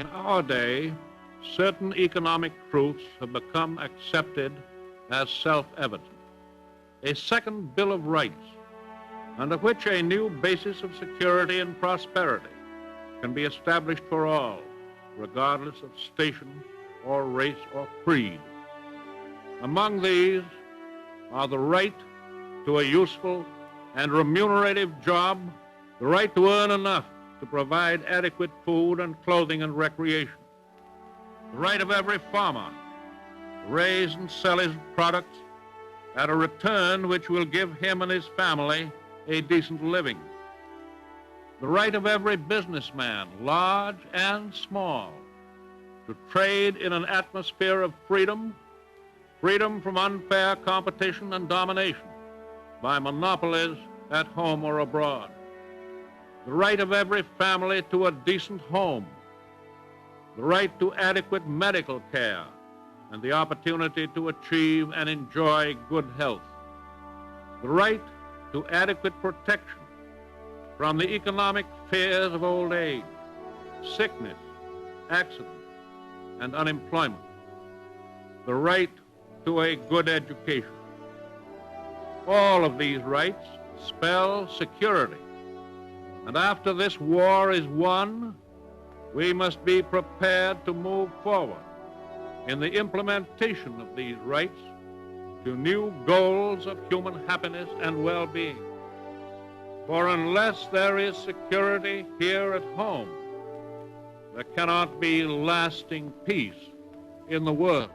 In our day, certain economic truths have become accepted as self-evident. A second Bill of Rights, under which a new basis of security and prosperity can be established for all, regardless of station or race or creed. Among these are the right to a useful and remunerative job, the right to earn enough to provide adequate food and clothing and recreation, the right of every farmer to raise and sell his products at a return which will give him and his family a decent living, the right of every businessman, large and small, to trade in an atmosphere of freedom, freedom from unfair competition and domination by monopolies at home or abroad, the right of every family to a decent home, the right to adequate medical care and the opportunity to achieve and enjoy good health, the right to adequate protection from the economic fears of old age, sickness, accident, and unemployment, the right to a good education. All of these rights spell security. And after this war is won, we must be prepared to move forward in the implementation of these rights to new goals of human happiness and well-being. For unless there is security here at home, there cannot be lasting peace in the world.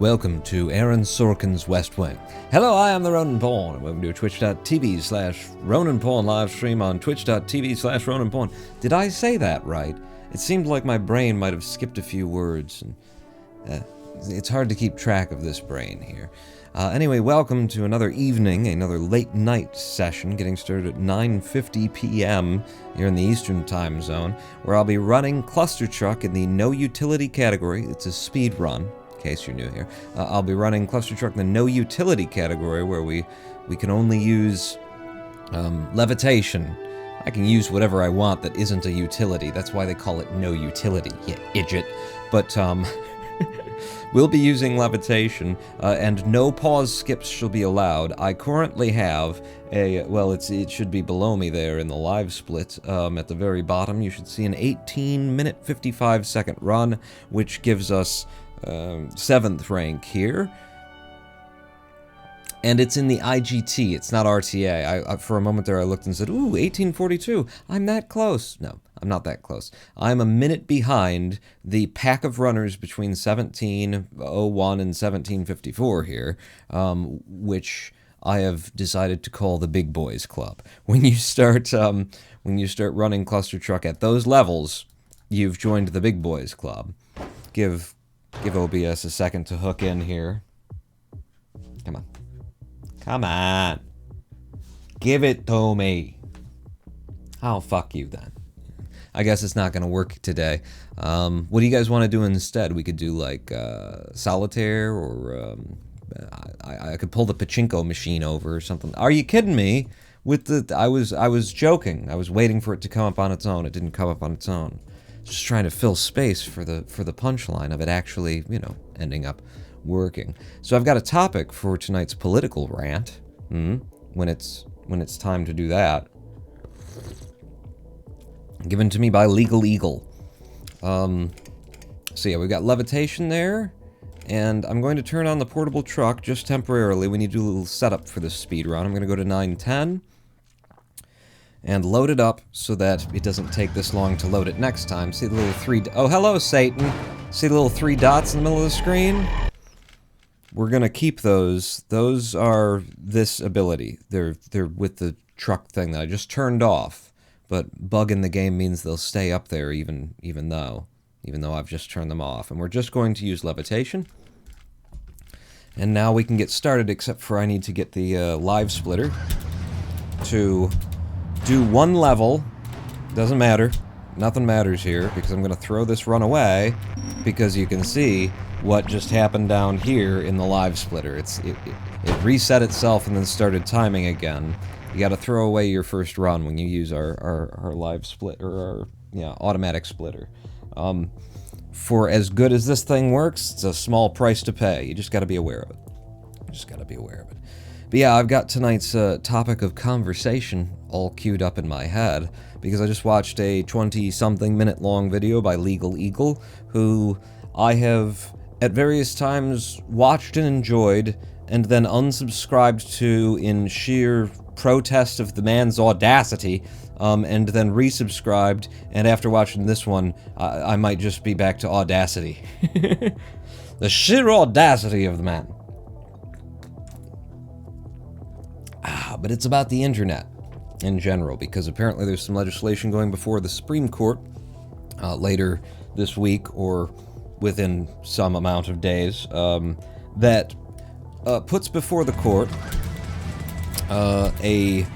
Welcome to Aaron Sorkin's West Wing. Hello, I am the Ronan Pawn, and welcome to twitch.tv/Ronan Pawn live stream on twitch.tv/Ronan Pawn. Did I say that right? It seemed like my brain might have skipped a few words, and it's hard to keep track of this brain here. Anyway, welcome to another evening, another late night session, getting started at 9:50 p.m. here in the Eastern Time Zone, where I'll be running Clustertruck in the noUtility category. It's a speed run. In case you're new here, I'll be running Clustertruck in the noUtility category, where we can only use levitation. I can use whatever I want that isn't a utility. That's why they call it noUtility, you idiot. But we'll be using levitation, and no pause skips shall be allowed. I currently have it should be below me there in the live split. At the very bottom, you should see an 18-minute, 55-second run, which gives us 7th rank here, and it's in the IGT, it's not RTA. I for a moment there I looked and said, ooh, 1842, I'm that close. No, I'm not that close. I'm a minute behind the pack of runners between 1701 and 1754 here, which I have decided to call the Big Boys Club. When you start running Clustertruck at those levels, you've joined the Big Boys Club. Give OBS a second to hook in here. Come on. Come on. Give it to me. Oh, fuck you then. I guess it's not going to work today. What do you guys want to do instead? We could do like solitaire, or I could pull the pachinko machine over or something. Are you kidding me? I was joking. I was waiting for it to come up on its own. It didn't come up on its own. Just trying to fill space for the punchline of it actually, ending up working. So I've got a topic for tonight's political rant. When it's time to do that, given to me by Legal Eagle. So yeah, we've got levitation there, and I'm going to turn on the portable truck just temporarily. We need to do a little setup for this speed run. I'm going to go to 910. And load it up so that it doesn't take this long to load it next time. See the little oh, hello, Satan. See the little 3 dots in the middle of the screen? We're gonna keep those. Those are this ability. They're with the truck thing that I just turned off. But bug in the game means they'll stay up there even though I've just turned them off. And we're just going to use levitation. And now we can get started, except for I need to get the live splitter to do one level. Doesn't matter. Nothing matters here, because I'm going to throw this run away, because you can see what just happened down here in the live splitter. It reset itself and then started timing again. You got to throw away your first run when you use our live split, or our automatic splitter. For as good as this thing works, it's a small price to pay. You just got to be aware of it. But yeah, I've got tonight's topic of conversation all queued up in my head, because I just watched a 20-something minute long video by Legal Eagle, who I have at various times watched and enjoyed, and then unsubscribed to in sheer protest of the man's audacity, and then resubscribed, and after watching this one, I might just be back to audacity. The sheer audacity of the man. But it's about the internet in general, because apparently there's some legislation going before the Supreme Court later this week, or within some amount of days, that puts before the court a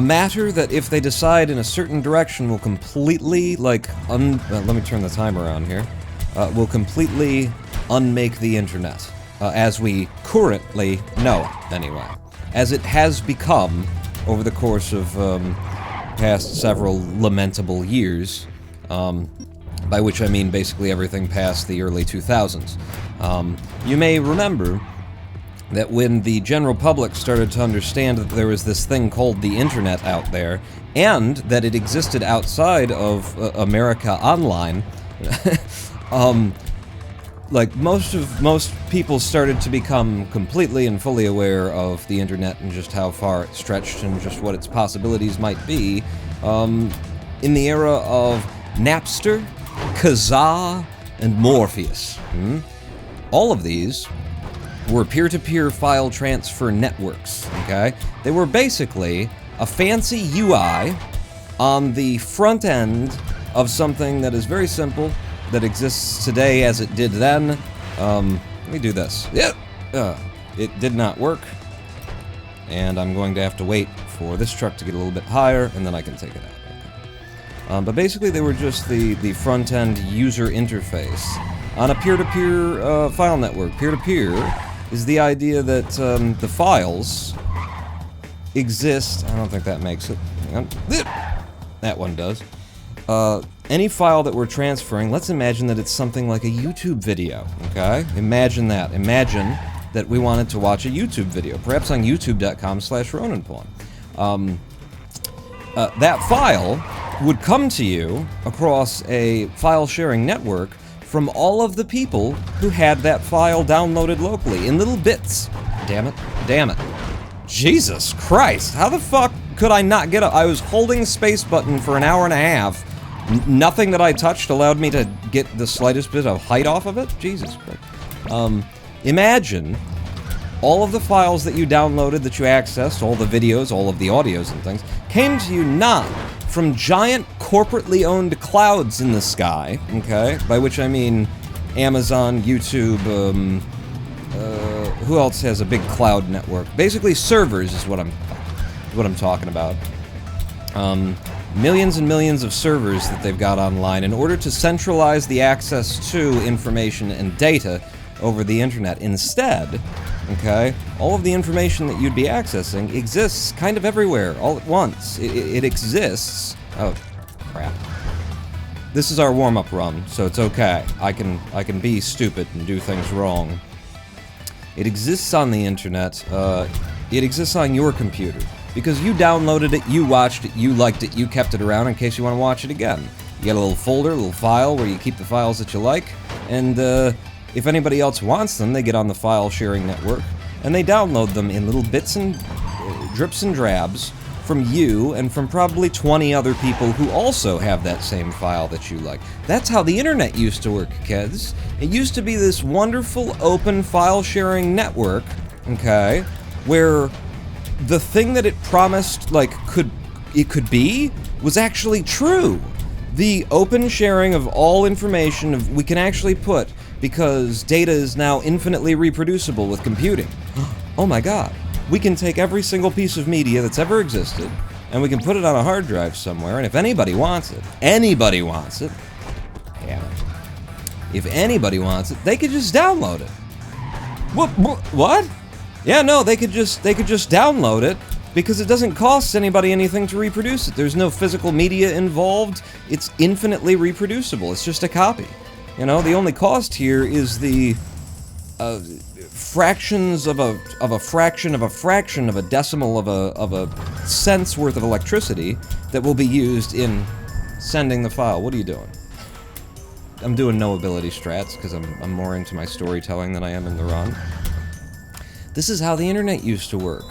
matter that, if they decide in a certain direction, will completely, let me turn the timer around here, will completely unmake the internet, as we currently know it, anyway. As it has become over the course of past several lamentable years, by which I mean basically everything past the early 2000s. You may remember that when the general public started to understand that there was this thing called the internet out there, and that it existed outside of America Online, most people started to become completely and fully aware of the internet and just how far it stretched and just what its possibilities might be, in the era of Napster, Kazaa, and Morpheus. All of these were peer-to-peer file transfer networks, okay? They were basically a fancy UI on the front end of something that is very simple, that exists today as it did then. Let me do this. Yep! It did not work, and I'm going to have to wait for this truck to get a little bit higher, and then I can take it out. But basically they were just the front-end user interface on a peer-to-peer file network. Peer-to-peer is the idea that the files exist. I don't think that makes it. Hang on. That one does. Any file that we're transferring, let's imagine that it's something like a YouTube video, okay? Imagine that. Imagine that we wanted to watch a YouTube video, perhaps on youtube.com/RonanPawn. That file would come to you across a file-sharing network from all of the people who had that file downloaded locally, in little bits. Damn it. Jesus Christ, how the fuck could I not get I was holding the space button for an hour and a half. Nothing that I touched allowed me to get the slightest bit of height off of it? Jesus Christ. Imagine all of the files that you downloaded, that you accessed, all the videos, all of the audios and things, came to you not from giant corporately owned clouds in the sky, okay? By which I mean Amazon, YouTube, who else has a big cloud network? Basically servers is what I'm talking about. Millions and millions of servers that they've got online in order to centralize the access to information and data over the internet. Instead, okay, all of the information that you'd be accessing exists kind of everywhere, all at once. It exists. Oh, crap. This is our warm-up run, so it's okay. I can be stupid and do things wrong. It exists on the internet. It exists on your computer. Because you downloaded it, you watched it, you liked it, you kept it around in case you want to watch it again. You get a little folder, a little file where you keep the files that you like, and if anybody else wants them, they get on the file sharing network, and they download them in little bits and drips and drabs from you and from probably 20 other people who also have that same file that you like. That's how the internet used to work, kids. It used to be this wonderful open file sharing network, okay, where the thing that it promised, it could be, was actually true. The open sharing of all information we can actually put, because data is now infinitely reproducible with computing. Oh my god. We can take every single piece of media that's ever existed, and we can put it on a hard drive somewhere, and if anybody wants it, yeah, if anybody wants it, they could just download it. What? Yeah, no, they could just download it, because it doesn't cost anybody anything to reproduce it. There's no physical media involved. It's infinitely reproducible. It's just a copy. You know, the only cost here is the fractions of a fraction of a fraction of a decimal of a cent's worth of electricity that will be used in sending the file. What are you doing? I'm doing noUtility strats because I'm more into my storytelling than I am in the run. This is how the internet used to work,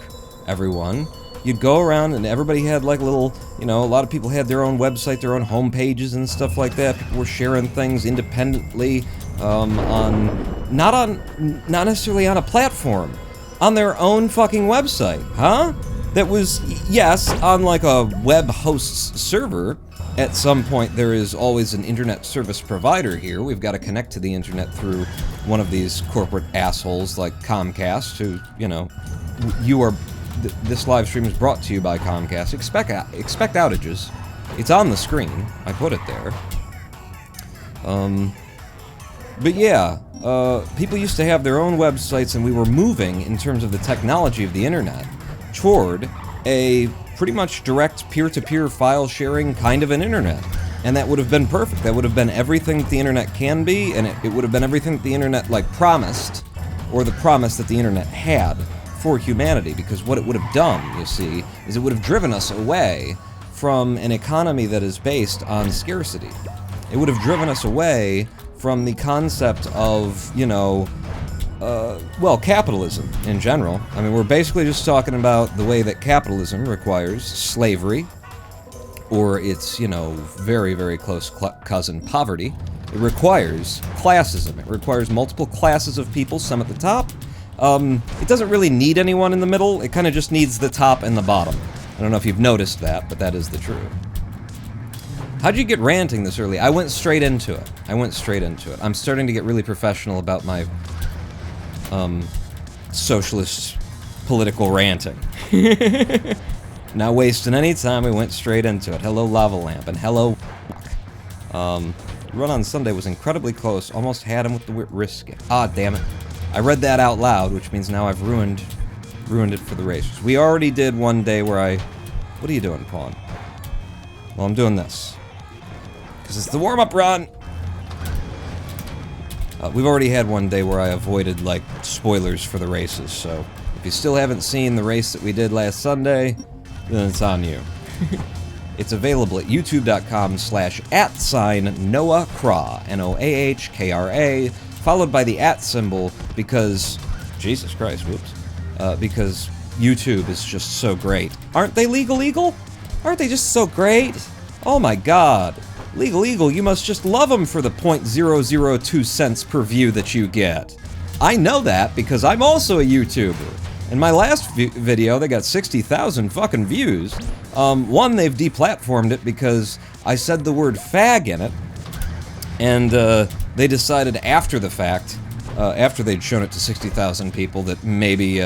everyone. You'd go around and everybody had like little, you know, a lot of people had their own website, their own home pages and stuff like that. People were sharing things independently not necessarily on a platform, on their own fucking website, huh? That was, yes, on like a web host's server. At some point, there is always an internet service provider here. We've got to connect to the internet through one of these corporate assholes like Comcast, who, you know, this live stream is brought to you by Comcast. Expect outages. It's on the screen. I put it there. But yeah, people used to have their own websites, and we were moving, in terms of the technology of the internet, toward a pretty much direct peer-to-peer file sharing kind of an internet. And that would have been perfect. That would have been everything that the internet can be, and it would have been everything that the internet, like, promised, or the promise that the internet had for humanity. Because what it would have done, you see, is it would have driven us away from an economy that is based on scarcity. It would have driven us away from the concept of, you know, well, capitalism in general. I mean, we're basically just talking about the way that capitalism requires slavery, or its, you know, very, very close cousin, poverty. It requires classism. It requires multiple classes of people, some at the top. It doesn't really need anyone in the middle. It kind of just needs the top and the bottom. I don't know if you've noticed that, but that is the truth. How'd you get ranting this early? I went straight into it. I'm starting to get really professional about my socialist political ranting. Not wasting any time, we went straight into it. Hello, Lava Lamp, and hello. Run on Sunday was incredibly close. Almost had him with the risk. Ah, damn it. I read that out loud, which means now I've ruined it for the racers. We already did one day where I... What are you doing, Pawn? Well, I'm doing this. Because it's the warm-up run! We've already had one day where I avoided, like, spoilers for the races, so if you still haven't seen the race that we did last Sunday, then it's on you. It's available at youtube.com/@NoahKra, NOAHKRA, followed by the @ symbol, because, Jesus Christ, whoops, because YouTube is just so great. Aren't they legal? Aren't they just so great? Oh my god. Legal, you must just love them for the 0.002 cents per view that you get. I know that because I'm also a YouTuber. In my last video, they got 60,000 fucking views. One, they've deplatformed it because I said the word fag in it, and they decided after the fact, after they'd shown it to 60,000 people, that maybe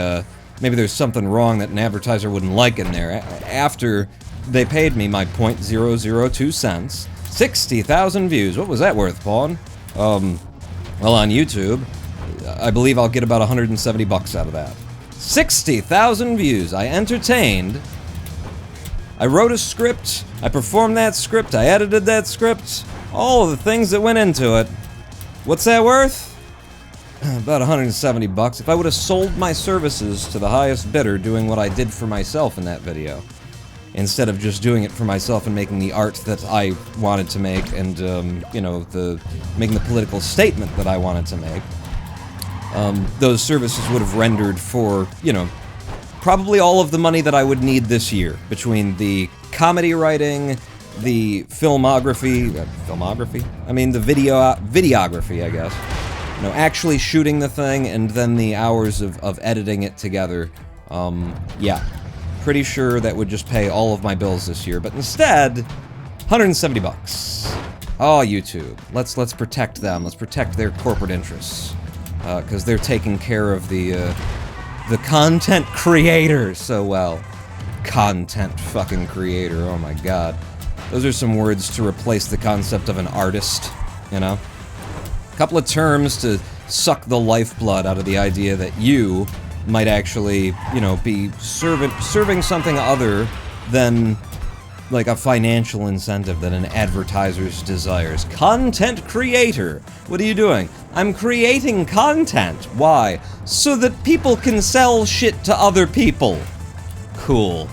there's something wrong that an advertiser wouldn't like in there. After they paid me my 0.002 cents, 60,000 views. What was that worth, Pawn? Well, on YouTube, I believe I'll get about 170 bucks out of that. 60,000 views. I entertained. I wrote a script. I performed that script. I edited that script. All of the things that went into it. What's that worth? About 170 bucks. If I would have sold my services to the highest bidder doing what I did for myself in that video, instead of just doing it for myself and making the art that I wanted to make, and, you know, making the political statement that I wanted to make, those services would have rendered for, you know, probably all of the money that I would need this year, between the comedy writing, the filmography? I mean, the videography, I guess. You know, actually shooting the thing, and then the hours of editing it together. Yeah. Pretty sure that would just pay all of my bills this year, but instead, 170 bucks. Oh, YouTube. Let's protect them. Let's protect their corporate interests, because they're taking care of the content creators so well. Content fucking creator, oh my god. Those are some words to replace the concept of an artist, you know? A couple of terms to suck the lifeblood out of the idea that you might actually, you know, be serving something other than, like, a financial incentive that an advertiser's desires. Content creator! What are you doing? I'm creating content! Why? So that people can sell shit to other people! Cool.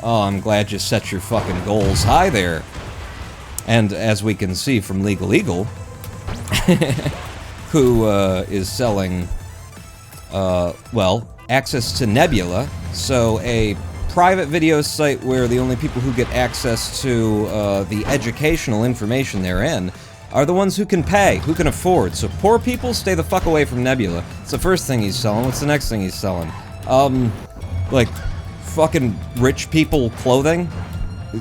Oh, I'm glad you set your fucking goals high there. And as we can see from Legal Eagle, who is selling, well, access to Nebula, so a private video site where the only people who get access to the educational information therein are the ones who can pay, who can afford. So poor people, stay the fuck away from Nebula. It's the first thing he's selling. What's the next thing he's selling? Like, fucking rich people clothing?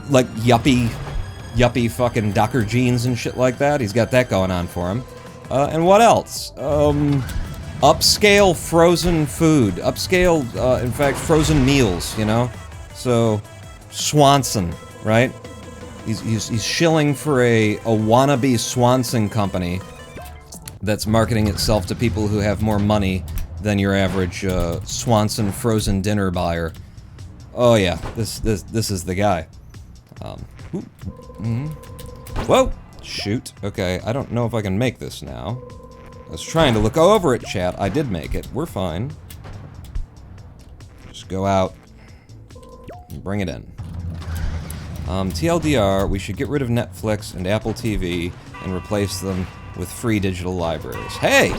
Like yuppie fucking Docker jeans and shit like that. He's got that going on for him. And what else? Upscale frozen food. Upscale, in fact, frozen meals, you know? So, Swanson, right? He's shilling for a wannabe Swanson company that's marketing itself to people who have more money than your average Swanson frozen dinner buyer. Oh yeah, this is the guy. Whoa! Shoot. Okay, I don't know if I can make this now. I was trying to look over at chat. I did make it. We're fine. Just go out and bring it in. TLDR, we should get rid of Netflix and Apple TV and replace them with free digital libraries. Hey!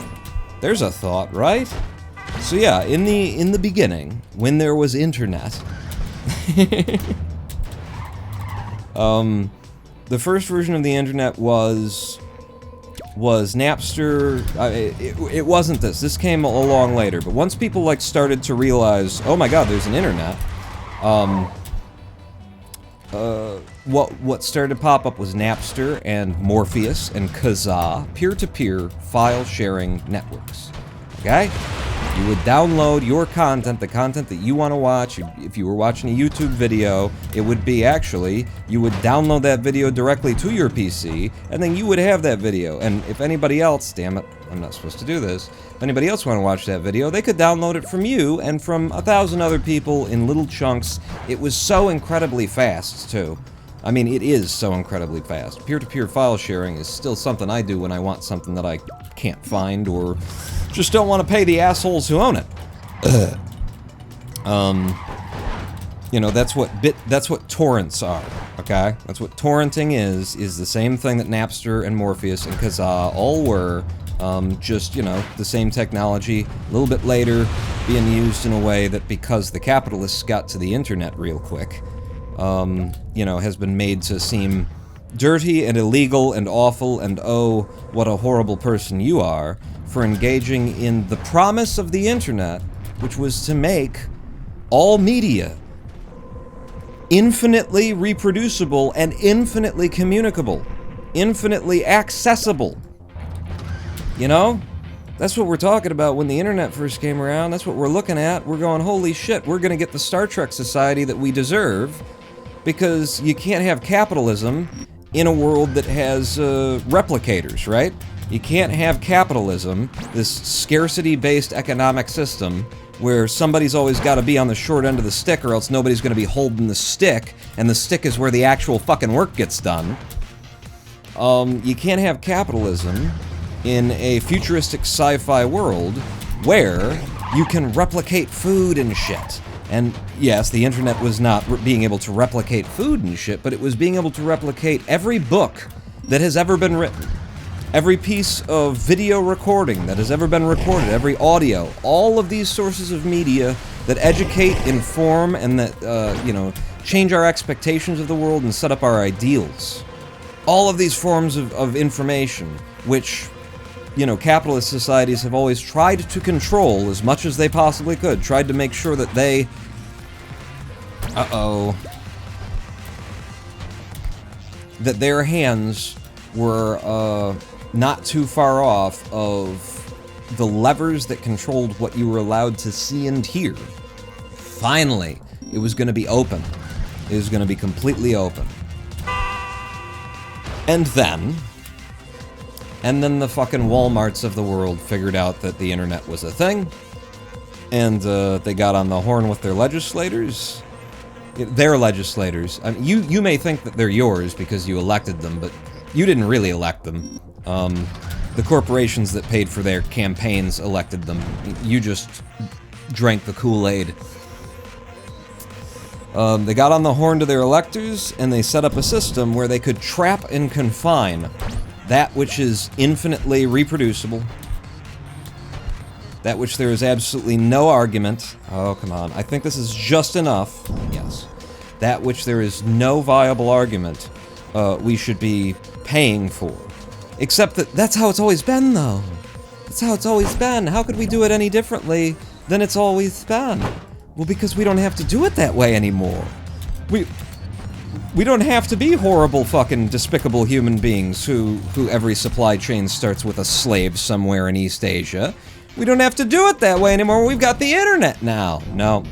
There's a thought, right? So yeah, in the beginning, when there was internet, the first version of the internet was Napster. It wasn't this. This came along later. But once people like started to realize, oh my god, there's an internet. What started to pop up was Napster and Morpheus and Kazaa, peer-to-peer file sharing networks. Okay? You would download your content, the content that you want to watch. If you were watching a YouTube video, it would be actually, you would download that video directly to your PC, and then you would have that video. And if anybody else, damn it, I'm not supposed to do this, if anybody else want to watch that video, they could download it from you and from 1,000 other people in little chunks. It was so incredibly fast, too. I mean, it is so incredibly fast. Peer-to-peer file sharing is still something I do when I want something that I can't find or just don't want to pay the assholes who own it. You know, that's what torrents are, okay? That's what torrenting is the same thing that Napster and Morpheus and Kazaa all were, just, you know, the same technology, a little bit later, being used in a way that because the capitalists got to the internet real quick, you know, has been made to seem dirty and illegal and awful and oh, what a horrible person you are for engaging in the promise of the internet, which was to make all media infinitely reproducible and infinitely communicable, infinitely accessible. You know? That's what we're talking about when the internet first came around. That's what we're looking at. We're going, holy shit, we're gonna get the Star Trek society that we deserve, because you can't have capitalism in a world that has replicators, right? You can't have capitalism, this scarcity-based economic system, where somebody's always got to be on the short end of the stick or else nobody's going to be holding the stick, and the stick is where the actual fucking work gets done. You can't have capitalism in a futuristic sci-fi world where you can replicate food and shit. And yes, the internet was not being able to replicate food and shit, but it was being able to replicate every book that has ever been written. Every piece of video recording that has ever been recorded, every audio, all of these sources of media that educate, inform, and that, you know, change our expectations of the world and set up our ideals. All of these forms of information, which, you know, capitalist societies have always tried to control as much as they possibly could, tried to make sure that they... that their hands were, not too far off of the levers that controlled what you were allowed to see and hear. Finally, It was going to be open. It was going to be completely open. And then the fucking Walmarts of the world figured out that the internet was a thing, and they got on the horn with their legislators. Their legislators. I mean, you may think that they're yours because you elected them, but you didn't really elect them. The corporations that paid for their campaigns elected them. You just drank the Kool-Aid. They got on the horn to their electors, and they set up a system where they could trap and confine that which is infinitely reproducible, that which there is absolutely no argument. Oh, come on. I think this is just enough. Yes. That which there is no viable argument we should be paying for. Except that that's how it's always been, though. That's how it's always been. How could we do it any differently than it's always been? Well, because we don't have to do it that way anymore. We don't have to be horrible fucking despicable human beings who every supply chain starts with a slave somewhere in East Asia. We don't have to do it that way anymore. We've got the internet now. No.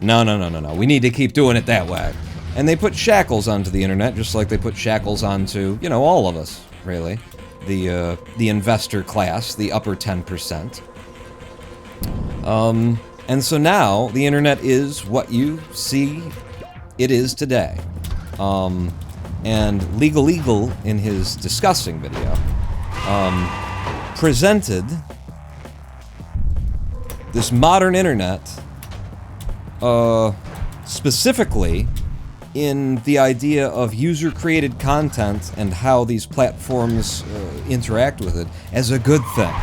We need to keep doing it that way. And they put shackles onto the internet, just like they put shackles onto, you know, all of us, really. The investor class, the upper 10%. And so now, the internet is what you see it is today. And Legal Eagle, in his discussing video, presented this modern internet, specifically in the idea of user-created content and how these platforms interact with it as a good thing.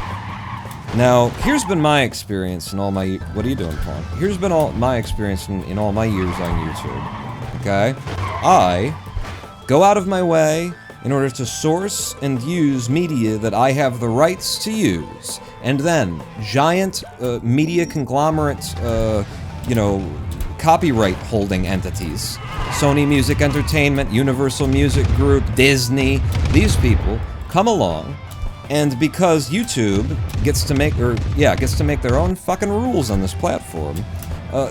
Now, here's been my experience in all my... What are you doing, Paul? Here's been my experience in all my years on YouTube, okay? I go out of my way in order to source and use media that I have the rights to use, and then giant media conglomerate, you know, copyright-holding entities, Sony Music Entertainment, Universal Music Group, Disney, these people come along, and because YouTube gets to make their own fucking rules on this platform,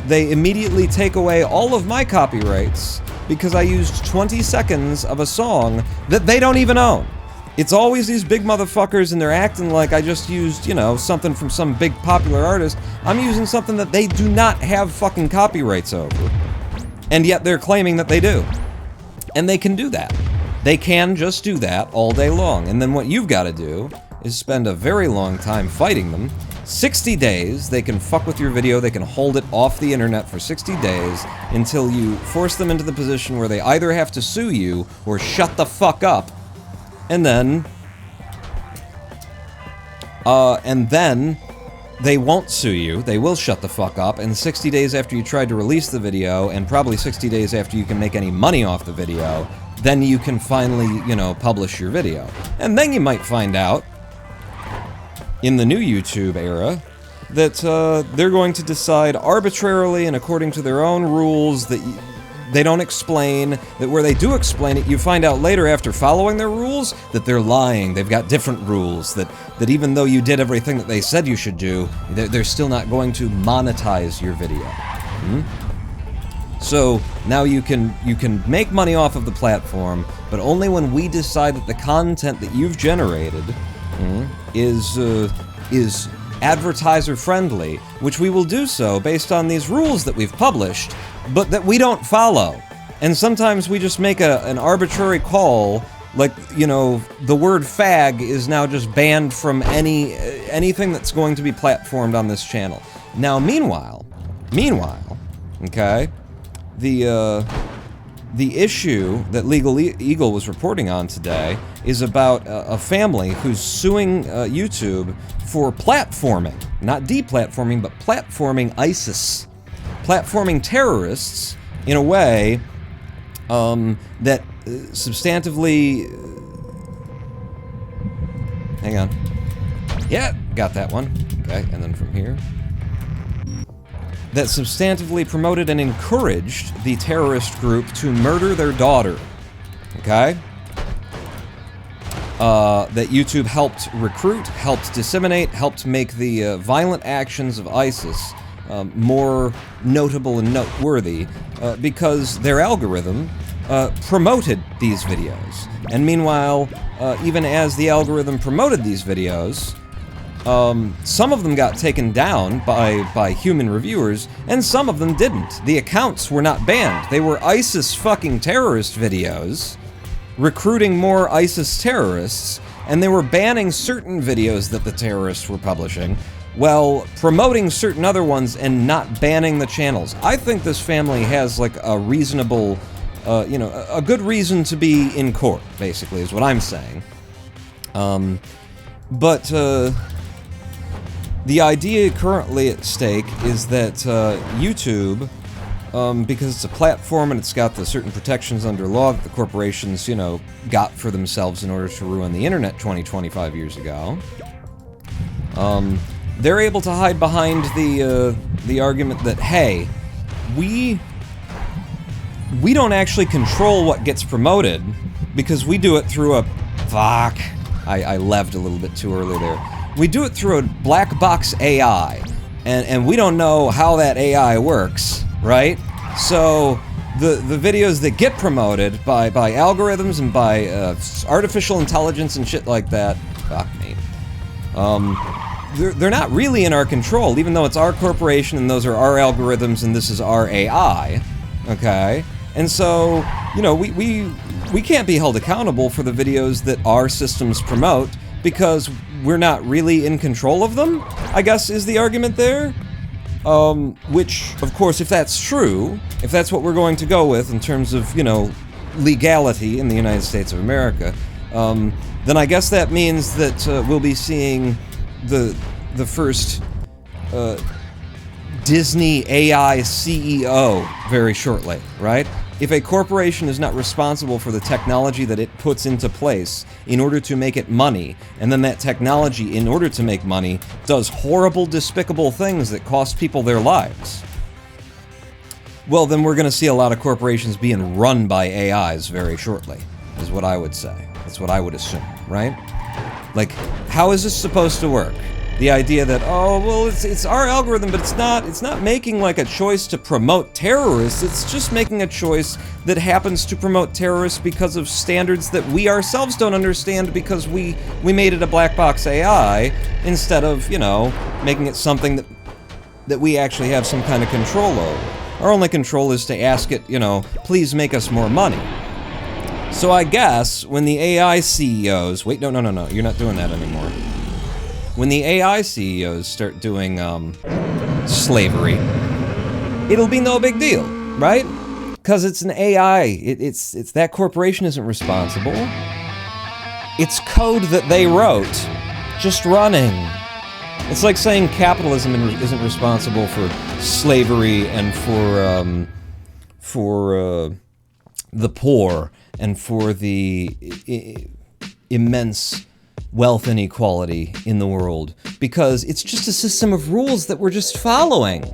they immediately take away all of my copyrights because I used 20 seconds of a song that they don't even own. It's always these big motherfuckers, and they're acting like I just used, you know, something from some big popular artist. I'm using something that they do not have fucking copyrights over. And yet they're claiming that they do. And they can do that. They can just do that all day long. And then what you've got to do is spend a very long time fighting them. 60 days, they can fuck with your video, they can hold it off the internet for 60 days until you force them into the position where they either have to sue you or shut the fuck up. And then they won't sue you, they will shut the fuck up, and 60 days after you tried to release the video, and probably 60 days after you can make any money off the video, then you can finally, you know, publish your video. And then you might find out, in the new YouTube era, that they're going to decide arbitrarily and according to their own rules that they don't explain, that where they do explain it, you find out later after following their rules that they're lying, they've got different rules, that even though you did everything that they said you should do, they're still not going to monetize your video. So now you can make money off of the platform, but only when we decide that the content that you've generated is advertiser friendly, which we will do so based on these rules that we've published, but that we don't follow. And sometimes we just make an arbitrary call, like, you know, the word fag is now just banned from anything that's going to be platformed on this channel. Now, meanwhile, okay, the issue that Legal Eagle was reporting on today is about a family who's suing YouTube for platforming, not deplatforming, but platforming ISIS. Platforming terrorists in a way that substantively... Hang on. Yeah, got that one. Okay, and then from here... that substantively promoted and encouraged the terrorist group to murder their daughter. Okay? That YouTube helped recruit, helped disseminate, helped make the violent actions of ISIS more notable and noteworthy because their algorithm promoted these videos. And meanwhile, even as the algorithm promoted these videos, some of them got taken down by human reviewers, and some of them didn't. The accounts were not banned. They were ISIS fucking terrorist videos, recruiting more ISIS terrorists, and they were banning certain videos that the terrorists were publishing, while promoting certain other ones and not banning the channels. I think this family has, like, a reasonable, a good reason to be in court, basically, is what I'm saying. But the idea currently at stake is that YouTube, because it's a platform and it's got the certain protections under law that the corporations, got for themselves in order to ruin the internet 25 years ago, they're able to hide behind the argument that, hey, we don't actually control what gets promoted because we do it through a... Fuck. I leved a little bit too early there. We do it through a black box AI, and we don't know how that AI works, right? So the videos that get promoted by algorithms and by artificial intelligence and shit like that, fuck me, they're not really in our control, even though it's our corporation and those are our algorithms and this is our AI, okay? And so, we can't be held accountable for the videos that our systems promote because we're not really in control of them, I guess is the argument there. Which, of course, if that's true, if that's what we're going to go with in terms of, legality in the United States of America, then I guess that means that we'll be seeing the first Disney AI CEO very shortly, right? If a corporation is not responsible for the technology that it puts into place in order to make it money, and then that technology, in order to make money, does horrible, despicable things that cost people their lives, well, then we're going to see a lot of corporations being run by AIs very shortly, is what I would say. That's what I would assume, right? Like, how is this supposed to work? The idea that, oh, well, it's our algorithm, but it's not making, like, a choice to promote terrorists, it's just making a choice that happens to promote terrorists because of standards that we ourselves don't understand because we made it a black box AI instead of, making it something that we actually have some kind of control over. Our only control is to ask it, please make us more money. So I guess when the AI CEOs... Wait, no, you're not doing that anymore. When the AI CEOs start doing, slavery, it'll be no big deal, right? Because it's an AI. It's that corporation isn't responsible. It's code that they wrote, just running. It's like saying capitalism isn't responsible for slavery and for the poor and for the immense wealth inequality in the world, because it's just a system of rules that we're just following.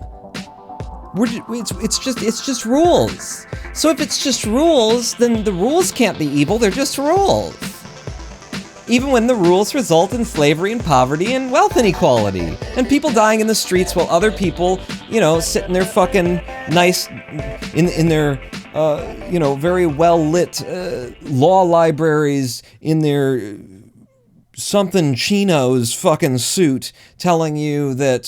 It's just rules. So if it's just rules, then the rules can't be evil, they're just rules. Even when the rules result in slavery and poverty and wealth inequality, and people dying in the streets while other people, sit in their fucking nice, in their, very well-lit law libraries, in their something chinos fucking suit, telling you that,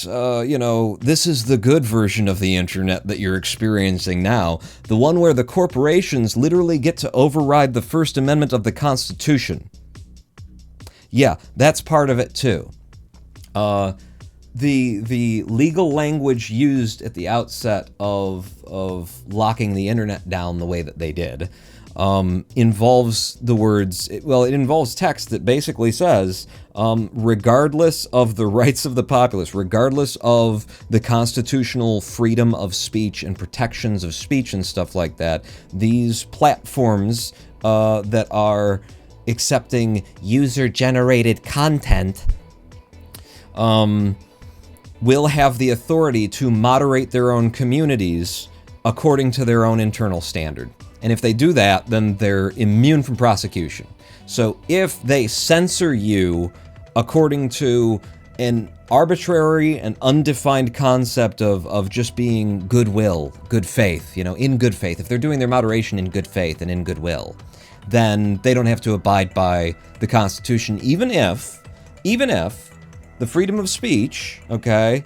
this is the good version of the internet that you're experiencing now. The one where the corporations literally get to override the First Amendment of the Constitution. Yeah, that's part of it too. The legal language used at the outset of locking the internet down the way that they did involves the words, it involves text that basically says, regardless of the rights of the populace, regardless of the constitutional freedom of speech and protections of speech and stuff like that, these platforms that are accepting user-generated content will have the authority to moderate their own communities according to their own internal standard. And if they do that, then they're immune from prosecution. So if they censor you according to an arbitrary and undefined concept of just being goodwill, good faith, you know, in good faith. If they're doing their moderation in good faith and in goodwill, then they don't have to abide by the Constitution, even if the freedom of speech, okay,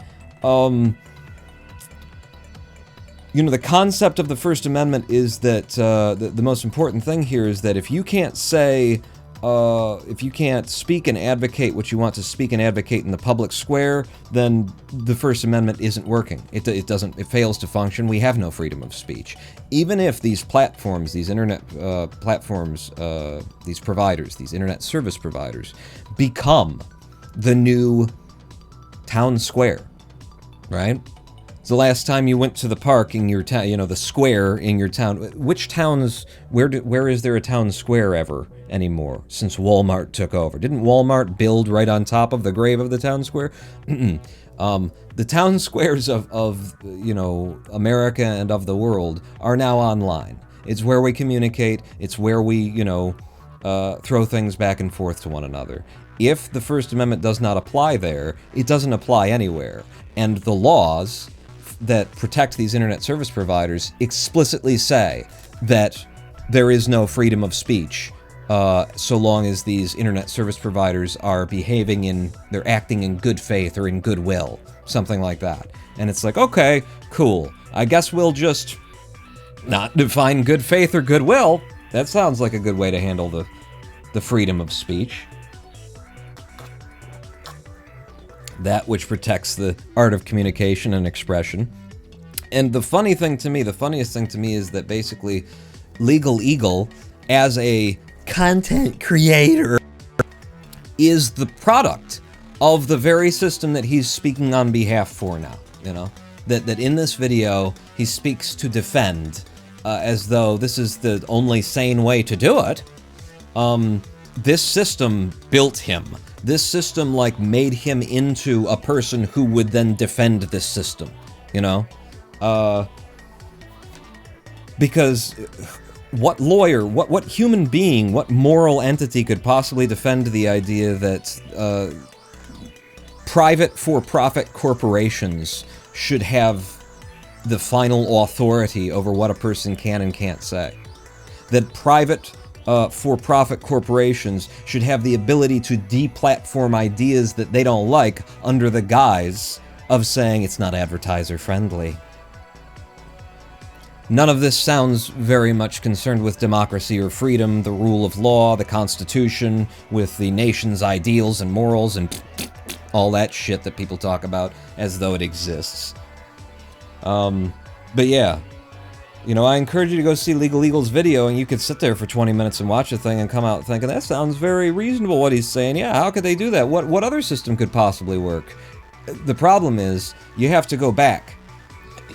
you know, the concept of the First Amendment is that the most important thing here is that if you can't say, if you can't speak and advocate what you want to speak and advocate in the public square, then the First Amendment isn't working. It fails to function. We have no freedom of speech. Even if these platforms, these internet platforms, these providers, these internet service providers, become the new town square, right? So the last time you went to the park in your town, you know, the square in your town, which towns, where is there a town square ever anymore since Walmart took over? Didn't Walmart build right on top of the grave of the town square? The town squares of you know, America and of the world are now online. It's where we communicate. It's where we, you know, throw things back and forth to one another. If the First Amendment does not apply there, it doesn't apply anywhere. And the laws that protect these internet service providers explicitly say that there is no freedom of speech so long as these internet service providers are they're acting in good faith or in goodwill, something like that. And it's like, okay, cool. I guess we'll just not define good faith or goodwill. That sounds like a good way to handle the freedom of speech. That which protects the art of communication and expression. And the funniest thing to me is that basically Legal Eagle, as a content creator, is the product of the very system that he's speaking on behalf for now, you know? That in this video, he speaks to defend, as though this is the only sane way to do it. This system built him. This system, like, made him into a person who would then defend this system, you know? Because what lawyer, what human being, what moral entity could possibly defend the idea that private for-profit corporations should have the final authority over what a person can and can't say? That private for-profit corporations should have the ability to deplatform ideas that they don't like under the guise of saying it's not advertiser-friendly. None of this sounds very much concerned with democracy or freedom, the rule of law, the Constitution, with the nation's ideals and morals, and all that shit that people talk about as though it exists. But yeah. You know, I encourage you to go see Legal Eagle's video, and you could sit there for 20 minutes and watch the thing and come out thinking, that sounds very reasonable what he's saying. Yeah, how could they do that? What other system could possibly work? The problem is, you have to go back.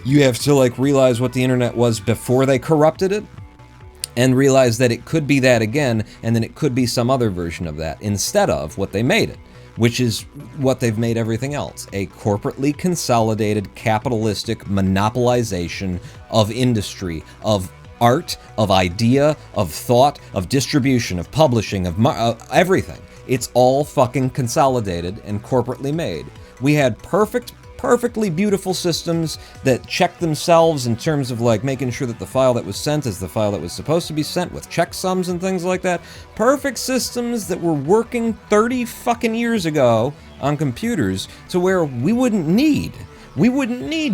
You have to, like, realize what the internet was before they corrupted it, and realize that it could be that again, and then it could be some other version of that, instead of what they made it, which is what they've made everything else. A corporately consolidated, capitalistic monopolization of industry, of art, of idea, of thought, of distribution, of publishing, of everything. It's all fucking consolidated and corporately made. We had perfectly beautiful systems that check themselves in terms of, like, making sure that the file that was sent is the file that was supposed to be sent, with checksums and things like that. Perfect systems that were working 30 fucking years ago on computers, to where we wouldn't need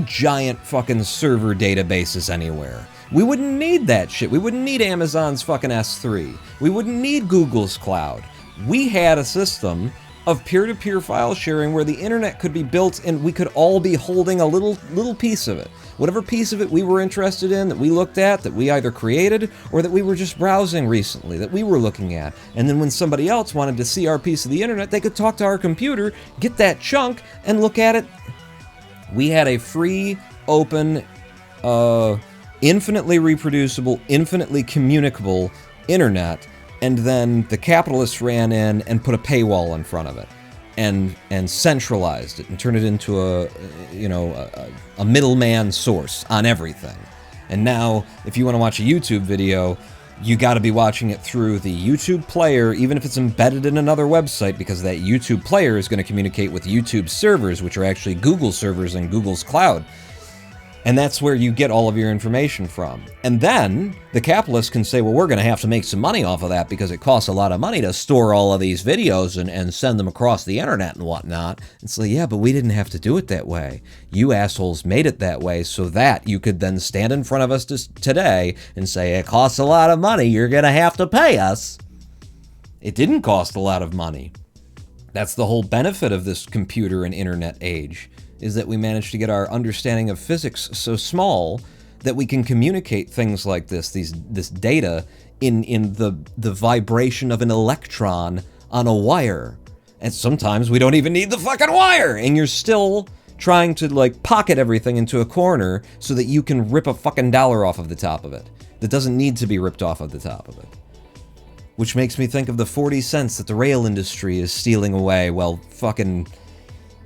giant fucking server databases anywhere. We wouldn't need that shit. We wouldn't need Amazon's fucking S3. We wouldn't need Google's cloud. We had a system of peer-to-peer file sharing where the internet could be built and we could all be holding a little piece of it. Whatever piece of it we were interested in, that we looked at, that we either created, or that we were just browsing recently, that we were looking at. And then when somebody else wanted to see our piece of the internet, they could talk to our computer, get that chunk, and look at it. We had a free, open, infinitely reproducible, infinitely communicable internet. And then the capitalists ran in and put a paywall in front of it, and centralized it and turned it into a middleman source on everything. And now, if you want to watch a YouTube video, you got to be watching it through the YouTube player, even if it's embedded in another website, because that YouTube player is going to communicate with YouTube servers, which are actually Google servers in Google's cloud. And that's where you get all of your information from. And then the capitalists can say, well, we're going to have to make some money off of that because it costs a lot of money to store all of these videos and send them across the internet and whatnot. It's like, yeah, but we didn't have to do it that way. You assholes made it that way so that you could then stand in front of us today and say, it costs a lot of money, you're going to have to pay us. It didn't cost a lot of money. That's the whole benefit of this computer and internet age, is that we managed to get our understanding of physics so small that we can communicate things like this data in the vibration of an electron on a wire. And sometimes we don't even need the fucking wire, and you're still trying to, like, pocket everything into a corner so that you can rip a fucking dollar off of the top of it that doesn't need to be ripped off of the top of it. Which makes me think of the 40 cents that the rail industry is stealing away. Well, fucking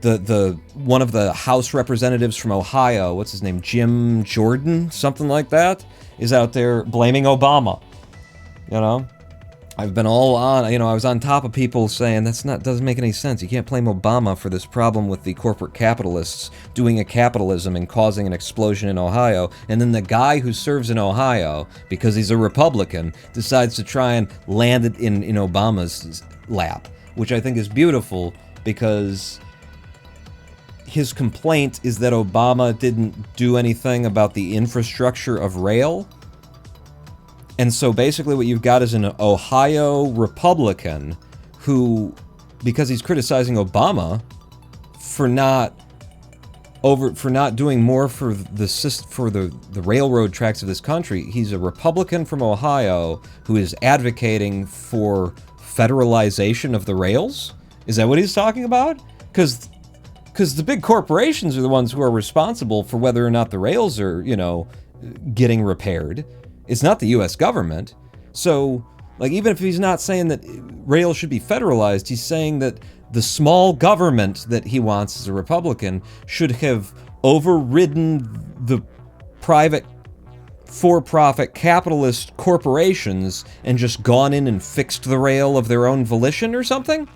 the one of the House representatives from Ohio, what's his name, Jim Jordan, something like that, is out there blaming Obama. You know, I've been all on, I was on top of people saying doesn't make any sense. You can't blame Obama for this problem with the corporate capitalists doing a capitalism and causing an explosion in Ohio. And then the guy who serves in Ohio, because he's a Republican, decides to try and land it in Obama's lap, which I think is beautiful, because his complaint is that Obama didn't do anything about the infrastructure of rail. And so basically what you've got is an Ohio Republican who, because he's criticizing Obama for not doing more for the railroad tracks of this country, he's a Republican from Ohio who is advocating for federalization of the rails? Is that what he's talking about? Because the big corporations are the ones who are responsible for whether or not the rails are, getting repaired. It's not the U.S. government. So, like, even if he's not saying that rail should be federalized, he's saying that the small government that he wants as a Republican should have overridden the private for-profit capitalist corporations and just gone in and fixed the rail of their own volition or something?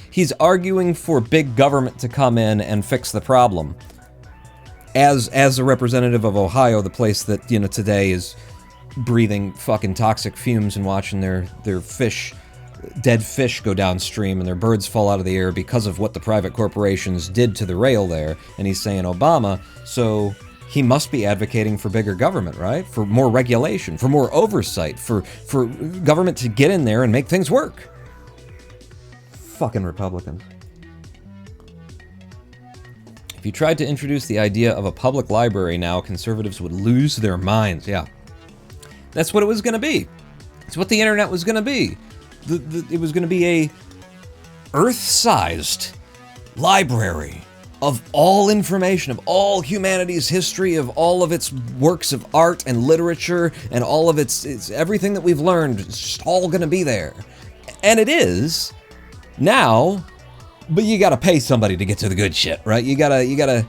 He's arguing for big government to come in and fix the problem. As a representative of Ohio, the place that, today is breathing fucking toxic fumes and watching their dead fish go downstream and their birds fall out of the air because of what the private corporations did to the rail there. And he's saying Obama, so he must be advocating for bigger government, right? For more regulation, for more oversight, for government to get in there and make things work. Fucking Republicans. If you tried to introduce the idea of a public library now, conservatives would lose their minds. Yeah. That's what it was going to be. It's what the internet was going to be. It was going to be a Earth-sized library of all information, of all humanity's history, of all of its works of art and literature, and all of its everything that we've learned. It's just all going to be there. And it is now, but you got to pay somebody to get to the good shit, right? You either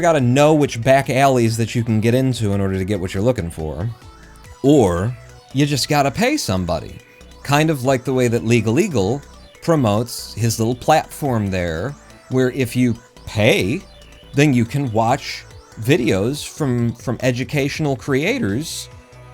got to know which back alleys that you can get into in order to get what you're looking for, or you just got to pay somebody. Kind of like the way that Legal Eagle promotes his little platform there, where if you pay, then you can watch videos from educational creators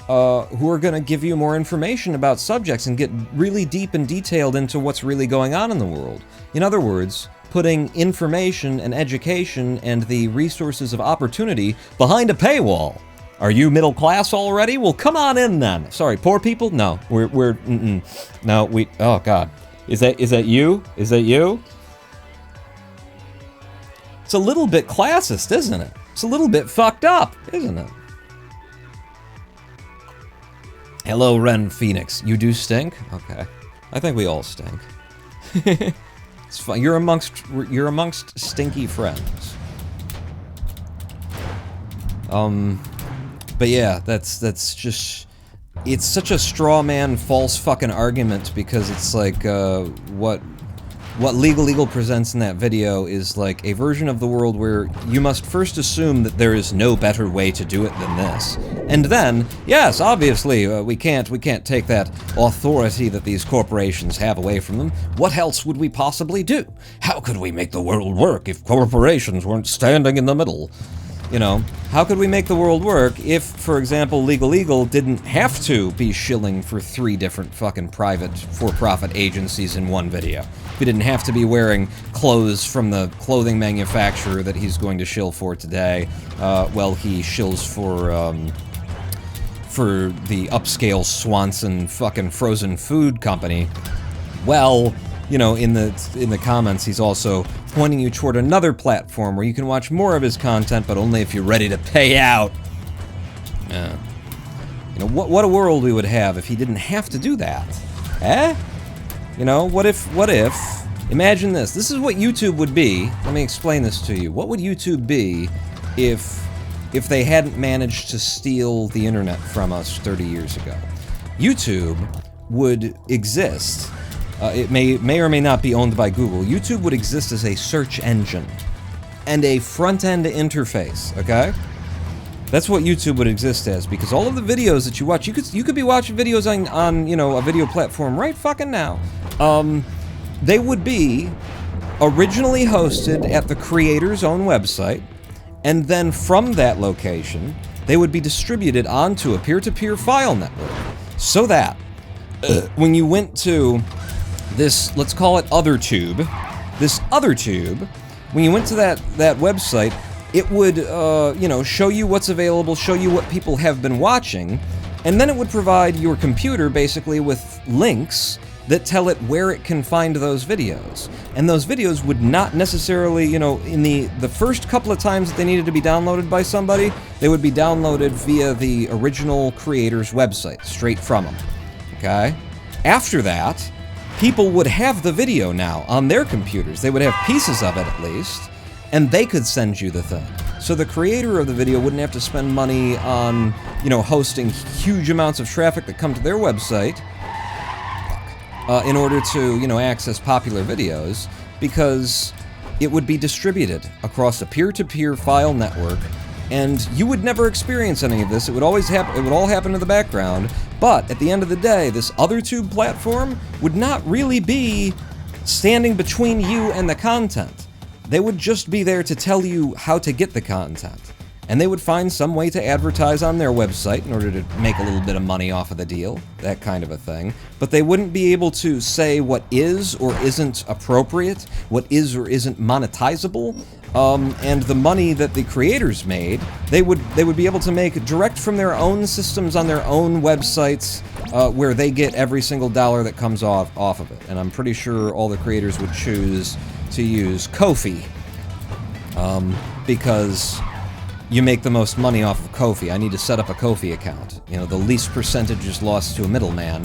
who are going to give you more information about subjects and get really deep and detailed into what's really going on in the world. In other words, putting information and education and the resources of opportunity behind a paywall. Are you middle class already? Well, come on in then. Sorry, poor people? No, oh God. Is that you? Is that you? It's a little bit classist, isn't it? It's a little bit fucked up, isn't it? Hello, Ren Phoenix. You do stink? Okay. I think we all stink. It's fine. You're amongst stinky friends. But yeah, that's just, it's such a straw man, false fucking argument, because it's like, what what Legal Eagle presents in that video is like a version of the world where you must first assume that there is no better way to do it than this. And then, yes, obviously, we can't take that authority that these corporations have away from them. What else would we possibly do? How could we make the world work if corporations weren't standing in the middle? You know, how could we make the world work if, for example, Legal Eagle didn't have to be shilling for 3 different fucking private for-profit agencies in one video? If he didn't have to be wearing clothes from the clothing manufacturer that he's going to shill for today, well, he shills for the upscale Swanson fucking frozen food company. Well, you know, in the comments, he's also pointing you toward another platform where you can watch more of his content, but only if you're ready to pay out. You know, what a world we would have if he didn't have to do that. Eh? You know, what if, imagine this. This is what YouTube would be. Let me explain this to you. What would YouTube be if they hadn't managed to steal the internet from us 30 years ago? YouTube would exist. It may or may not be owned by Google. YouTube would exist as a search engine and a front-end interface, okay? That's what YouTube would exist as, because all of the videos that you watch, you could be watching videos on you know, a video platform right fucking now. They would be originally hosted at the creator's own website, and then from that location, they would be distributed onto a peer-to-peer file network, so that when you went to this, let's call it OtherTube, when you went to that website, it would, you know, show you what's available, show you what people have been watching, and then it would provide your computer basically with links that tell it where it can find those videos. And those videos would not necessarily, you know, in the first couple of times that they needed to be downloaded by somebody, they would be downloaded via the original creator's website, straight from them, okay? After that, people would have the video now on their computers. They would have pieces of it at least, and they could send you the thing. So the creator of the video wouldn't have to spend money on, you know, hosting huge amounts of traffic that come to their website in order to, you know, access popular videos, because it would be distributed across a peer-to-peer file network, and you would never experience any of this. It would always happen. It would all happen in the background. But at the end of the day, this OtherTube platform would not really be standing between you and the content. They would just be there to tell you how to get the content. And they would find some way to advertise on their website in order to make a little bit of money off of the deal, that kind of a thing. But they wouldn't be able to say what is or isn't appropriate, what is or isn't monetizable, and the money that the creators made, they would be able to make direct from their own systems on their own websites, where they get every single dollar that comes off of it. And I'm pretty sure all the creators would choose to use Ko-fi, because you make the most money off of Ko-fi. I need to set up a Ko-fi account. You know, the least percentage is lost to a middleman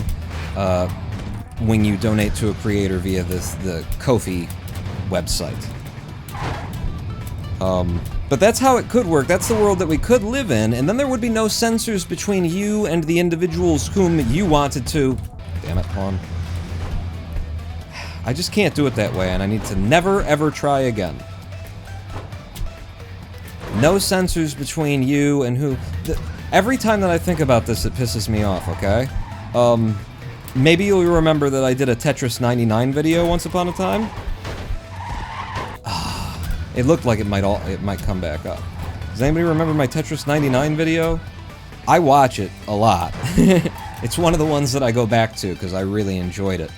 when you donate to a creator via the Ko-fi website. But that's how it could work. That's the world that we could live in, and then there would be no censors between you and the individuals whom you wanted to... Damn it, Pawn. I just can't do it that way, and I need to never, ever try again. No censors between you and who... Every time that I think about this, it pisses me off, okay? Maybe you'll remember that I did a Tetris 99 video once upon a time? It looked like it might come back up. Does anybody remember my Tetris 99 video? I watch it a lot. It's one of the ones that I go back to because I really enjoyed it.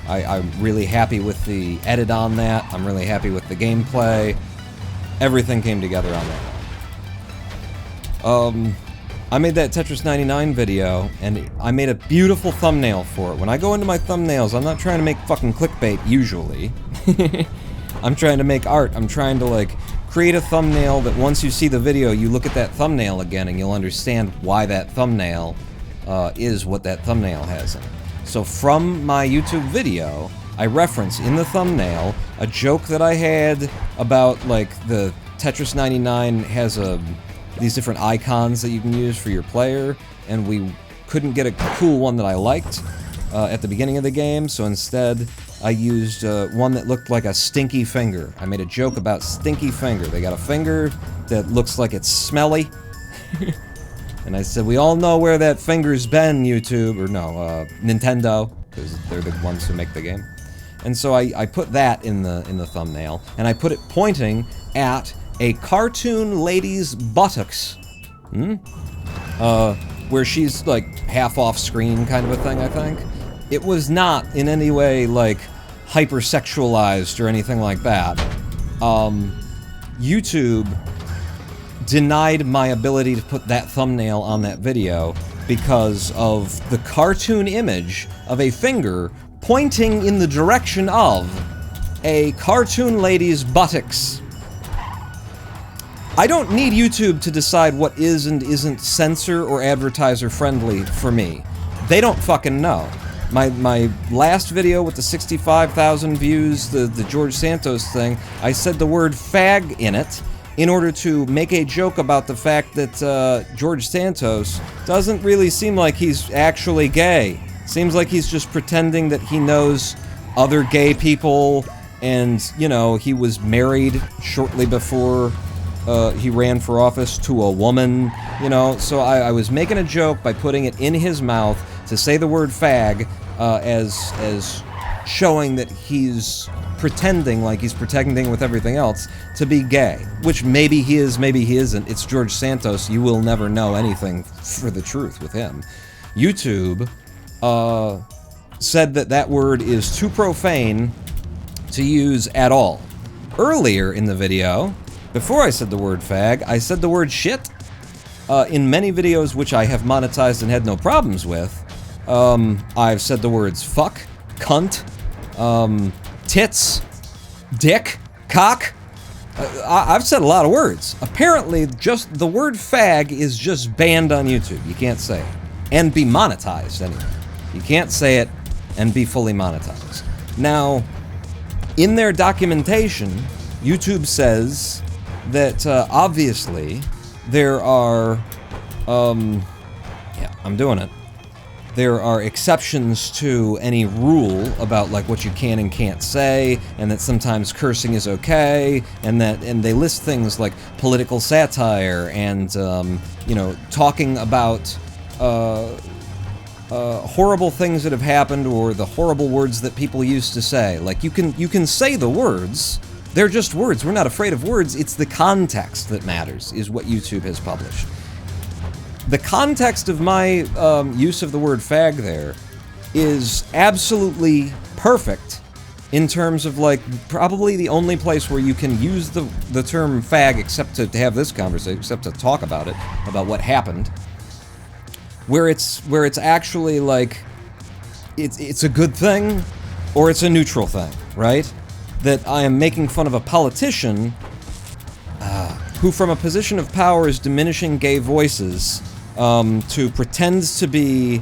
I'm really happy with the edit on that. I'm really happy with the gameplay. Everything came together on that. I made that Tetris 99 video, and I made a beautiful thumbnail for it. When I go into my thumbnails, I'm not trying to make fucking clickbait, usually. I'm trying to make art. I'm trying to, like, create a thumbnail that once you see the video, you look at that thumbnail again, and you'll understand why that thumbnail is what that thumbnail has in it. So from my YouTube video, I reference in the thumbnail a joke that I had about, like, the Tetris 99 has these different icons that you can use for your player, and we couldn't get a cool one that I liked at the beginning of the game, so instead I used one that looked like a stinky finger. I made a joke about stinky finger. They got a finger that looks like it's smelly. And I said, we all know where that finger's been, YouTube, or no, Nintendo, because they're the ones who make the game. And so I put that in the thumbnail, and I put it pointing at a cartoon lady's buttocks. Where she's, like, half off screen kind of a thing, I think. It was not in any way, like, hypersexualized or anything like that. YouTube denied my ability to put that thumbnail on that video because of the cartoon image of a finger pointing in the direction of a cartoon lady's buttocks. I don't need YouTube to decide what is and isn't censor or advertiser friendly for me. They don't fucking know. My last video with the 65,000 views, the George Santos thing, I said the word fag in it in order to make a joke about the fact that George Santos doesn't really seem like he's actually gay. Seems like he's just pretending that he knows other gay people, and, you know, he was married shortly before he ran for office to a woman, you know. So I was making a joke by putting it in his mouth to say the word fag as showing that he's pretending like he's pretending with everything else to be gay, which maybe he is, maybe he isn't. It's George Santos. You will never know anything for the truth with him. YouTube said that that word is too profane to use at all. Earlier in the video, before I said the word fag, I said the word shit. In many videos which I have monetized and had no problems with, I've said the words fuck, cunt, tits, dick, cock. I've said a lot of words. Apparently, just the word fag is just banned on YouTube. You can't say it. And be monetized, anyway. You can't say it and be fully monetized. Now, in their documentation, YouTube says that, obviously, there are, yeah, I'm doing it. There are exceptions to any rule about, like, what you can and can't say, and that sometimes cursing is okay, and they list things like political satire and, you know, talking about, horrible things that have happened or the horrible words that people used to say. Like, you can say the words. They're just words. We're not afraid of words. It's the context that matters, is what YouTube has published. The context of my use of the word fag there is absolutely perfect in terms of, like, probably the only place where you can use the term fag, except to have this conversation, except to talk about it, about what happened, where it's actually, like, it's a good thing or it's a neutral thing, right? That I am making fun of a politician who, from a position of power, is diminishing gay voices to pretends to be...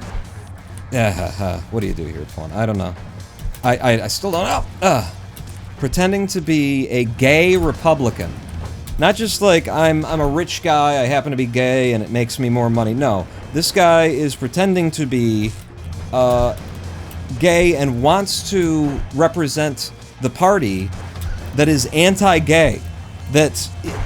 what do you do here, Pawn? I don't know. I still don't know. Pretending to be a gay Republican. Not just like, I'm a rich guy, I happen to be gay, and it makes me more money. No. This guy is pretending to be gay and wants to represent the party that is anti-gay, that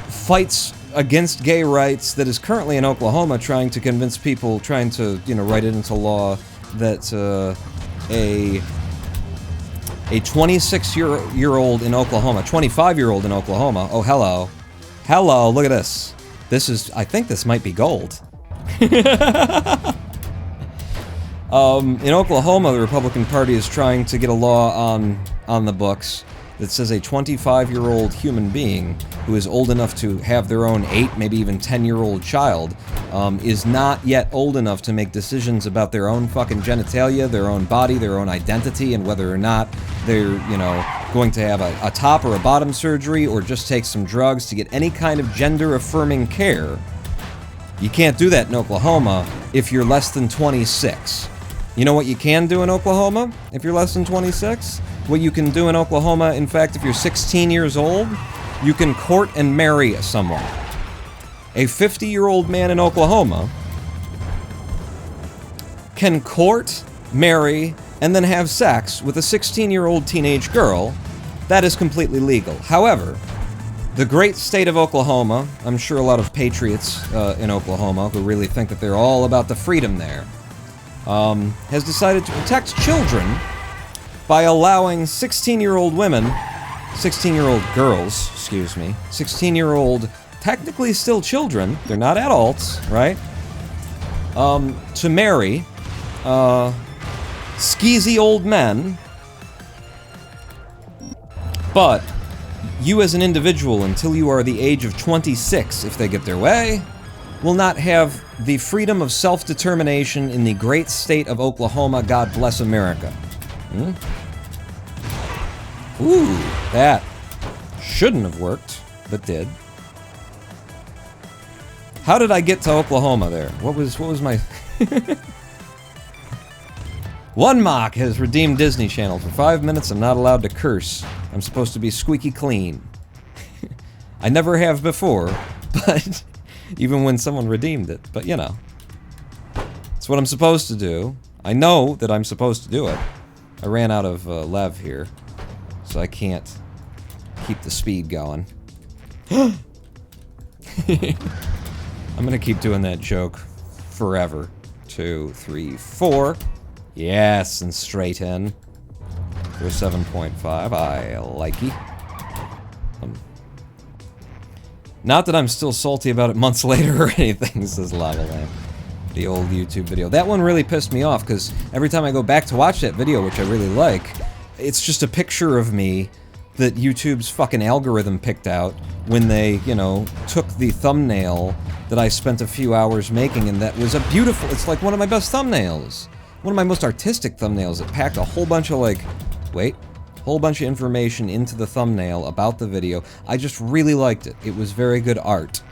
fights against gay rights, that is currently in Oklahoma trying to convince people, trying to, you know, write it into law that a 26-year-old in Oklahoma, 25-year-old in Oklahoma, oh, hello, look at this. This is, I think this might be gold. In Oklahoma, the Republican Party is trying to get a law on the books that says a 25-year-old human being who is old enough to have their own 8, maybe even 10-year-old child, is not yet old enough to make decisions about their own fucking genitalia, their own body, their own identity, and whether or not they're, you know, going to have a top or a bottom surgery or just take some drugs to get any kind of gender-affirming care. You can't do that in Oklahoma if you're less than 26. You know what you can do in Oklahoma if you're less than 26? What you can do in Oklahoma, in fact, if you're 16 years old, you can court and marry someone. A 50-year-old man in Oklahoma can court, marry, and then have sex with a 16-year-old teenage girl, that is completely legal. However, the great state of Oklahoma, I'm sure a lot of patriots in Oklahoma who really think that they're all about the freedom there, has decided to protect children by allowing 16-year-old women, 16-year-old girls, excuse me, 16-year-old, technically still children, they're not adults, right, to marry skeezy old men, but you as an individual, until you are the age of 26, if they get their way, will not have the freedom of self-determination in the great state of Oklahoma. God bless America. Ooh, that shouldn't have worked, but did. How did I get to Oklahoma there? What was my... One mock has redeemed Disney Channel. For 5 minutes, I'm not allowed to curse. I'm supposed to be squeaky clean. I never have before, but even when someone redeemed it. But, you know. It's what I'm supposed to do. I know that I'm supposed to do it. I ran out of lev here, so I can't keep the speed going. I'm gonna keep doing that joke forever. 2, 3, 4. Yes, and straight in. For 7.5, I likey. Not that I'm still salty about it months later or anything, says Lava Lamp. The old YouTube video. That one really pissed me off, because every time I go back to watch that video, which I really like, it's just a picture of me that YouTube's fucking algorithm picked out when they, you know, took the thumbnail that I spent a few hours making, and that was a beautiful... It's like one of my best thumbnails. One of my most artistic thumbnails. It packed a whole bunch of, like... Wait. Whole bunch of information into the thumbnail about the video. I just really liked it. It was very good art.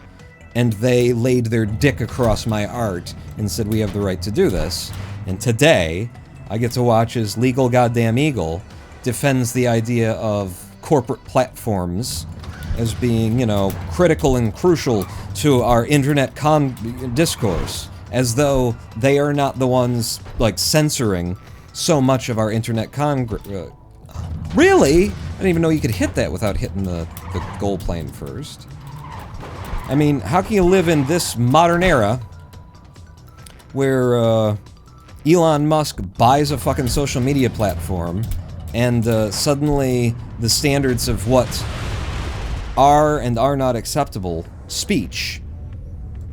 And they laid their dick across my art and said, we have the right to do this. And today, I get to watch as Legal Goddamn Eagle defends the idea of corporate platforms as being, you know, critical and crucial to our internet discourse. As though they are not the ones, like, censoring so much of our internet Really? I didn't even know you could hit that without hitting the goal plane first. I mean, how can you live in this modern era where Elon Musk buys a fucking social media platform and suddenly the standards of what are and are not acceptable speech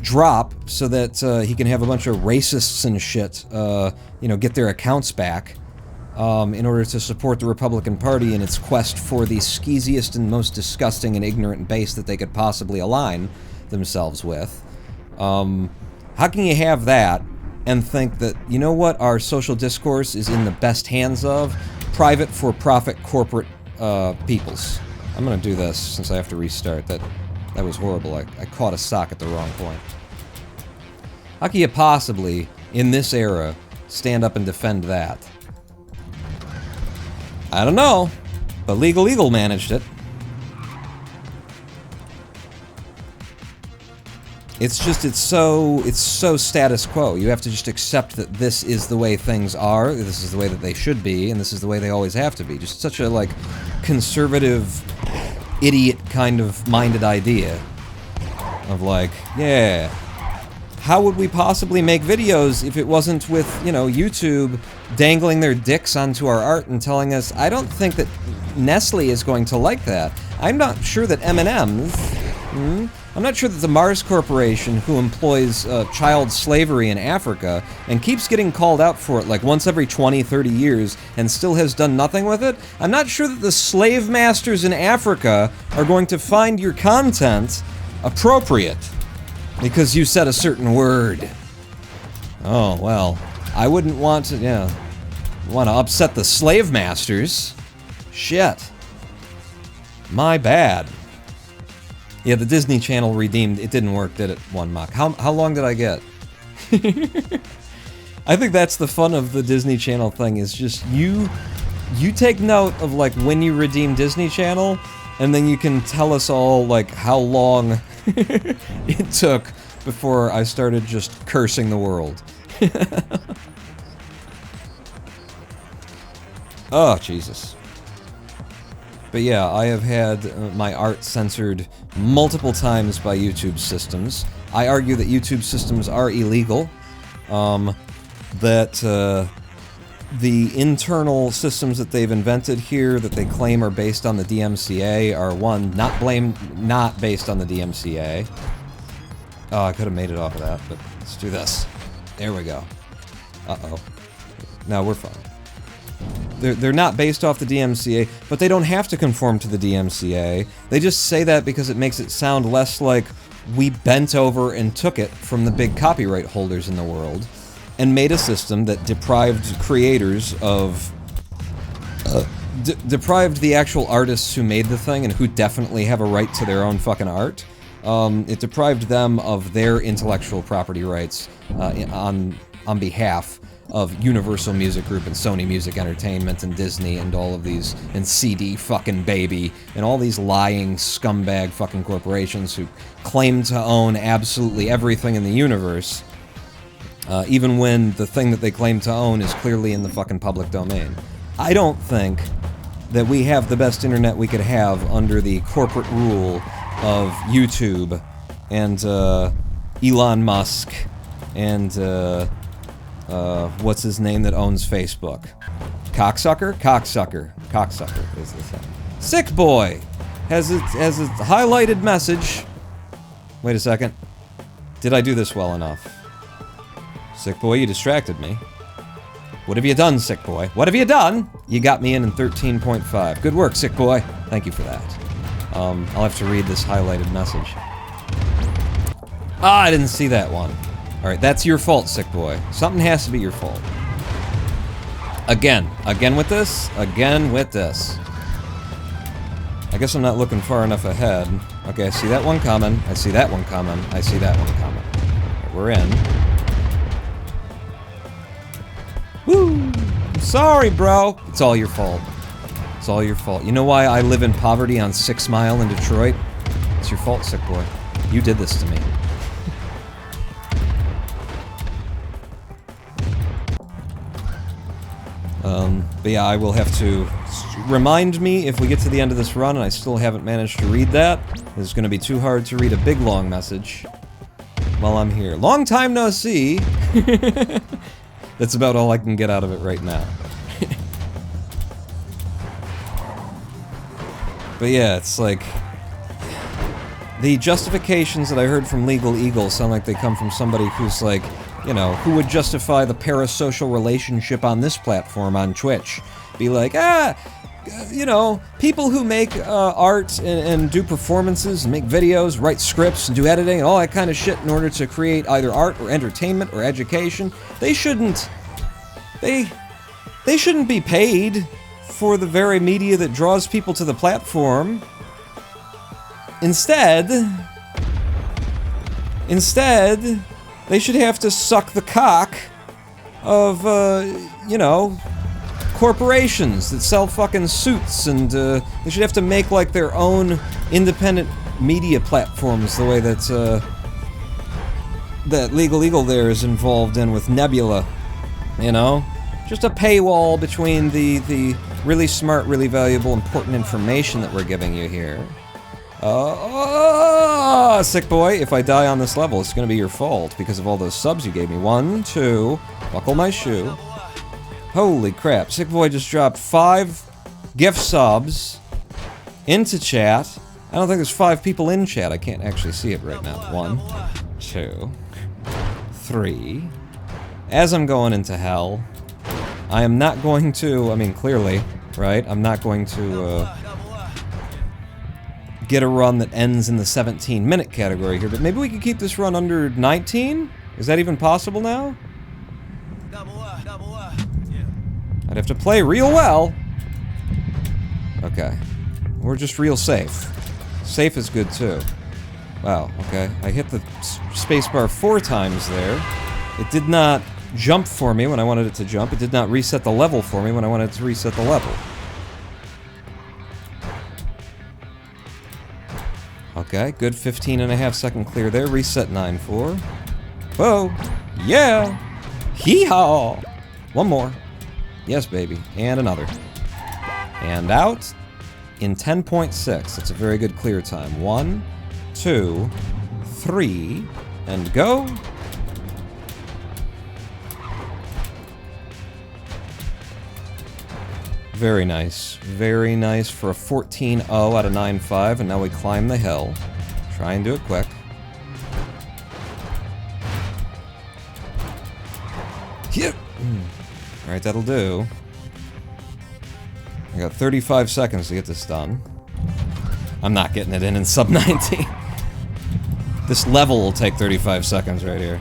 drop so that he can have a bunch of racists and shit, you know, get their accounts back in order to support the Republican Party in its quest for the skeeziest and most disgusting and ignorant base that they could possibly align themselves with. How can you have that and think that, you know what, our social discourse is in the best hands of private for-profit corporate peoples? I'm gonna do this since I have to restart. That was horrible. I caught a sock at the wrong point. How can you possibly, in this era, stand up and defend that? I don't know, but Legal Eagle managed it. It's just, it's so status quo. You have to just accept that this is the way things are, this is the way that they should be, and this is the way they always have to be. Just such a, like, conservative, idiot kind of minded idea. Of like, yeah, how would we possibly make videos if it wasn't with, you know, YouTube dangling their dicks onto our art and telling us, I don't think that Nestle is going to like that. I'm not sure that M&M's, I'm not sure that the Mars Corporation, who employs child slavery in Africa and keeps getting called out for it like once every 20, 30 years and still has done nothing with it, I'm not sure that the slave masters in Africa are going to find your content appropriate because you said a certain word. Oh, well, I wouldn't want to, want to upset the slave masters. Shit. My bad. Yeah, the Disney Channel redeemed. It didn't work, did it? One mock. How long did I get? I think that's the fun of the Disney Channel thing, is just you take note of, like, when you redeem Disney Channel, and then you can tell us all, like, how long it took before I started just cursing the world. Oh, Jesus. But yeah, I have had my art censored multiple times by YouTube systems. I argue that YouTube systems are illegal. That the internal systems that they've invented here that they claim are based on the DMCA are, one, not based on the DMCA. Oh, I could have made it off of that, but let's do this. There we go. Uh-oh. No, we're fine. They're not based off the DMCA, but they don't have to conform to the DMCA. They just say that because it makes it sound less like we bent over and took it from the big copyright holders in the world and made a system that deprived creators of... deprived the actual artists who made the thing and who definitely have a right to their own fucking art. It deprived them of their intellectual property rights on behalf of Universal Music Group and Sony Music Entertainment and Disney and all of these, and CD fucking Baby, and all these lying scumbag fucking corporations who claim to own absolutely everything in the universe, even when the thing that they claim to own is clearly in the fucking public domain. I don't think that we have the best internet we could have under the corporate rule of YouTube and Elon Musk and what's his name that owns Facebook? Cocksucker? Cocksucker is the thing. Sick Boy has a highlighted message. Wait a second. Did I do this well enough? Sick Boy, you distracted me. What have you done, Sick Boy? What have you done? You got me in 13.5. Good work, Sick Boy. Thank you for that. I'll have to read this highlighted message. Ah, I didn't see that one. Alright, that's your fault, Sick Boy. Something has to be your fault. Again. Again with this? Again with this. I guess I'm not looking far enough ahead. Okay, I see that one coming. I see that one coming. I see that one coming. Right, we're in. Woo! I'm sorry, bro. It's all your fault. It's all your fault. You know why I live in poverty on 6 Mile in Detroit? It's your fault, Sick Boy. You did this to me. But yeah, I will have to remind me if we get to the end of this run and I still haven't managed to read that. It's going to be too hard to read a big long message while I'm here. Long time no see! That's about all I can get out of it right now. But yeah, it's like... the justifications that I heard from Legal Eagle sound like they come from somebody who's like, you know, who would justify the parasocial relationship on this platform on Twitch. Be like, you know, people who make art and do performances and make videos, write scripts and do editing and all that kind of shit in order to create either art or entertainment or education, they shouldn't be paid for the very media that draws people to the platform. Instead, they should have to suck the cock of, you know, corporations that sell fucking suits, and they should have to make, like, their own independent media platforms the way that, that Legal Eagle there is involved in with Nebula, you know? Just a paywall between the really smart, really valuable, important information that we're giving you here. Sick Boy, if I die on this level, it's gonna be your fault because of all those subs you gave me. 1, 2, buckle my shoe. Holy crap, Sick Boy just dropped 5 gift subs into chat. I don't think there's 5 people in chat. I can't actually see it right now. 1, 2, 3. As I'm going into hell, I am not going to, I mean, clearly, right? I'm not going to, get a run that ends in the 17-minute category here, but maybe we could keep this run under 19? Is that even possible now? I'd have to play real well. Okay. We're just real safe. Safe is good too. Wow, okay. I hit the spacebar 4 times there. It did not jump for me when I wanted it to jump. It did not reset the level for me when I wanted it to reset the level. Okay, good 15.5 second clear there. Reset 9-4. Whoa! Yeah! Hee-haw! One more. Yes, baby. And another. And out in 10.6. That's a very good clear time. 1, 2, 3, and go. Very nice. Very nice for a 14.0 out of 9.5, and now we climb the hill. Try and do it quick. Yep. Alright, that'll do. I got 35 seconds to get this done. I'm not getting it in sub 19. This level will take 35 seconds right here.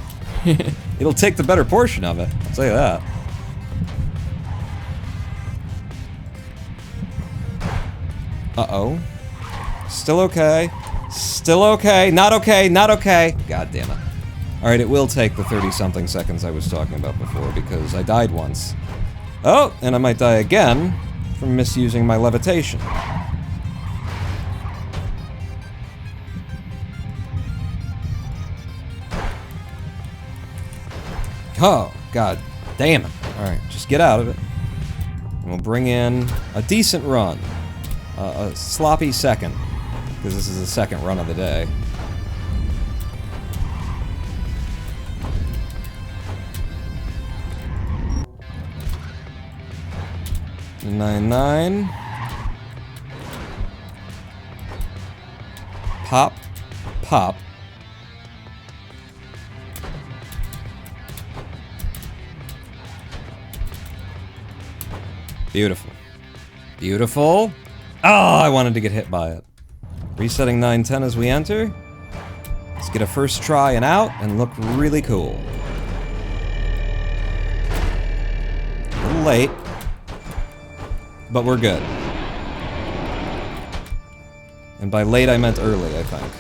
It'll take the better portion of it, I'll tell you that. Uh-oh. Still okay. Still okay. Not okay. Not okay. God damn it. Alright, it will take the 30-something seconds I was talking about before, because I died once. Oh, and I might die again from misusing my levitation. Oh, god damn it. Alright, just get out of it. And we'll bring in a decent run. A sloppy second, because this is the second run of the day. Nine. Pop. Pop. Beautiful. Beautiful. Oh, I wanted to get hit by it. Resetting 910 as we enter. Let's get a first try and out and look really cool. A little late, but we're good. And by late, I meant early, I think.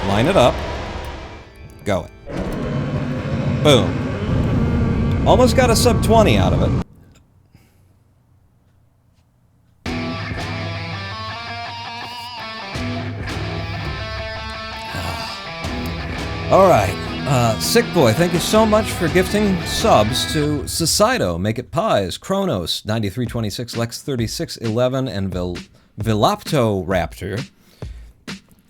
Line it up. Go it. Boom. Almost got a sub 20 out of it. Alright, Sick Boy, thank you so much for gifting subs to Societo, Make It Pies, Kronos, 9326, Lex 3611, and Vilapto Raptor.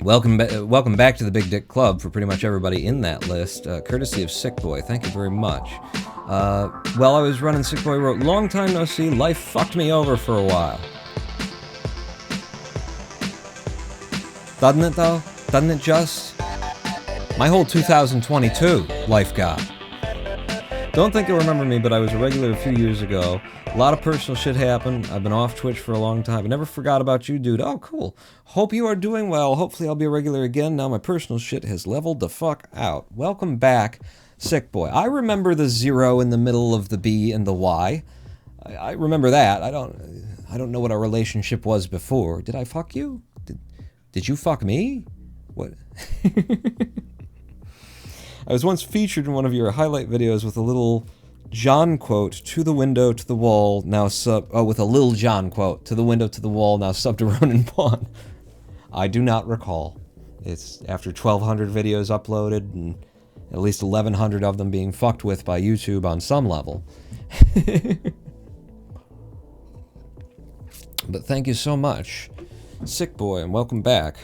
Welcome back to the Big Dick Club for pretty much everybody in that list, courtesy of Sick Boy, thank you very much. While I was running, Sick Boy wrote, long time no see, life fucked me over for a while. Doesn't it though? Doesn't it just? My whole 2022 life got. Don't think you'll remember me, but I was a regular a few years ago. A lot of personal shit happened. I've been off Twitch for a long time. I never forgot about you, dude. Oh, cool. Hope you are doing well. Hopefully I'll be a regular again. Now my personal shit has leveled the fuck out. Welcome back, Sick Boy. I remember the 0 in the middle of the B and the Y. I remember that. I don't know what our relationship was before. Did I fuck you? Did you fuck me? What? I was once featured in one of your highlight videos with a little John quote, to the window, to the wall, now sub... Oh, with a Lil John quote, to the window, to the wall, now sub to Ronan Pawn. I do not recall. It's after 1,200 videos uploaded, and at least 1,100 of them being fucked with by YouTube on some level. But thank you so much, Sick Boy, and welcome back.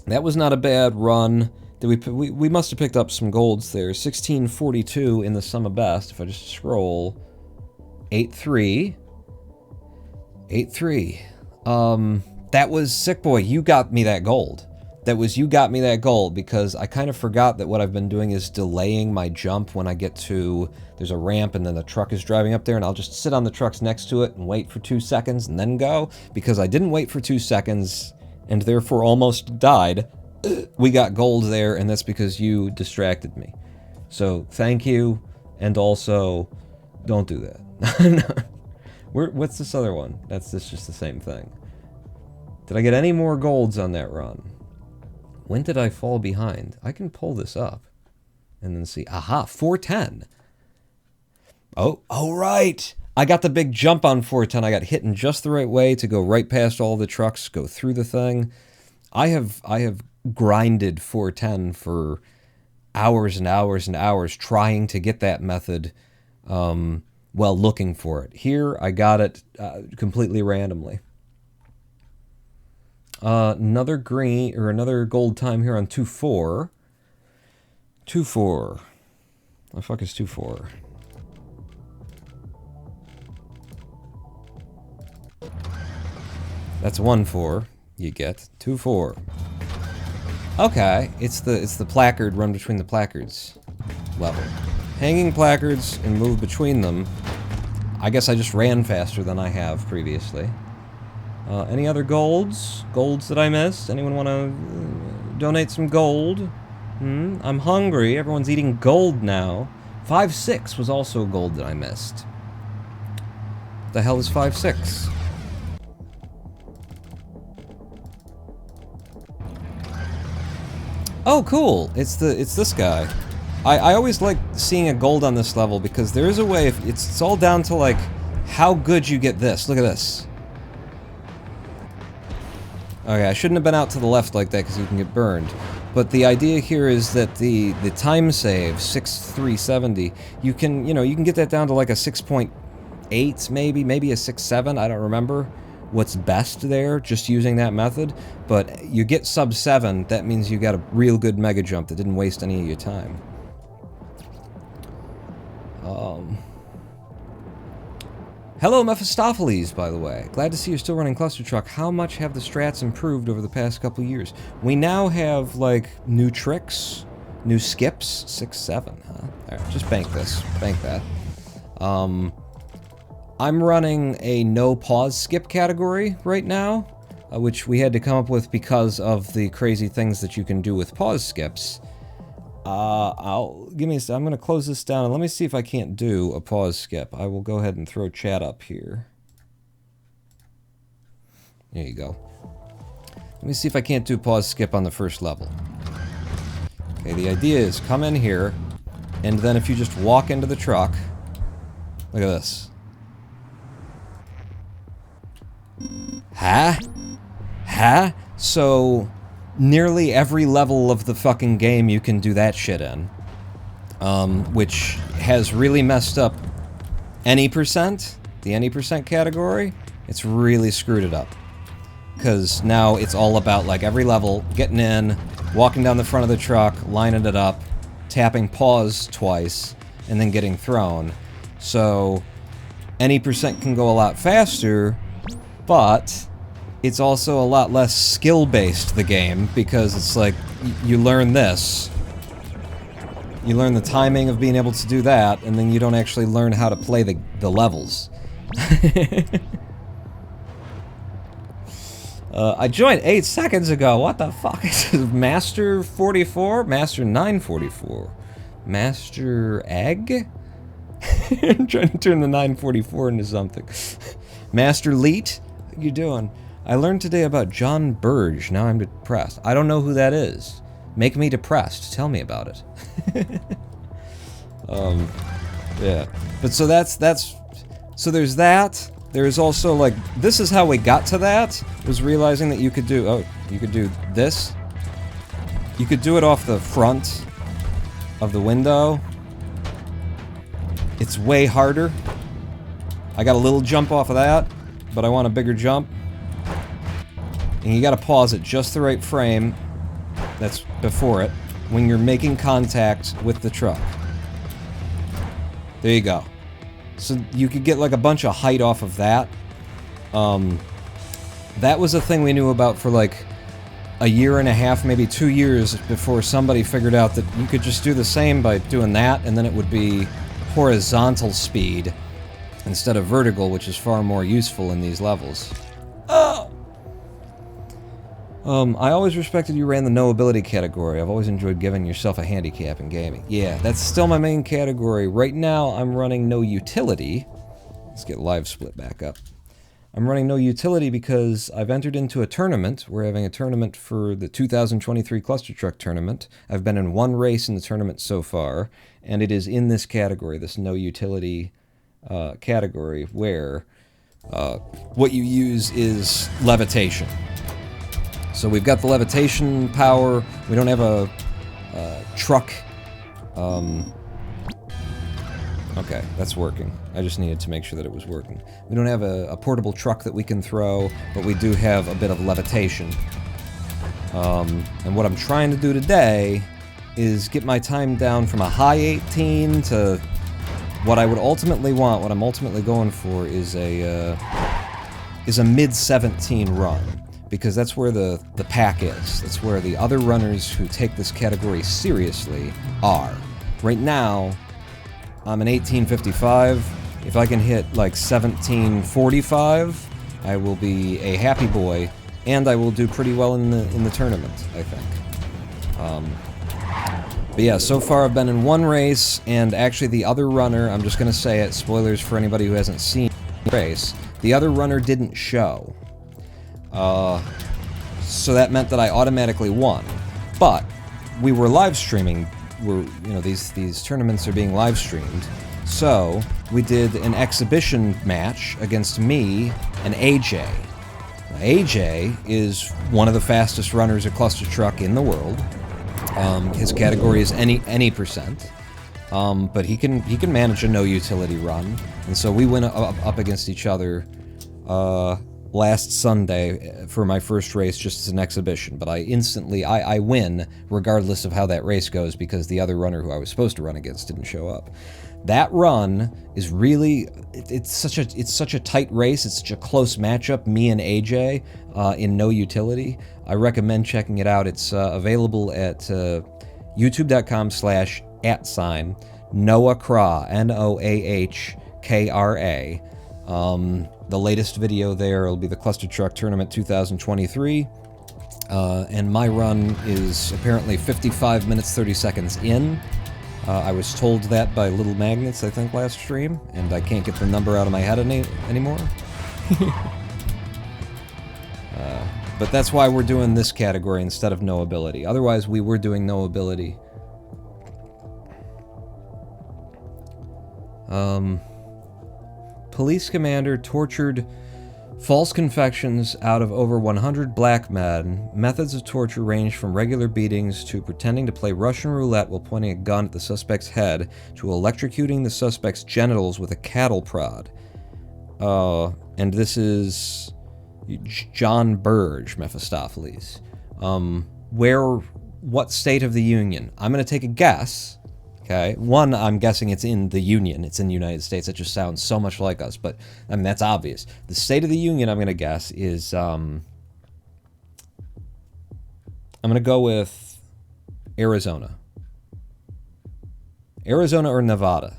That was not a bad run. We must have picked up some golds there. 1642 in the sum of best. If I just scroll, 8-3. 8-3. That was Sick Boy. You got me that gold. You got me that gold because I kind of forgot that what I've been doing is delaying my jump when I get to... There's a ramp and then the truck is driving up there and I'll just sit on the trucks next to it and wait for 2 seconds and then go. Because I didn't wait for 2 seconds and therefore almost died. We got gold there, and that's because you distracted me. So, thank you, and also, don't do that. What's this other one? That's just the same thing. Did I get any more golds on that run? When did I fall behind? I can pull this up, and then see. Aha, 410. Oh, right! I got the big jump on 410. I got hit in just the right way to go right past all the trucks, go through the thing. I have grinded 410 for hours and hours and hours trying to get that method while looking for it. Here, I got it completely randomly. Another green, or another gold time here on 2-4. 2-4. The fuck is 2-4? That's 1-4. You get 2-4. Okay, it's the placard run between the placards level. Hanging placards and move between them. I guess I just ran faster than I have previously. Any other golds? Golds that I missed? Anyone want to donate some gold? I'm hungry. Everyone's eating gold now. 5-6 was also gold that I missed. What the hell is 5-6? Oh, cool. It's this guy. I always like seeing a gold on this level because there is a way, it's all down to like how good you get this. Look at this. Okay, I shouldn't have been out to the left like that because you can get burned. But the idea here is that the time save, 6.370, you can get that down to like a 6.8 maybe a 6.7, I don't remember what's best there, just using that method. But you get sub 7, that means you got a real good mega jump that didn't waste any of your time. Hello, Mephistopheles, by the way. Glad to see you're still running Clustertruck. How much have the strats improved over the past couple years? We now have, like, new tricks, new skips. 6-7, huh? Alright, just bank this. Bank that. I'm running a no-pause skip category right now, which we had to come up with because of the crazy things that you can do with pause skips. I'm gonna close this down and let me see if I can't do a pause skip. I will go ahead and throw chat up here. There you go. Let me see if I can't do pause skip on the first level. Okay, the idea is come in here, and then if you just walk into the truck, look at this. Huh? Huh? So nearly every level of the fucking game you can do that shit in. Which has really messed up any percent, the any percent category. It's really screwed it up. Because now it's all about, like, every level, getting in, walking down the front of the truck, lining it up, tapping pause twice, and then getting thrown. So any percent can go a lot faster, but it's also a lot less skill-based, the game, because it's like, you learn this. You learn the timing of being able to do that, and then you don't actually learn how to play the levels. I joined 8 seconds ago, what the fuck? Is this Master 44? Master 944? Master Egg? I'm trying to turn the 944 into something. Master Leet? How you doing? I learned today about John Burge. Now I'm depressed. I don't know who that is. Make me depressed. Tell me about it. Yeah. But so so there's that. There's also, like, this is how we got to that, was realizing that you could do, you could do this. You could do it off the front of the window. It's way harder. I got a little jump off of that, but I want a bigger jump. And you gotta pause at just the right frame, that's before it, when you're making contact with the truck. There you go. So you could get like a bunch of height off of that. That was a thing we knew about for like a year and a half, maybe 2 years, before somebody figured out that you could just do the same by doing that, and then it would be horizontal speed instead of vertical, which is far more useful in these levels. Oh! I always respected you ran the noUtility category. I've always enjoyed giving yourself a handicap in gaming. Yeah, that's still my main category. Right now, I'm running noUtility. Let's get live split back up. I'm running noUtility because I've entered into a tournament. We're having a tournament for the 2023 Clustertruck tournament. I've been in one race in the tournament so far, and it is in this category, this noUtility category, where what you use is levitation. So we've got the levitation power. We don't have a truck Okay, that's working. I just needed to make sure that it was working. We don't have a portable truck that we can throw, but we do have a bit of levitation. And what I'm trying to do today is get my time down from a high 18 to what I would ultimately want. What I'm ultimately going for is a mid 17 run, because that's where the pack is. That's where the other runners who take this category seriously are. Right now, I'm an 1855. If I can hit like 1745, I will be a happy boy, and I will do pretty well in the tournament, I think. But yeah, so far I've been in one race, and actually the other runner, I'm just gonna say it, spoilers for anybody who hasn't seen the race, the other runner didn't show. So that meant that I automatically won. But we were live streaming. These tournaments are being live streamed. So we did an exhibition match against me and AJ. Now, AJ is one of the fastest runners of Clustertruck in the world. His category is any percent. But he can manage a noUtility run, and so we went up against each other last Sunday for my first race, just as an exhibition. But I win regardless of how that race goes, because the other runner who I was supposed to run against didn't show up. That run is really, it's such a tight race. It's such a close matchup, me and AJ in noUtility. I recommend checking it out. It's available at youtube.com/@NoahKra, NoAHKRA. The latest video there will be the Clustertruck Tournament 2023, and my run is apparently 55 minutes 30 seconds in. I was told that by Little Magnets, I think, last stream, and I can't get the number out of my head anymore. But that's why we're doing this category instead of noAbility. Otherwise, we were doing noAbility. Police commander tortured false confessions out of over 100 black men. Methods of torture range from regular beatings to pretending to play Russian roulette while pointing a gun at the suspect's head to electrocuting the suspect's genitals with a cattle prod. And this is John Burge, Mephistopheles. What state of the Union? I'm going to take a guess. Okay, one, I'm guessing it's in the Union. It's in the United States. It just sounds so much like us, but I mean, that's obvious. The State of the Union, I'm going to guess, is, I'm going to go with Arizona. Arizona or Nevada.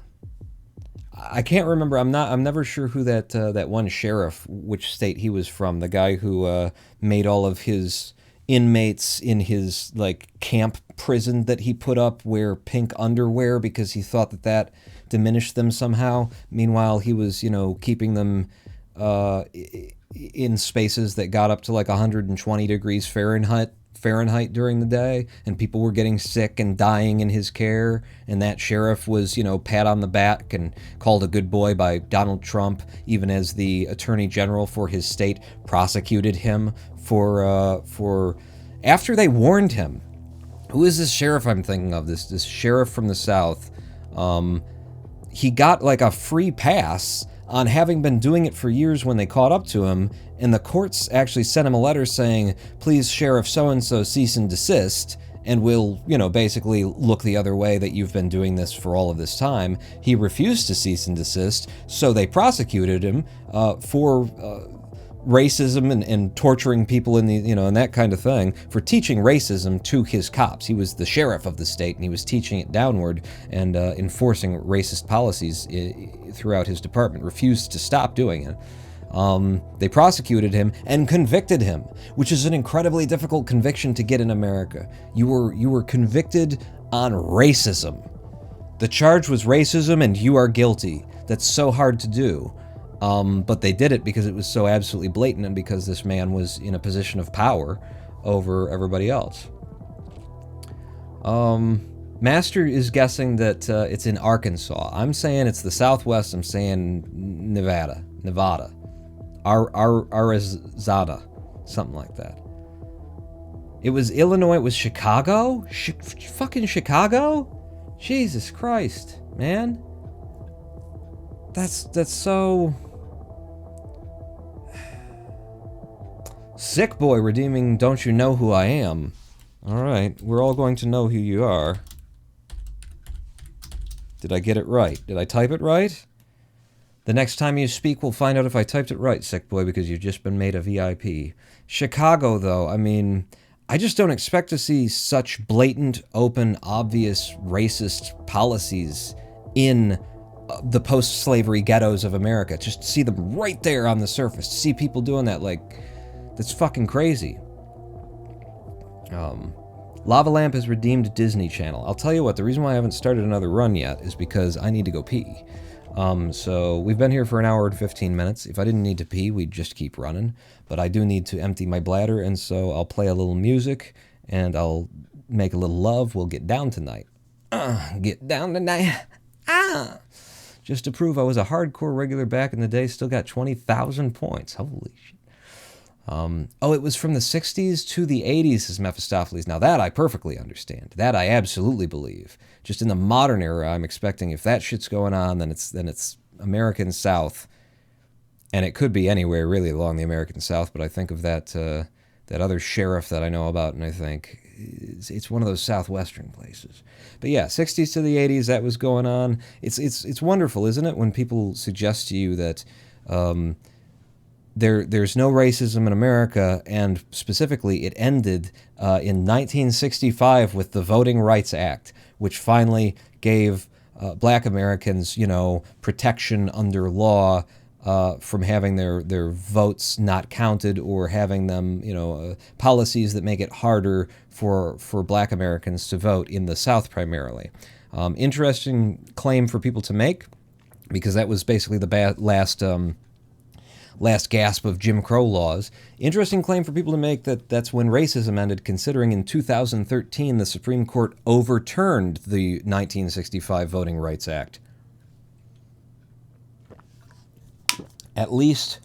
I can't remember. I'm never sure who that one sheriff, which state he was from. The guy who made all of his inmates in his like camp prison that he put up wear pink underwear because he thought that diminished them somehow. Meanwhile, he was, keeping them in spaces that got up to like 120 degrees Fahrenheit during the day, and people were getting sick and dying in his care, and that sheriff was, pat on the back and called a good boy by Donald Trump, even as the attorney general for his state prosecuted him for after they warned him. Who is this sheriff I'm thinking of? This sheriff from the South. He got like a free pass on having been doing it for years when they caught up to him, and the courts actually sent him a letter saying, please, Sheriff so-and-so, cease and desist, and we'll, basically look the other way that you've been doing this for all of this time. He refused to cease and desist, so they prosecuted him for racism and torturing people in the, and that kind of thing, for teaching racism to his cops. He was the sheriff of the state, and he was teaching it downward and enforcing racist policies throughout his department. Refused to stop doing it. They prosecuted him and convicted him, which is an incredibly difficult conviction to get in America. You were convicted on racism. The charge was racism, and you are guilty. That's so hard to do. But they did it because it was so absolutely blatant, and because this man was in a position of power over everybody else. Master is guessing that it's in Arkansas. I'm saying it's the Southwest. I'm saying Nevada. Arizona. Something like that. It was Illinois. It was Chicago? Fucking Chicago? Jesus Christ, man. That's so... Sick boy redeeming Don't You Know Who I Am. Alright, we're all going to know who you are. Did I get it right? Did I type it right? The next time you speak, we'll find out if I typed it right, sick boy, because you've just been made a VIP. Chicago, though, I mean, I just don't expect to see such blatant, open, obvious, racist policies in the post-slavery ghettos of America. Just see them right there on the surface. See people doing that, like, that's fucking crazy. Lava Lamp has redeemed Disney Channel. I'll tell you what, the reason why I haven't started another run yet is because I need to go pee. So we've been here for an hour and 15 minutes. If I didn't need to pee, we'd just keep running. But I do need to empty my bladder, and so I'll play a little music, and I'll make a little love. We'll get down tonight. Get down tonight. Just to prove I was a hardcore regular back in the day, still got 20,000 points. Holy shit. Oh, it was from the 60s to the 80s, says Mephistopheles. Now that I perfectly understand. That I absolutely believe. Just in the modern era, I'm expecting if that shit's going on, then it's American South. And it could be anywhere really along the American South, but I think of that that other sheriff that I know about, and I think it's one of those southwestern places. But yeah, 60s to the 80s, that was going on. It's wonderful, isn't it, when people suggest to you that there's no racism in America, and specifically it ended in 1965 with the Voting Rights Act, which finally gave black Americans, protection under law from having their votes not counted, or having them, policies that make it harder for black Americans to vote in the South primarily. Interesting claim for people to make, because that was basically the last gasp of Jim Crow laws. Interesting claim for people to make that's when racism ended, considering in 2013 the Supreme Court overturned the 1965 Voting Rights Act. At least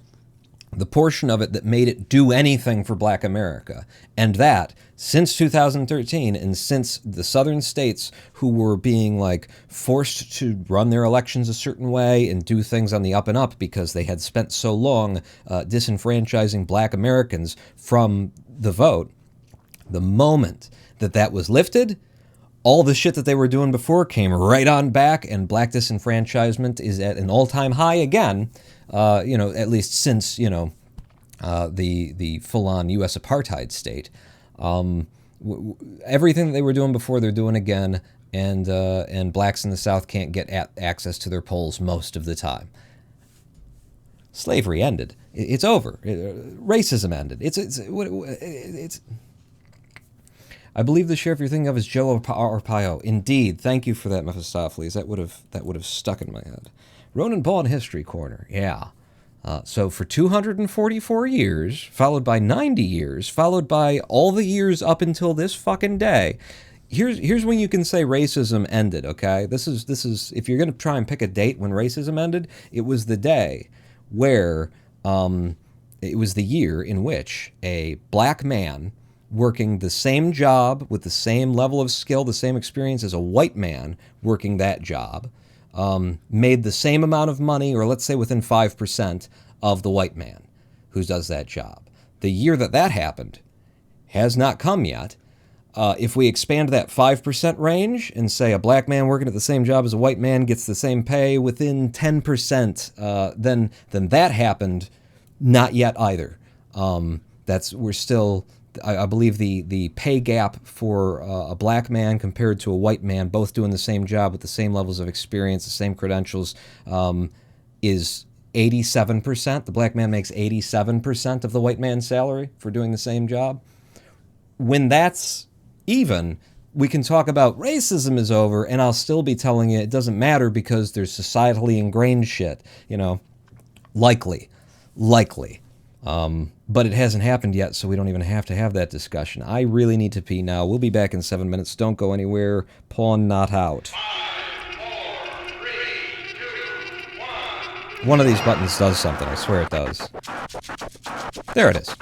the portion of it that made it do anything for black America. And that, since 2013, and since the southern states who were being forced to run their elections a certain way and do things on the up and up because they had spent so long disenfranchising black Americans from the vote, the moment that was lifted, all the shit that they were doing before came right on back, and black disenfranchisement is at an all-time high again, at least since, the full-on U.S. apartheid state. Everything that they were doing before, they're doing again, and blacks in the South can't get access to their polls most of the time. Slavery ended. It's over. Racism ended. It's I believe the sheriff you're thinking of is Joe Arpaio. Indeed. Thank you for that, Mephistopheles. That would have stuck in my head. Ronan Paul in History Corner. Yeah. So for 244 years, followed by 90 years, followed by all the years up until this fucking day, here's when you can say racism ended, okay? This is if you're going to try and pick a date when racism ended, it was the day where it was the year in which a black man working the same job with the same level of skill, the same experience as a white man working that job, made the same amount of money, or let's say within 5% of the white man who does that job. The year that happened has not come yet. If we expand that 5% range and say a black man working at the same job as a white man gets the same pay within 10%, then that happened. Not yet either. We're still... I believe the pay gap for a black man compared to a white man, both doing the same job with the same levels of experience, the same credentials, is 87%. The black man makes 87% of the white man's salary for doing the same job. When that's even, we can talk about racism is over, and I'll still be telling you it doesn't matter because there's societally ingrained shit, likely. But it hasn't happened yet, so we don't even have to have that discussion. I really need to pee now. We'll be back in 7 minutes. Don't go anywhere. Pawn not out. 5, 4, 3, 2, 1. One of these buttons does something. I swear it does. There it is.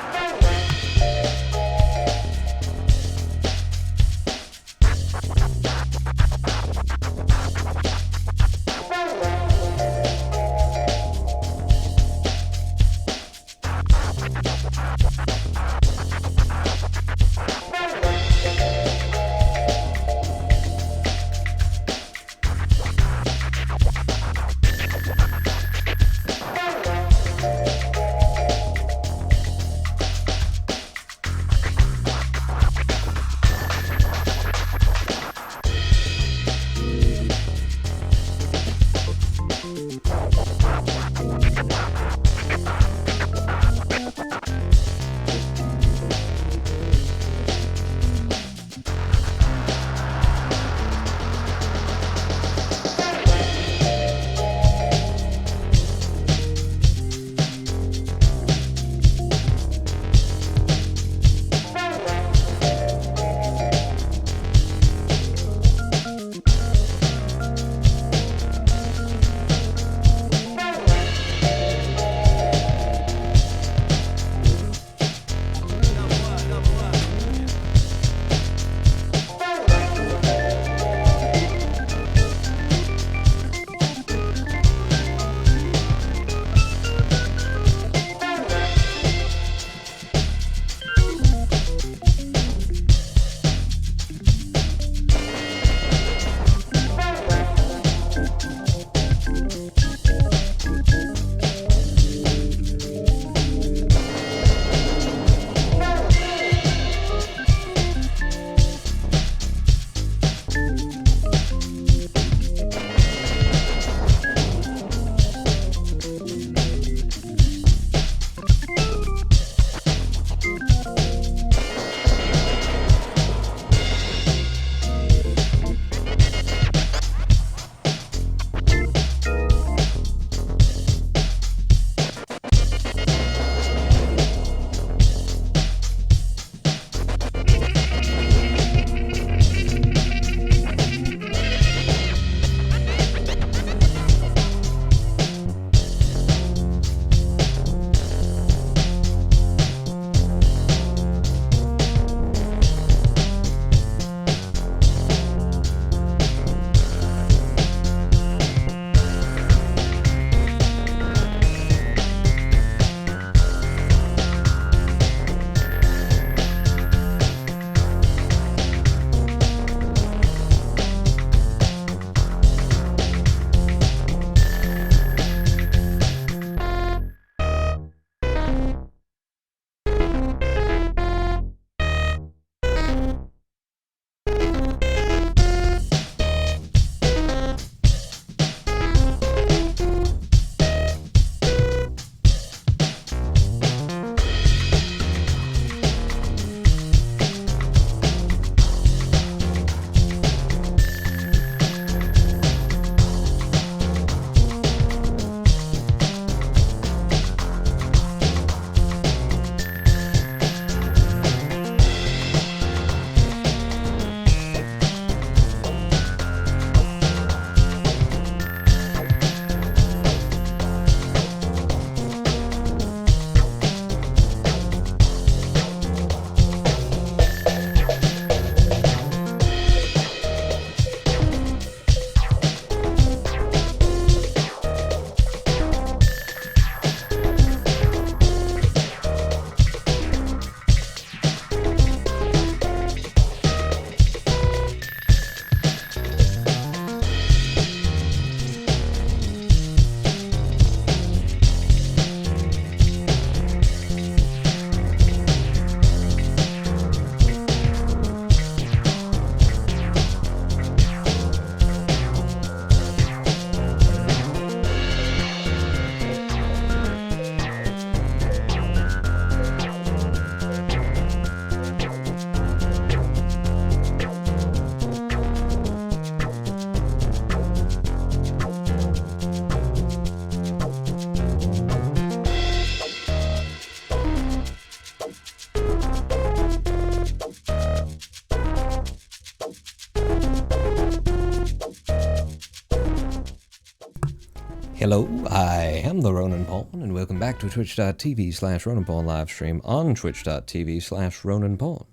Hello, I am the Ronan Pawn, and welcome back to twitch.tv/Ronan Pawn livestream on twitch.tv/Ronan Pawn.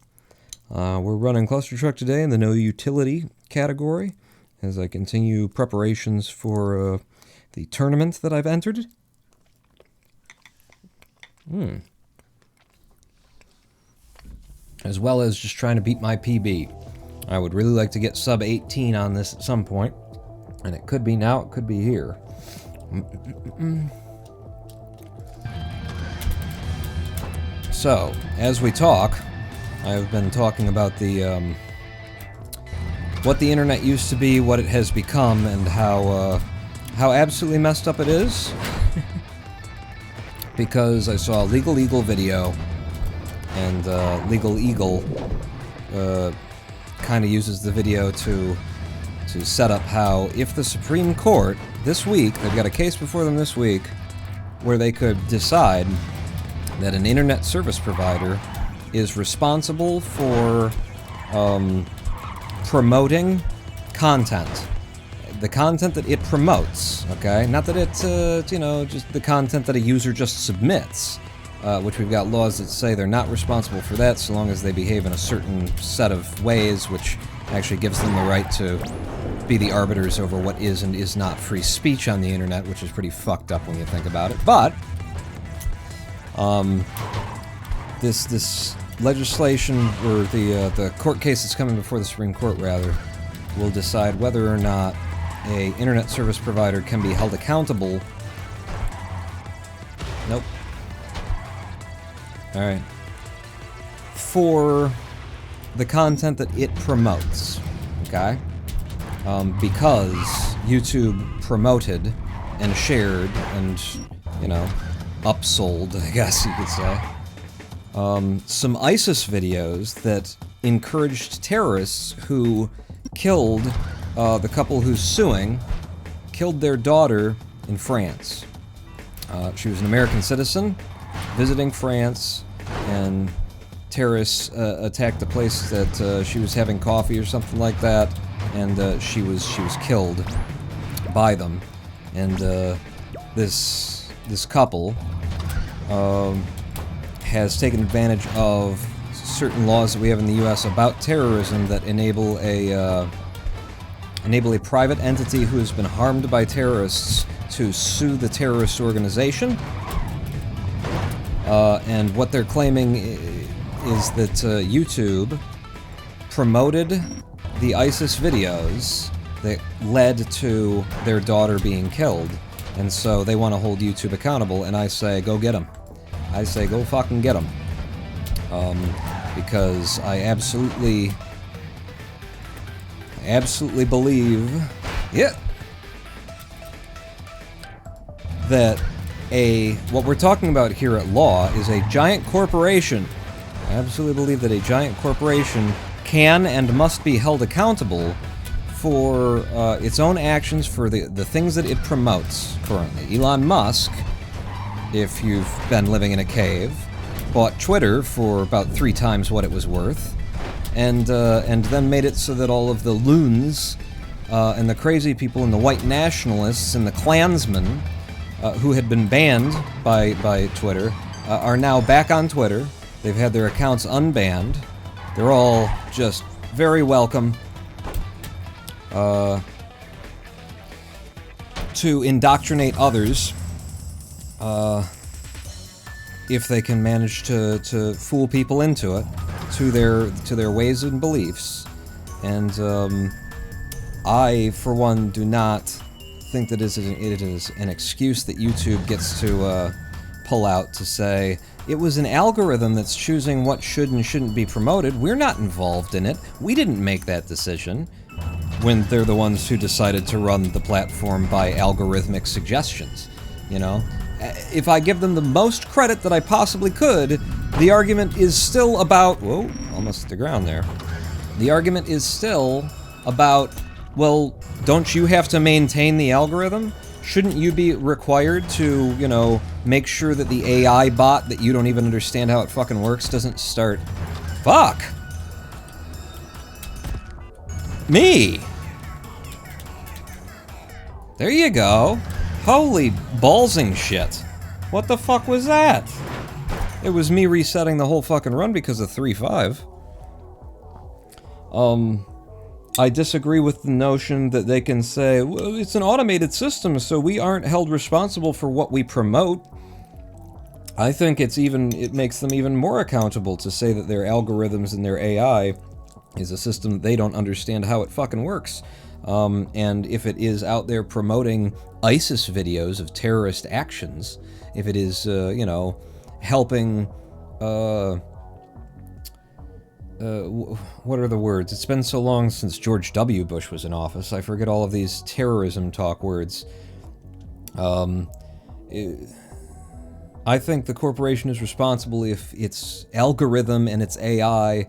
We're running Clustertruck today in the noUtility category as I continue preparations for the tournament that I've entered. As well as just trying to beat my PB. I would really like to get sub 18 on this at some point, and it could be now, it could be here. So, as we talk, I've been talking about the what the internet used to be, what it has become, and how absolutely messed up it is. Because I saw a Legal Eagle video, and Legal Eagle kind of uses the video to set up how if the Supreme Court this week, they've got a case before them this week, where they could decide that an internet service provider is responsible for promoting content. The content that it promotes, okay? Not that it's, you know, just the content that a user just submits, which we've got laws that say they're not responsible for that so long as they behave in a certain set of ways, which actually gives them the right to be the arbiters over what is and is not free speech on the internet, which is pretty fucked up when you think about it. But this legislation, or the court case that's coming before the Supreme Court, rather, will decide whether or not a internet service provider can be held accountable. Nope. Alright. For the content that it promotes. Okay? Because YouTube promoted and shared and, you know, upsold, I guess you could say, some ISIS videos that encouraged terrorists who killed the couple who's suing, killed their daughter in France. She was an American citizen visiting France, and terrorists attacked the place that she was having coffee or something like that, and she was killed by them. And this couple has taken advantage of certain laws that we have in the U.S. about terrorism that enable a private entity who has been harmed by terrorists to sue the terrorist organization. And what they're claiming is that YouTube promoted the ISIS videos that led to their daughter being killed. And so they want to hold YouTube accountable, and I say, go get them. I say, go fucking get them. Because I absolutely believe, that what we're talking about here at law is a giant corporation. I absolutely believe that a giant corporation can and must be held accountable for its own actions, for the things that it promotes currently. Elon Musk, if you've been living in a cave, bought Twitter for about 3 times what it was worth, and then made it so that all of the loons and the crazy people and the white nationalists and the Klansmen who had been banned by Twitter are now back on Twitter. They've had their accounts unbanned. They're all just very welcome to indoctrinate others if they can manage to fool people into it, to their ways and beliefs. And I, for one, do not think that it is an excuse that YouTube gets to pull out to say, it was an algorithm that's choosing what should and shouldn't be promoted. We're not involved in it. We didn't make that decision, when they're the ones who decided to run the platform by algorithmic suggestions, you know? If I give them the most credit that I possibly could, the argument is still about... Whoa, almost to the ground there. The argument is still about, well, don't you have to maintain the algorithm? Shouldn't you be required to, you know, make sure that the AI bot that you don't even understand how it fucking works doesn't start... Fuck! Me! There you go. Holy ballsing shit. What the fuck was that? It was me resetting the whole fucking run because of 3.5. I disagree with the notion that they can say, well, it's an automated system, so we aren't held responsible for what we promote. I think it makes them even more accountable to say that their algorithms and their AI is a system that they don't understand how it fucking works. And if it is out there promoting ISIS videos of terrorist actions, if it is, you know, helping, what are the words? It's been so long since George W. Bush was in office, I forget all of these terrorism talk words. I think the corporation is responsible if its algorithm and its AI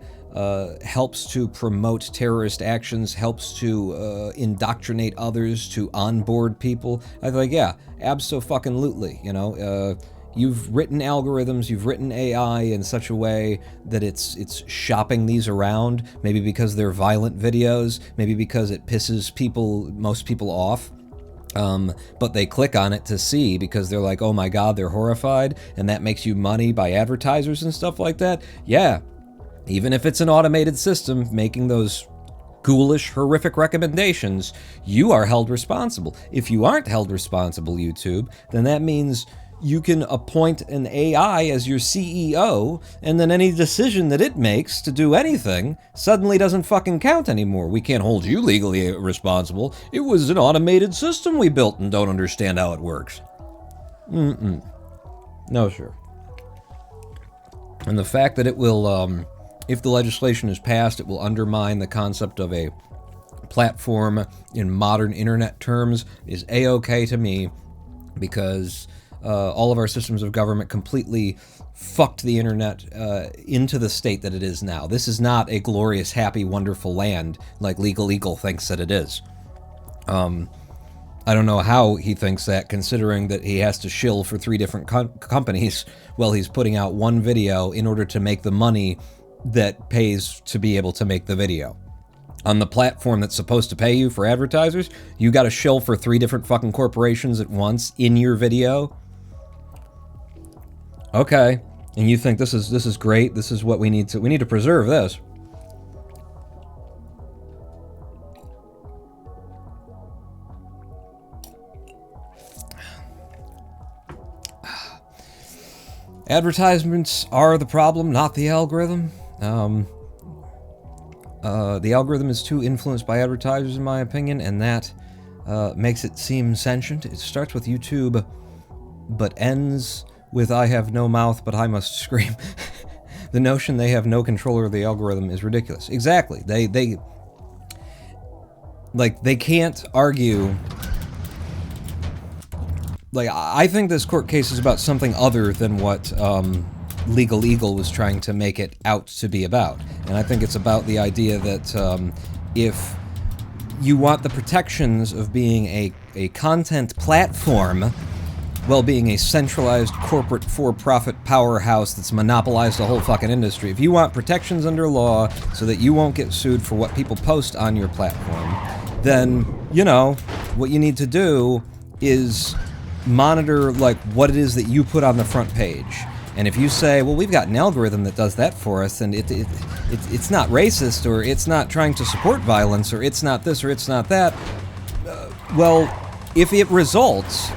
helps to promote terrorist actions, helps to indoctrinate others, to onboard people. I think, yeah, abso-fucking-lutely, you know. You've written algorithms, you've written AI in such a way that it's shopping these around, maybe because they're violent videos, maybe because it pisses most people off. But they click on it to see because they're like, oh my god, they're horrified, and that makes you money by advertisers and stuff like that. Yeah, even if it's an automated system making those ghoulish, horrific recommendations, you are held responsible. If you aren't held responsible, YouTube, then that means you can appoint an AI as your CEO, and then any decision that it makes to do anything suddenly doesn't fucking count anymore. We can't hold you legally responsible. It was an automated system we built and don't understand how it works. No, sir. And the fact that it will, if the legislation is passed, it will undermine the concept of a platform in modern internet terms is A-okay to me, because all of our systems of government completely fucked the internet into the state that it is now. This is not a glorious, happy, wonderful land like Legal Eagle thinks that it is. I don't know how he thinks that, considering that he has to shill for 3 different companies while he's putting out one video in order to make the money that pays to be able to make the video. On the platform that's supposed to pay you for advertisers, you gotta shill for 3 different fucking corporations at once in your video? Okay, and you think this is great? This is what we need to preserve this. Advertisements are the problem, not the algorithm. The algorithm is too influenced by advertisers, in my opinion, and that makes it seem sentient. It starts with YouTube, but ends with I have no mouth, but I must scream. The notion they have no control over the algorithm is ridiculous. Exactly. They can't argue. Like, I think this court case is about something other than what Legal Eagle was trying to make it out to be about. And I think it's about the idea that if you want the protections of being a content platform while being a centralized corporate for-profit powerhouse that's monopolized the whole fucking industry, if you want protections under law so that you won't get sued for what people post on your platform, then, you know, what you need to do is monitor, like, what it is that you put on the front page. And if you say, well, we've got an algorithm that does that for us, and it's not racist, or it's not trying to support violence, or it's not this, or it's not that, well, if it results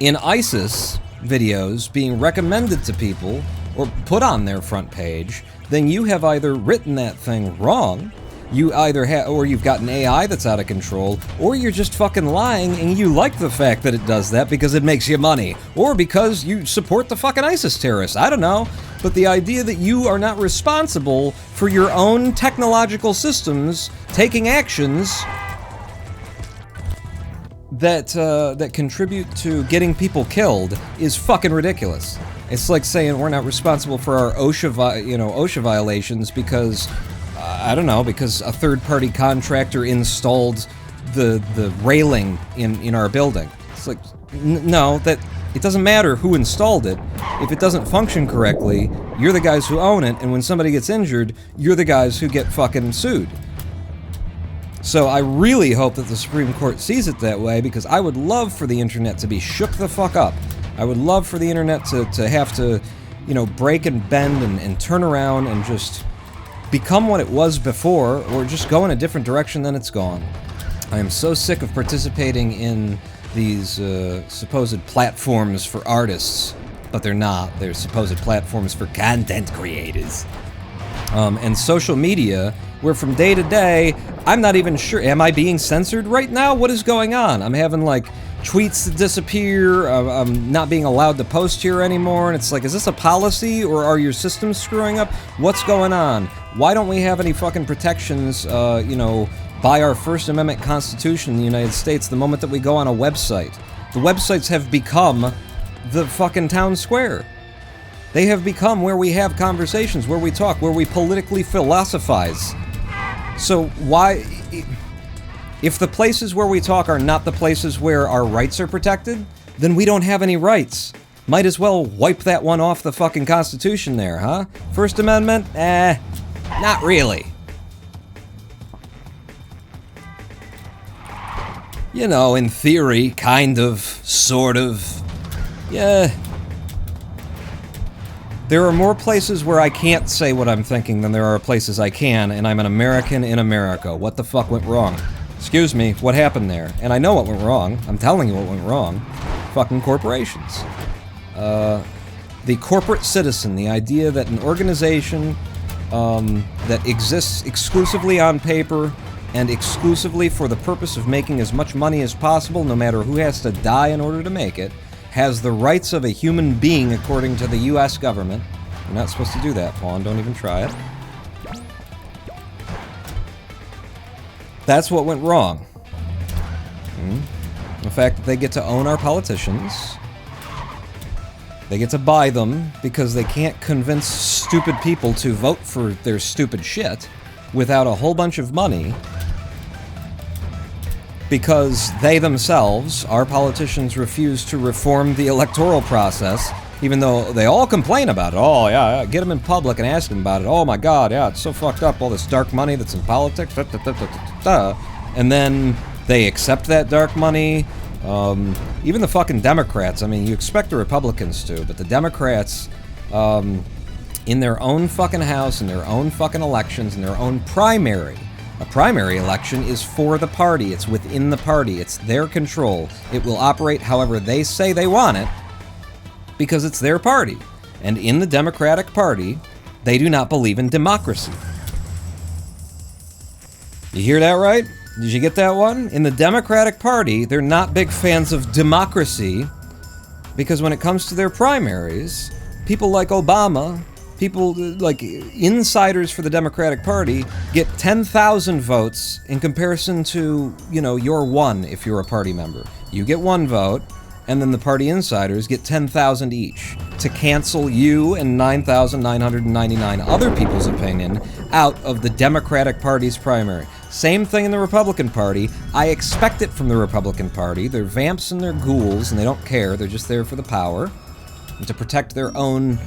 in ISIS videos being recommended to people or put on their front page, then you have either written that thing wrong, you either or you've got an AI that's out of control, or you're just fucking lying and you like the fact that it does that because it makes you money, or because you support the fucking ISIS terrorists. I don't know. But the idea that you are not responsible for your own technological systems taking actions that contribute to getting people killed is fucking ridiculous. It's like saying we're not responsible for our OSHA violations because I don't know, because a third-party contractor installed the railing in our building. It's like, no, that it doesn't matter who installed it. If it doesn't function correctly, you're the guys who own it, and when somebody gets injured, you're the guys who get fucking sued. So I really hope that the Supreme Court sees it that way, because I would love for the internet to be shook the fuck up. I would love for the internet to have to, you know, break and bend and turn around and just become what it was before, or just go in a different direction than it's gone. I am so sick of participating in these supposed platforms for artists, but they're not. They're supposed platforms for content creators. And social media, where from day to day, I'm not even sure, am I being censored right now? What is going on? I'm having, like, tweets that disappear, I'm not being allowed to post here anymore, and it's like, is this a policy, or are your systems screwing up? What's going on? Why don't we have any fucking protections, you know, by our First Amendment Constitution in the United States the moment that we go on a website? The websites have become the fucking town square. They have become where we have conversations, where we talk, where we politically philosophize. So why, if the places where we talk are not the places where our rights are protected, then we don't have any rights. Might as well wipe that one off the fucking Constitution there, huh? First Amendment? Not really. You know, in theory, kind of, sort of, yeah. There are more places where I can't say what I'm thinking than there are places I can, and I'm an American in America. What the fuck went wrong? Excuse me, what happened there? And I know what went wrong. I'm telling you what went wrong. Fucking corporations. The corporate citizen, the idea that an organization that exists exclusively on paper and exclusively for the purpose of making as much money as possible, no matter who has to die in order to make it, has the rights of a human being according to the U.S. government. You're not supposed to do that, Fawn. Don't even try it. That's what went wrong. The fact that they get to own our politicians. They get to buy them because they can't convince stupid people to vote for their stupid shit without a whole bunch of money. Because they themselves, our politicians, refuse to reform the electoral process, even though they all complain about it. Oh, yeah, get them in public and ask them about it. Oh my god, yeah, it's so fucked up, all this dark money that's in politics. And then they accept that dark money. Even the fucking Democrats, I mean, you expect the Republicans to, but the Democrats, in their own fucking House, in their own fucking elections, in their own primary. A primary election is for the party. It's within the party. It's their control. It will operate however they say they want it because it's their party. And in the Democratic Party, they do not believe in democracy. You hear that right? Did you get that one? In the Democratic Party, they're not big fans of democracy because when it comes to their primaries, people like Obama, people like insiders for the Democratic Party get 10,000 votes in comparison to, you know, your one if you're a party member. You get one vote, and then the party insiders get 10,000 each to cancel you and 9,999 other people's opinion out of the Democratic Party's primary. Same thing in the Republican Party. I expect it from the Republican Party. They're vamps and they're ghouls, and they don't care. They're just there for the power and to protect their own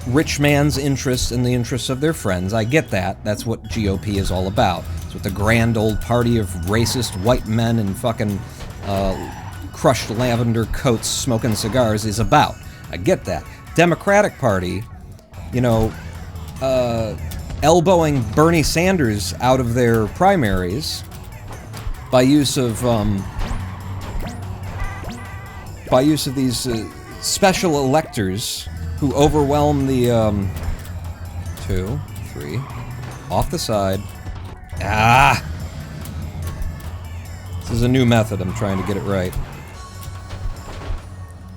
rich man's interests and the interests of their friends. I get that. That's what GOP is all about. It's what the grand old party of racist white men and fucking crushed lavender coats smoking cigars is about. I get that. Democratic Party, you know, elbowing Bernie Sanders out of their primaries by use of these special electors who overwhelm the 2, 3, off the side. This is a new method. I'm trying to get it right.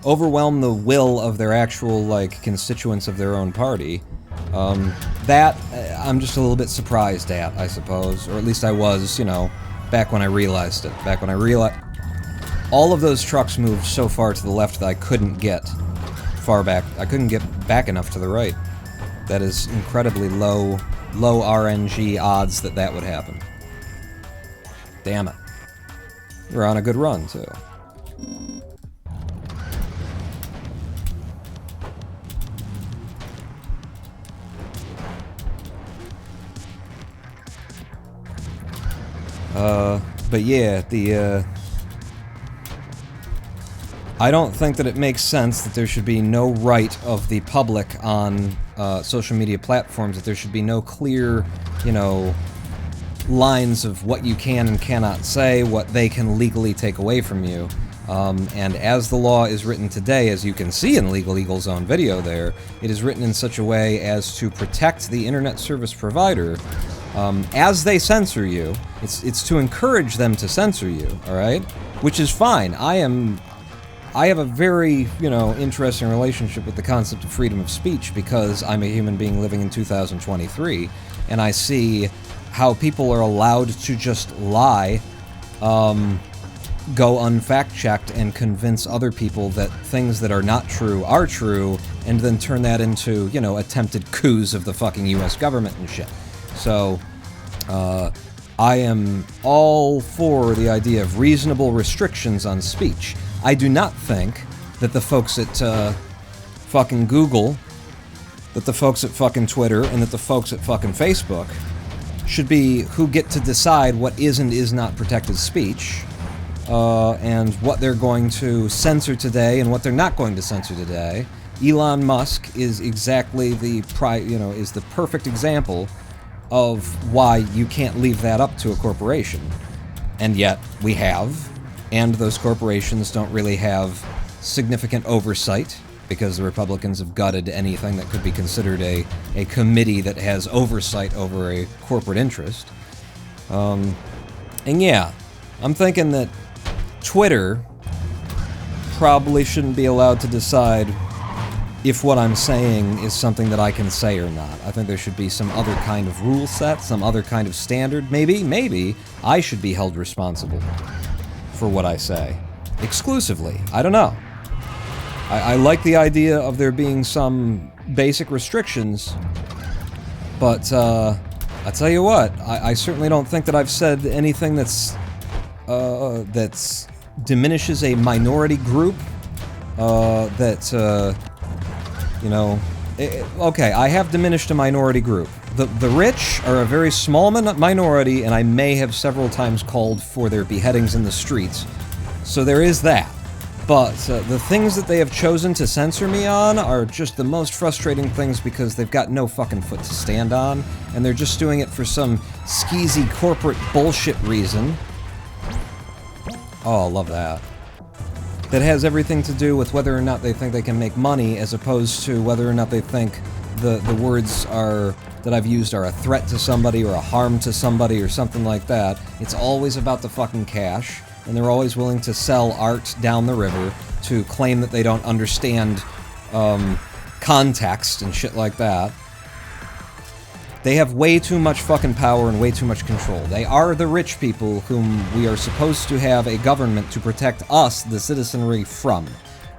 Overwhelm the will of their actual, like, constituents of their own party. That, I'm just a little bit surprised at, I suppose. Or at least I was, you know, back when I realized it. Back when I realized... All of those trucks moved so far to the left that I couldn't get far back. I couldn't get back enough to the right. That is incredibly low RNG odds that that would happen. Damn it. We're on a good run, too. But yeah, I don't think that it makes sense that there should be no right of the public on social media platforms, that there should be no clear, you know, lines of what you can and cannot say, what they can legally take away from you. And as the law is written today, as you can see in Legal Eagle's own video there, it is written in such a way as to protect the internet service provider as they censor you. It's to encourage them to censor you, alright? Which is fine. I have a very, you know, interesting relationship with the concept of freedom of speech because I'm a human being living in 2023, and I see how people are allowed to just lie, go unfact-checked, and convince other people that things that are not true are true, and then turn that into, you know, attempted coups of the fucking US government and shit. So, I am all for the idea of reasonable restrictions on speech. I do not think that the folks at fucking Google, that the folks at fucking Twitter, and that the folks at fucking Facebook should be who get to decide what is and is not protected speech, and what they're going to censor today and what they're not going to censor today. Elon Musk is exactly is the perfect example of why you can't leave that up to a corporation. And yet, we have. And those corporations don't really have significant oversight, because the Republicans have gutted anything that could be considered a committee that has oversight over a corporate interest. And yeah, I'm thinking that Twitter probably shouldn't be allowed to decide if what I'm saying is something that I can say or not. I think there should be some other kind of rule set, some other kind of standard. Maybe I should be held responsible for what I say. Exclusively. I don't know. I like the idea of there being some basic restrictions, but I tell you what, I certainly don't think that I've said anything that's diminishes a minority group, you know... Okay, I have diminished a minority group. The rich are a very small minority, and I may have several times called for their beheadings in the streets. So there is that. But the things that they have chosen to censor me on are just the most frustrating things because they've got no fucking foot to stand on, and they're just doing it for some skeezy corporate bullshit reason. Oh, I love that. That has everything to do with whether or not they think they can make money, as opposed to whether or not they think the words that I've used are a threat to somebody or a harm to somebody or something like that. It's always about the fucking cash, and they're always willing to sell art down the river to claim that they don't understand context and shit like that. They have way too much fucking power and way too much control. They are the rich people whom we are supposed to have a government to protect us, the citizenry, from.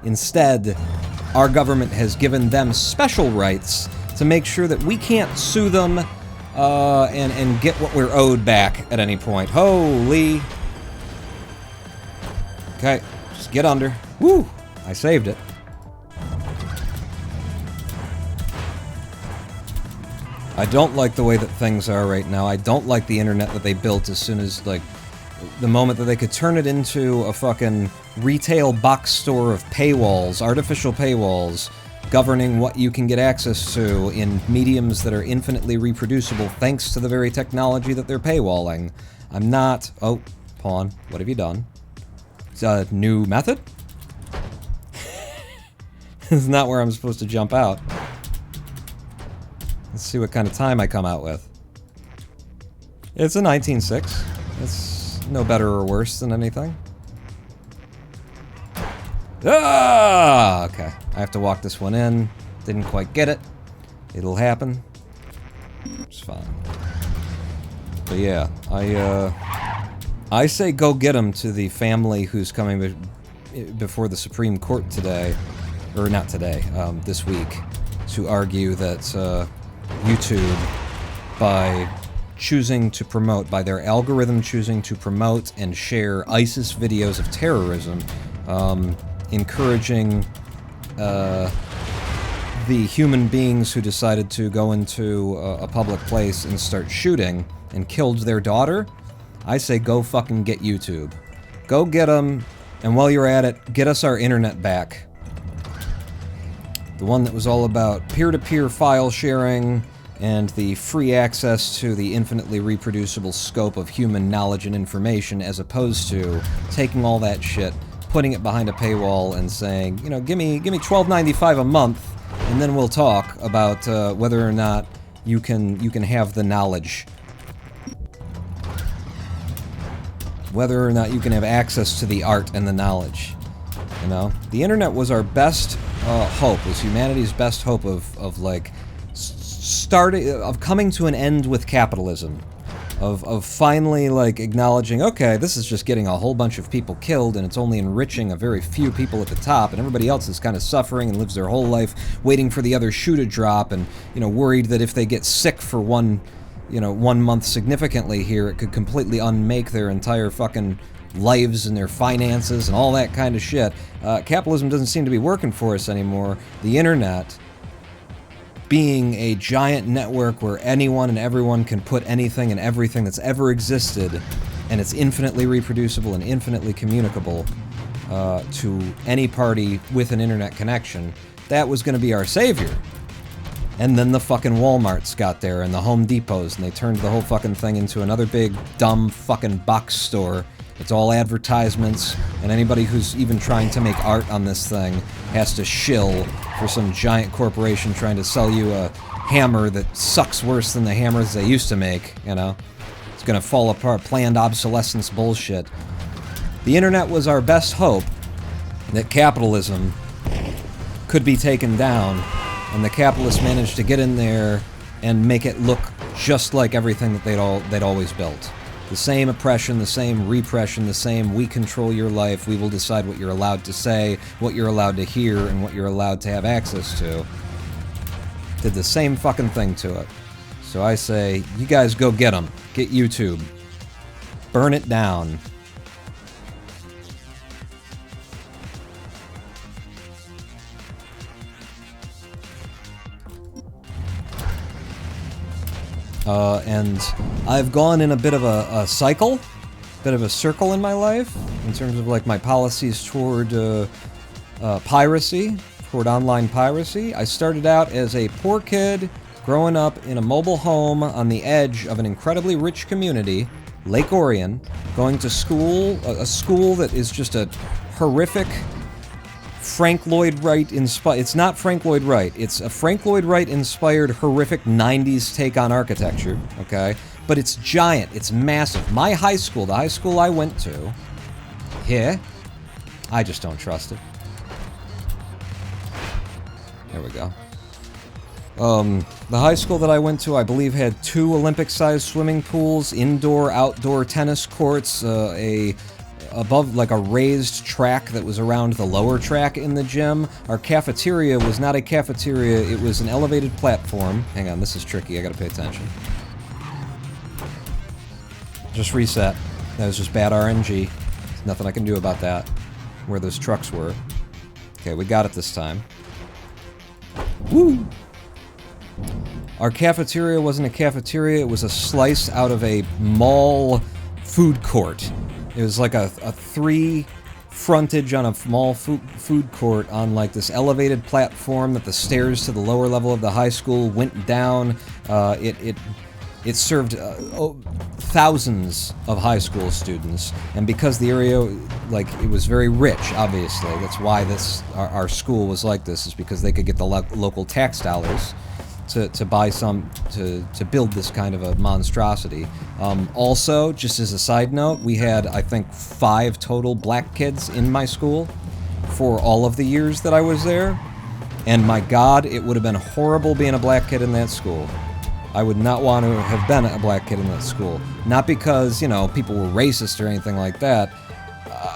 Instead, our government has given them special rights to make sure that we can't sue them and get what we're owed back at any point. Holy... Okay, just get under. Woo! I saved it. I don't like the way that things are right now. I don't like the internet that they built as soon as, like, the moment that they could turn it into a fucking retail box store of paywalls, artificial paywalls, governing what you can get access to in mediums that are infinitely reproducible thanks to the very technology that they're paywalling. I'm not... Oh, pawn, what have you done? It's a new method? This is not where I'm supposed to jump out. Let's see what kind of time I come out with. It's a 19.6. It's no better or worse than anything. Ah! Okay. I have to walk this one in. Didn't quite get it. It'll happen. It's fine. But yeah, I say go get him to the family who's coming before the Supreme Court today, or not today, this week, to argue that YouTube, by choosing to promote, by their algorithm choosing to promote and share ISIS videos of terrorism, encouraging the human beings who decided to go into a public place and start shooting and killed their daughter, I say go fucking get YouTube. Go get them, and while you're at it, get us our internet back. The one that was all about peer-to-peer file sharing and the free access to the infinitely reproducible scope of human knowledge and information, as opposed to taking all that shit, putting it behind a paywall and saying, you know, give me $12.95 a month, and then we'll talk about whether or not you can have the knowledge. Whether or not you can have access to the art and the knowledge. You know? The internet was our best hope, was humanity's best hope of like, of coming to an end with capitalism. Of finally, like, acknowledging, okay, this is just getting a whole bunch of people killed, and it's only enriching a very few people at the top, and everybody else is kind of suffering and lives their whole life waiting for the other shoe to drop, and, you know, worried that if they get sick for one month significantly here, it could completely unmake their entire fucking lives and their finances and all that kind of shit. Capitalism doesn't seem to be working for us anymore. The internet, being a giant network where anyone and everyone can put anything and everything that's ever existed, and it's infinitely reproducible and infinitely communicable to any party with an internet connection, that was going to be our savior. And then the fucking Walmarts got there, and the Home Depots, and they turned the whole fucking thing into another big, dumb fucking box store. It's all advertisements, and anybody who's even trying to make art on this thing has to shill for some giant corporation trying to sell you a hammer that sucks worse than the hammers they used to make, you know? It's gonna fall apart, planned obsolescence bullshit. The internet was our best hope that capitalism could be taken down, and the capitalists managed to get in there and make it look just like everything that they'd always built. The same oppression, the same repression, the same we control your life, we will decide what you're allowed to say, what you're allowed to hear, and what you're allowed to have access to. Did the same fucking thing to it. So I say, you guys go get them. Get YouTube. Burn it down. And I've gone in a bit of a cycle, bit of a circle in my life, in terms of like my policies toward piracy, toward online piracy. I started out as a poor kid growing up in a mobile home on the edge of an incredibly rich community, Lake Orion, going to school, a school that is just a horrific Frank Lloyd Wright inspired. It's not Frank Lloyd Wright. It's a Frank Lloyd Wright inspired horrific 90s take on architecture, okay? But it's giant. It's massive. My high school, the high school I went to, here, I just don't trust it. There we go. The high school that I went to, I believe, had 2 Olympic-sized swimming pools, indoor, outdoor tennis courts, above, like, a raised track that was around the lower track in the gym. Our cafeteria was not a cafeteria, it was an elevated platform. Hang on, this is tricky, I gotta pay attention. Just reset. That was just bad RNG. There's nothing I can do about that. Where those trucks were. Okay, we got it this time. Woo! Our cafeteria wasn't a cafeteria, it was a slice out of a mall food court. It was like a 3 frontage on a mall food court on like this elevated platform that the stairs to the lower level of the high school went down. It served thousands of high school students, and because the area, like, it was very rich, obviously, that's why our school was like this, is because they could get the local tax dollars to buy some, to build this kind of a monstrosity. Also, just as a side note, we had, I think, 5 total black kids in my school for all of the years that I was there, and my God, it would have been horrible being a black kid in that school. I would not want to have been a black kid in that school. Not because, you know, people were racist or anything like that.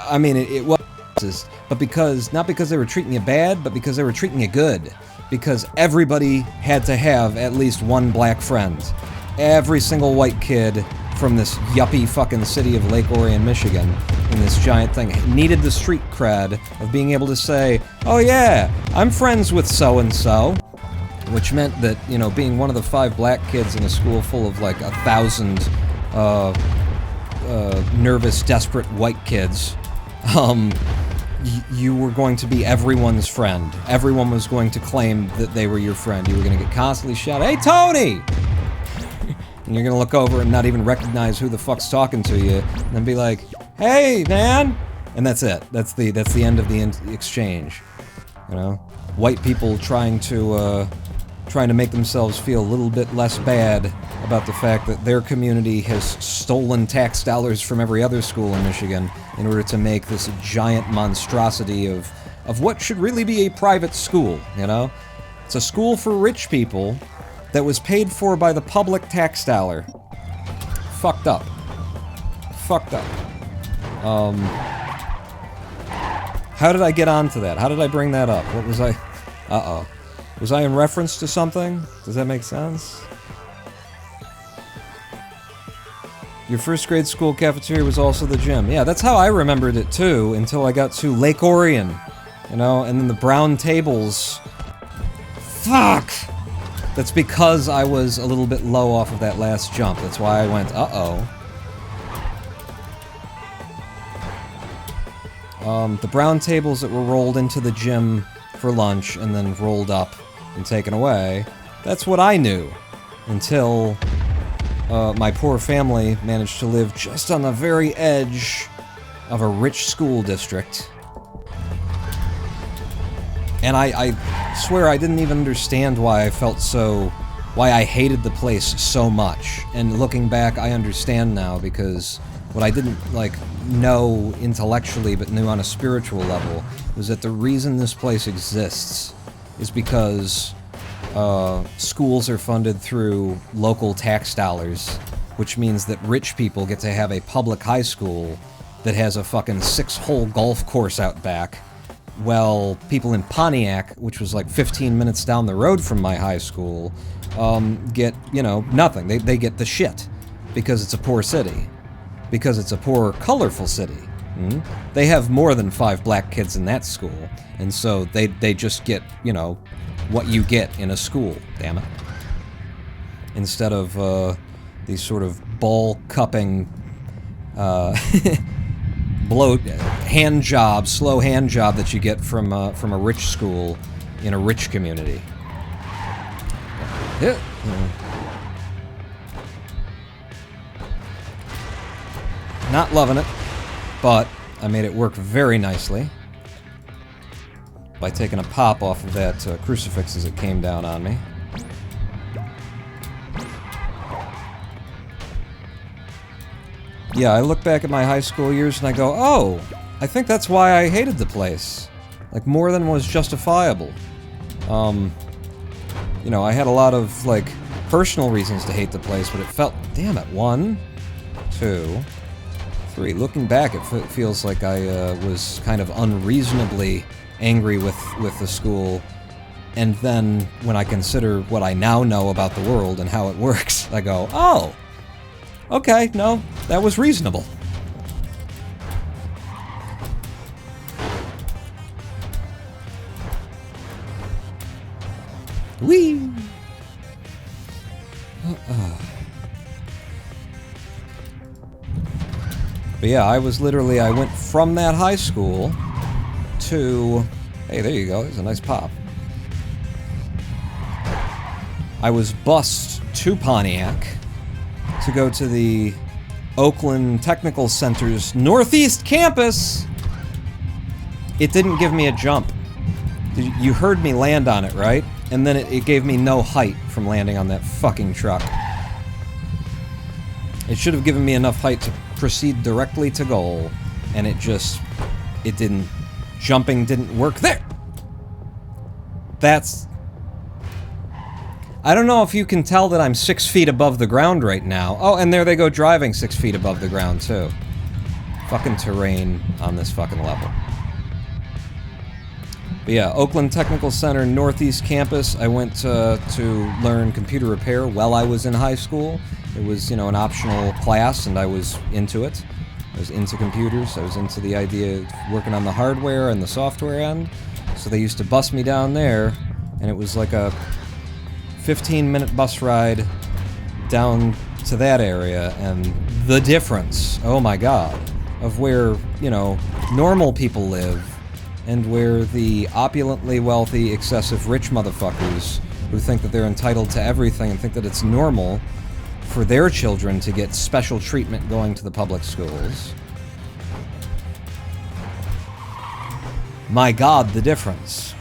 I mean, it was racist, but because, not because they were treating you bad, but because they were treating you good. Because everybody had to have at least one black friend. Every single white kid from this yuppie fucking city of Lake Orion, Michigan, in this giant thing, needed the street cred of being able to say, oh yeah, I'm friends with so-and-so. Which meant that, you know, being one of the 5 black kids in a school full of like 1,000 nervous, desperate white kids, you were going to be everyone's friend. Everyone was going to claim that they were your friend. You were going to get constantly shouted, "Hey, Tony!" And you're going to look over and not even recognize who the fuck's talking to you, and then be like, "Hey, man!" And that's it. That's the end of the exchange. You know? White people trying to make themselves feel a little bit less bad about the fact that their community has stolen tax dollars from every other school in Michigan in order to make this giant monstrosity of what should really be a private school, you know? It's a school for rich people that was paid for by the public tax dollar. Fucked up. Fucked up. How did I get onto that? How did I bring that up? What was I... Uh-oh. Was I in reference to something? Does that make sense? Your first grade school cafeteria was also the gym. Yeah, that's how I remembered it too, until I got to Lake Orion. You know, and then the brown tables. Fuck! That's because I was a little bit low off of that last jump. That's why I went, uh-oh. The brown tables that were rolled into the gym for lunch and then rolled up and taken away, that's what I knew. Until my poor family managed to live just on the very edge of a rich school district. And I swear I didn't even understand why I felt so... why I hated the place so much. And looking back, I understand now, because what I didn't, like, know intellectually but knew on a spiritual level was that the reason this place exists is because schools are funded through local tax dollars, which means that rich people get to have a public high school that has a fucking 6-hole golf course out back, while people in Pontiac, which was like 15 minutes down the road from my high school, get, you know, nothing. They get the shit, because it's a poor city. Because it's a poor, colorful city. They have more than 5 black kids in that school, and so they just get, you know, what you get in a school, damn it. Instead of these sort of ball-cupping, hand job, slow hand job that you get from a rich school in a rich community. Yeah. Not loving it, but I made it work very nicely by taking a pop off of that crucifix as it came down on me. Yeah, I look back at my high school years and I go, oh, I think that's why I hated the place. Like, more than was justifiable. You know, I had a lot of, like, personal reasons to hate the place, but it felt, damn it, 1, 2, 3. Looking back, it feels like I was kind of unreasonably angry with the school, and then when I consider what I now know about the world and how it works, I go, oh, okay, no, that was reasonable. Whee! But yeah, I went from that high school to... Hey, there you go, there's a nice pop. I was bused to Pontiac to go to the Oakland Technical Center's Northeast Campus. It didn't give me a jump. You heard me land on it, right? And then it gave me no height from landing on that fucking truck. It should have given me enough height to proceed directly to goal, and it didn't. Jumping didn't work there. That's... I don't know if you can tell that I'm 6 feet above the ground right now. Oh, and there they go driving 6 feet above the ground, too. Fucking terrain on this fucking level. But yeah, Oakland Technical Center Northeast Campus. I went to learn computer repair while I was in high school. It was, you know, an optional class, and I was into it. I was into computers. I was into the idea of working on the hardware and the software end. So they used to bus me down there, and it was like a 15-minute bus ride down to that area, and the difference, oh my god, of where, you know, normal people live and where the opulently wealthy, excessive rich motherfuckers who think that they're entitled to everything and think that it's normal for their children to get special treatment going to the public schools. My god, the difference.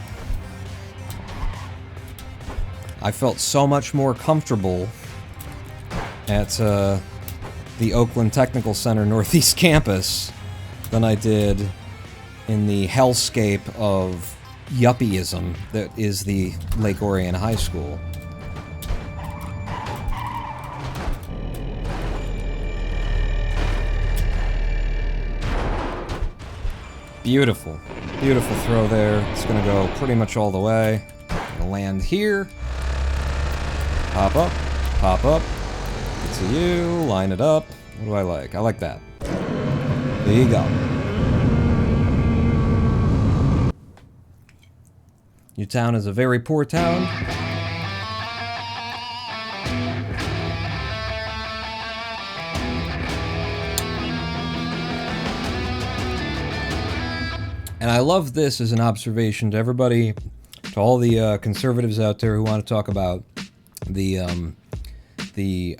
I felt so much more comfortable at the Oakland Technical Center Northeast Campus than I did in the hellscape of yuppieism that is the Lake Orion High School. Beautiful. Beautiful throw there. It's gonna go pretty much all the way. Gonna land here. Pop up. Pop up. Get to you. Line it up. What do I like? I like that. There you go. Your town is a very poor town. And I love this as an observation to everybody, to all the conservatives out there who want to talk about the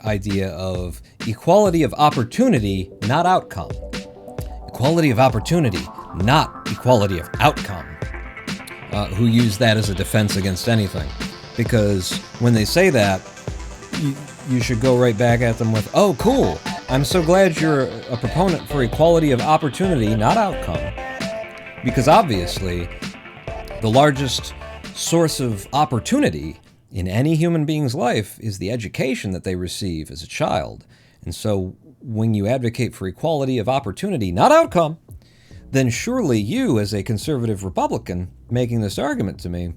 idea of equality of opportunity, not outcome. Equality of opportunity, not equality of outcome. Who use that as a defense against anything. Because when they say that, you should go right back at them with, oh, cool, I'm so glad you're a proponent for equality of opportunity, not outcome. Because obviously, the largest source of opportunity in any human being's life is the education that they receive as a child. And so when you advocate for equality of opportunity, not outcome, then surely you, as a conservative Republican, making this argument to me,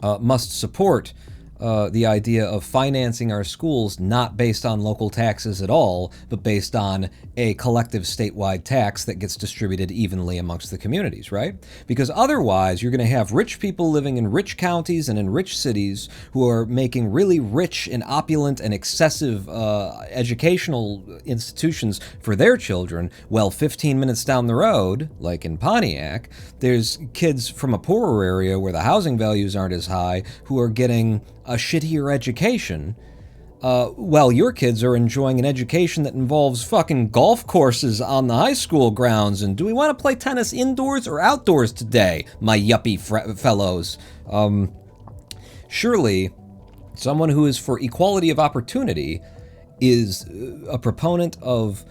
must support the idea of financing our schools not based on local taxes at all, but based on a collective statewide tax that gets distributed evenly amongst the communities, right? Because otherwise, you're going to have rich people living in rich counties and in rich cities who are making really rich and opulent and excessive educational institutions for their children, while 15 minutes down the road, like in Pontiac, there's kids from a poorer area where the housing values aren't as high who are getting a shittier education, while your kids are enjoying an education that involves fucking golf courses on the high school grounds. And do we want to play tennis indoors or outdoors today, my yuppie fellows? Surely, someone who is for equality of opportunity is a proponent of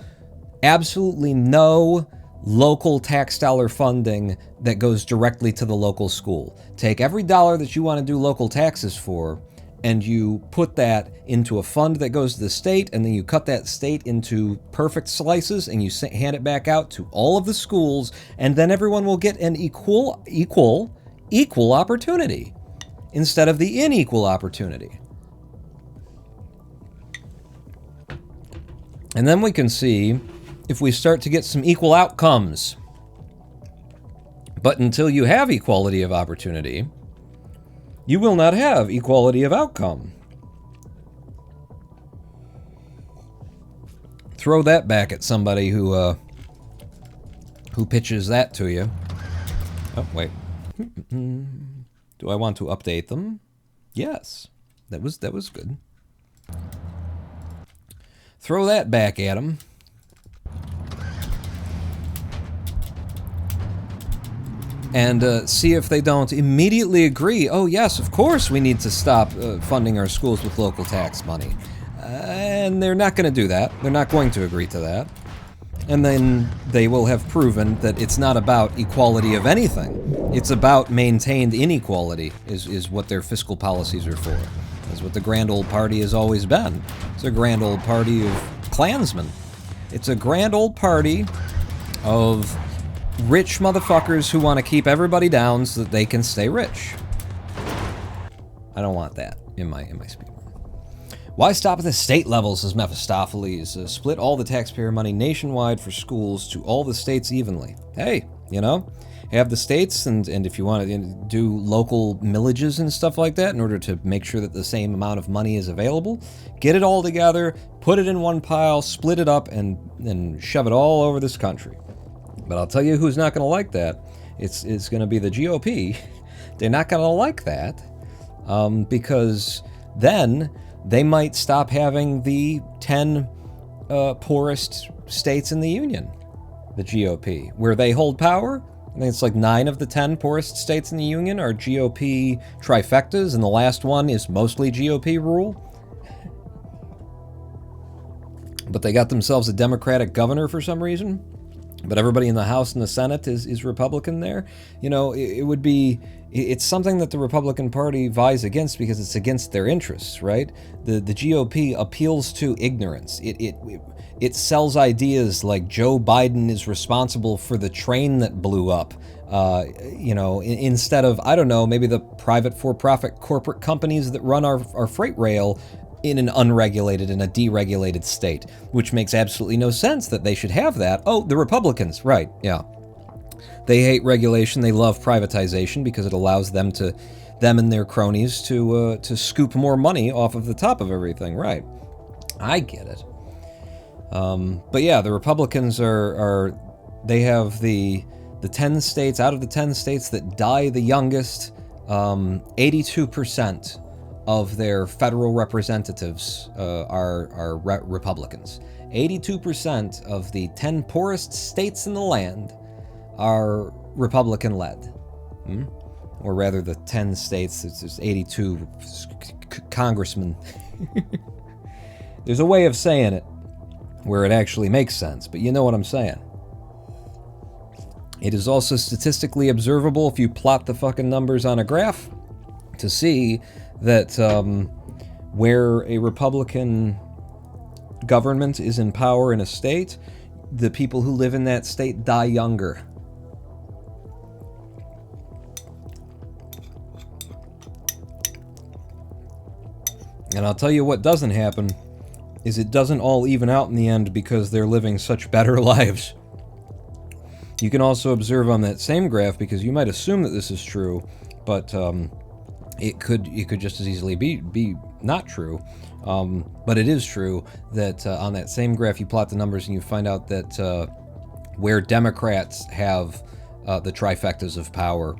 absolutely no local tax dollar funding that goes directly to the local school. Take every dollar that you want to do local taxes for, and you put that into a fund that goes to the state, and then you cut that state into perfect slices, and you hand it back out to all of the schools, and then everyone will get an equal opportunity instead of the unequal opportunity. And then we can see if we start to get some equal outcomes. But until you have equality of opportunity, you will not have equality of outcome. Throw that back at somebody who pitches that to you. Oh, wait. Do I want to update them? Yes. That was good. Throw that back at them. And see if they don't immediately agree, oh yes, of course we need to stop funding our schools with local tax money. And they're not going to do that. They're not going to agree to that. And then they will have proven that it's not about equality of anything. It's about maintained inequality is what their fiscal policies are for. That's what the grand old party has always been. It's a grand old party of Klansmen. It's a grand old party of rich motherfuckers who want to keep everybody down so that they can stay rich. I don't want that in my speech. Why stop at the state level, says Mephistopheles? Split all the taxpayer money nationwide for schools to all the states evenly. Hey, you know, have the states, and if you want to do local millages and stuff like that in order to make sure that the same amount of money is available, get it all together, put it in one pile, split it up, and shove it all over this country. But I'll tell you who's not going to like that. It's going to be the GOP. They're not going to like that because then they might stop having the 10 poorest states in the Union, the GOP, where they hold power. I think it's like 9 of the 10 poorest states in the Union are GOP trifectas, and the last one is mostly GOP rule. But they got themselves a Democratic governor for some reason. But everybody in the House and the Senate is Republican there. You know, it's something that the Republican Party vies against because it's against their interests, right? The GOP appeals to ignorance. It sells ideas like Joe Biden is responsible for the train that blew up. Instead of, I don't know, maybe the private for-profit corporate companies that run our freight rail in an unregulated and a deregulated state, which makes absolutely no sense that they should have that. Oh, the Republicans, right, yeah. They hate regulation, they love privatization because it allows them and their cronies to scoop more money off of the top of everything, right. I get it. But yeah, the Republicans they have the 10 states, out of the 10 states that die the youngest, 82% of their federal representatives are Republicans. 82% of the 10 poorest states in the land are Republican-led. Or rather, the 10 states, it's 82 congressmen. There's a way of saying it where it actually makes sense, but you know what I'm saying. It is also statistically observable if you plot the fucking numbers on a graph to see that where a Republican government is in power in a state, the people who live in that state die younger. And I'll tell you what doesn't happen is it doesn't all even out in the end because they're living such better lives. You can also observe on that same graph, because you might assume that this is true, but it could just as easily be not true. But it is true that on that same graph you plot the numbers and you find out that where Democrats have the trifectas of power,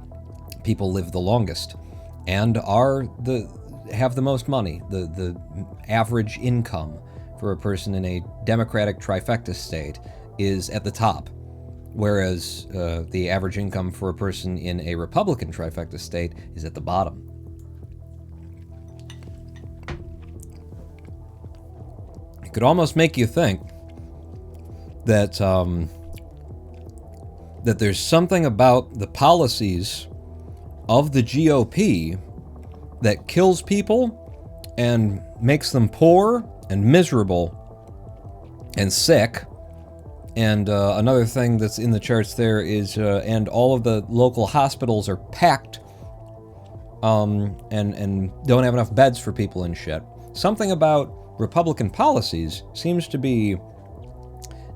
people live the longest and have the most money. The average income for a person in a Democratic trifecta state is at the top, whereas the average income for a person in a Republican trifecta state is at the bottom. It could almost make you think that that there's something about the policies of the GOP that kills people and makes them poor and miserable and sick. And another thing that's in the charts there is, and all of the local hospitals are packed and don't have enough beds for people and shit. Something about Republican policies seems to be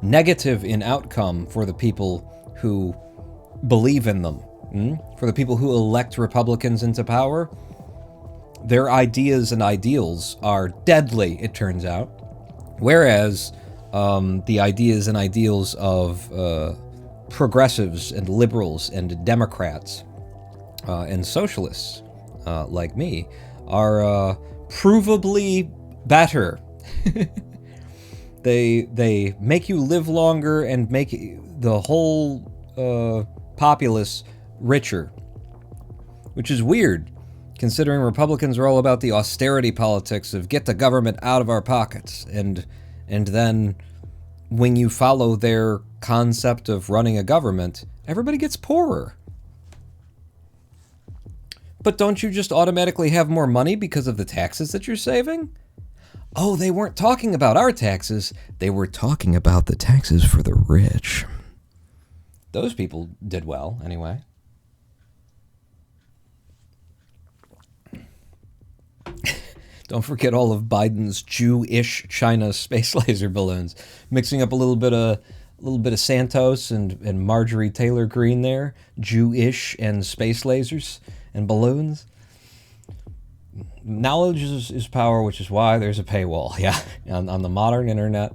negative in outcome for the people who believe in them. For the people who elect Republicans into power, their ideas and ideals are deadly, it turns out. Whereas the ideas and ideals of progressives and liberals and Democrats and socialists like me are provably better. They make you live longer and make the whole populace richer, which is weird, considering Republicans are all about the austerity politics of get the government out of our pockets, and then when you follow their concept of running a government, everybody gets poorer. But don't you just automatically have more money because of the taxes that you're saving? Oh, they weren't talking about our taxes. They were talking about the taxes for the rich. Those people did well, anyway. Don't forget all of Biden's Jewish China space laser balloons, mixing up a little bit of A little bit of Santos and Marjorie Taylor Greene there. Jewish and space lasers and balloons. Knowledge is power, which is why there's a paywall, yeah, on the modern internet.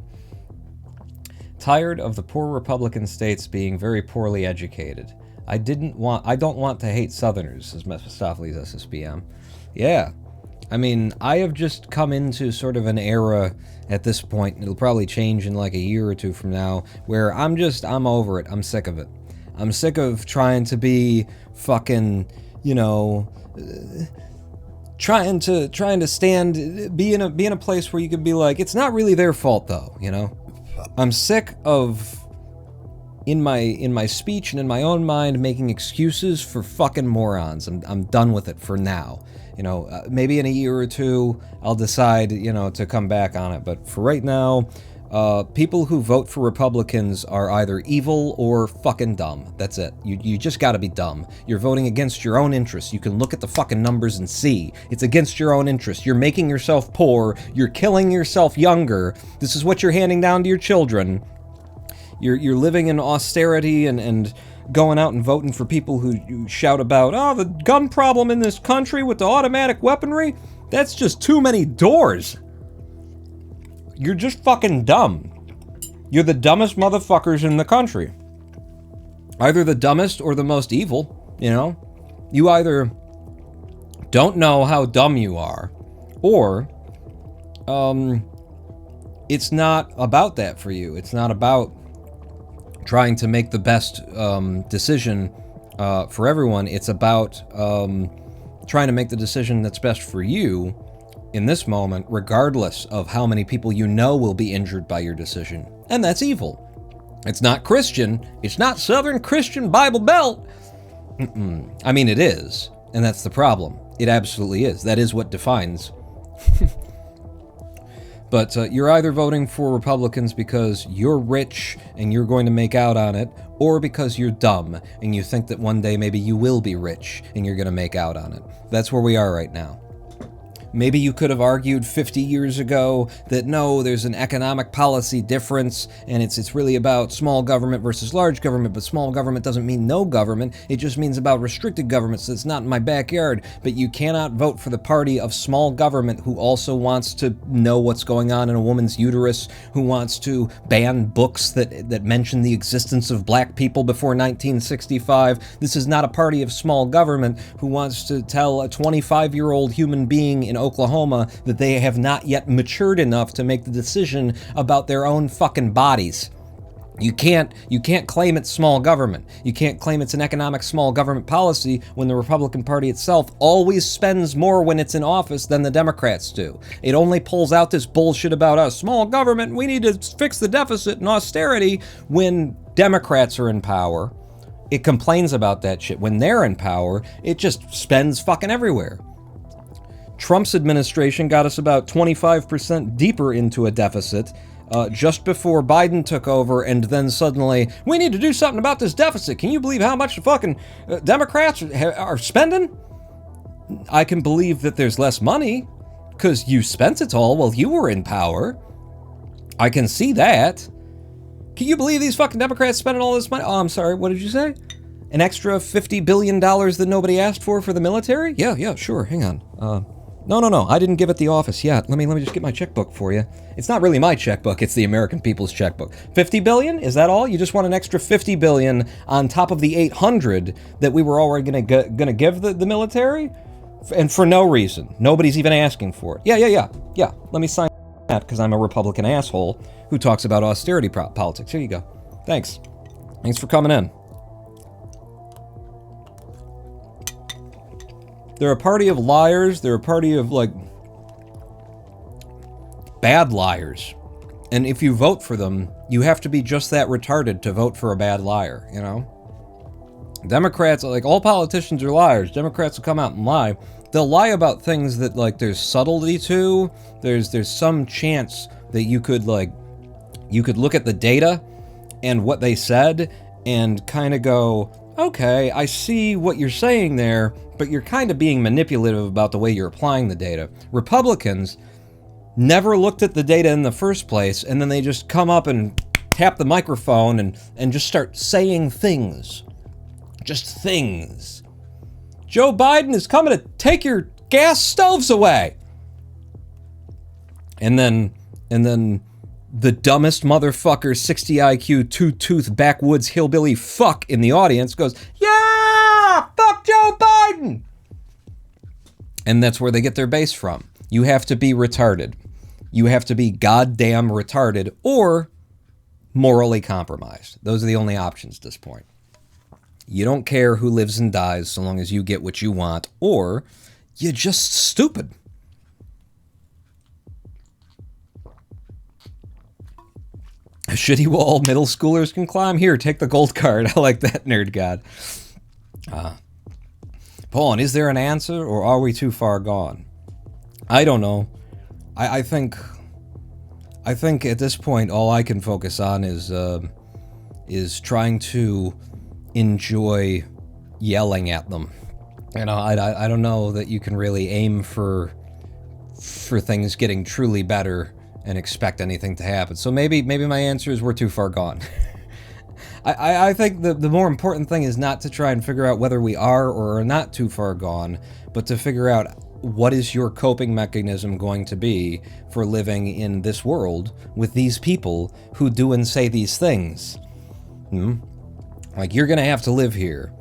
Tired of the poor Republican states being very poorly educated. I don't want to hate Southerners, says Mephistopheles SSBM. Yeah, I mean, I have just come into sort of an era at this point, it'll probably change in like a year or two from now, where I'm over it. I'm sick of it. I'm sick of trying to be fucking, you know, trying to stand, be in a place where you could be like, it's not really their fault though, you know? I'm sick of, in my speech and in my own mind, making excuses for fucking morons. I'm done with it for now. You know, maybe in a year or two, I'll decide, you know, to come back on it. But for right now, people who vote for Republicans are either evil or fucking dumb. That's it. You just gotta be dumb. You're voting against your own interests. You can look at the fucking numbers and see. It's against your own interests. You're making yourself poor. You're killing yourself younger. This is what you're handing down to your children. You're living in austerity and going out and voting for people who shout about, oh, the gun problem in this country with the automatic weaponry, that's just too many doors. You're just fucking dumb. You're the dumbest motherfuckers in the country. Either the dumbest or the most evil, you know? You either don't know how dumb you are, or it's not about that for you. It's not about trying to make the best decision for everyone. It's about trying to make the decision that's best for you in this moment, regardless of how many people you know will be injured by your decision. And that's evil. It's not Christian. It's not Southern Christian Bible Belt. I mean, it is, and that's the problem. It absolutely is. That is what defines. But you're either voting for Republicans because you're rich and you're going to make out on it, or because you're dumb and you think that one day maybe you will be rich and you're going to make out on it. That's where we are right now. Maybe you could have argued 50 years ago that no, there's an economic policy difference and it's really about small government versus large government, but small government doesn't mean no government. It just means about restricted government, so it's not in my backyard. But you cannot vote for the party of small government who also wants to know what's going on in a woman's uterus, who wants to ban books that mention the existence of black people before 1965. This is not a party of small government who wants to tell a 25-year-old human being in Oklahoma that they have not yet matured enough to make the decision about their own fucking bodies. You can't claim it's small government. You can't claim it's an economic small government policy when the Republican Party itself always spends more when it's in office than the Democrats do. It only pulls out this bullshit about us, small government, we need to fix the deficit and austerity when Democrats are in power. It complains about that shit. When they're in power, it just spends fucking everywhere. Trump's administration got us about 25% deeper into a deficit just before Biden took over, and then suddenly, we need to do something about this deficit. Can you believe how much the fucking Democrats are spending? I can believe that there's less money, because you spent it all while you were in power. I can see that. Can you believe these fucking Democrats spending all this money? Oh, I'm sorry, what did you say? An extra $50 billion that nobody asked for the military? Yeah, sure, hang on. No, I didn't give it the office yet. Let me just get my checkbook for you. It's not really my checkbook, it's the American people's checkbook. 50 billion? Is that all? You just want an extra 50 billion on top of the 800 that we were already gonna give the military? And for no reason. Nobody's even asking for it. Yeah. Let me sign that because I'm a Republican asshole who talks about austerity politics. Here you go. Thanks for coming in. They're a party of liars. They're a party of, like, bad liars. And if you vote for them, you have to be just that retarded to vote for a bad liar, you know? Democrats, like, all politicians are liars. Democrats will come out and lie. They'll lie about things that, like, there's subtlety to. There's some chance that you could look at the data and what they said and kind of go, okay, I see what you're saying there, but you're kind of being manipulative about the way you're applying the data. Republicans never looked at the data in the first place, and then they just come up and tap the microphone and just start saying things. Just things. Joe Biden is coming to take your gas stoves away. And then the dumbest motherfucker, 60 IQ, two-tooth backwoods hillbilly fuck in the audience goes, yeah, fuck Joe Biden. And that's where they get their base from. You have to be retarded. You have to be goddamn retarded or morally compromised. Those are the only options at this point. You don't care who lives and dies so long as you get what you want, or you're just stupid. A shitty wall middle schoolers can climb. Here, take the gold card. I like that, nerd god. Paul, is there an answer, or are we too far gone? I don't know. I think at this point all I can focus on is trying to enjoy yelling at them. You know, I don't know that you can really aim for things getting truly better and expect anything to happen. So maybe my answer is we're too far gone. I think the more important thing is not to try and figure out whether we are or are not too far gone, but to figure out what is your coping mechanism going to be for living in this world with these people who do and say these things. Like, you're gonna have to live here.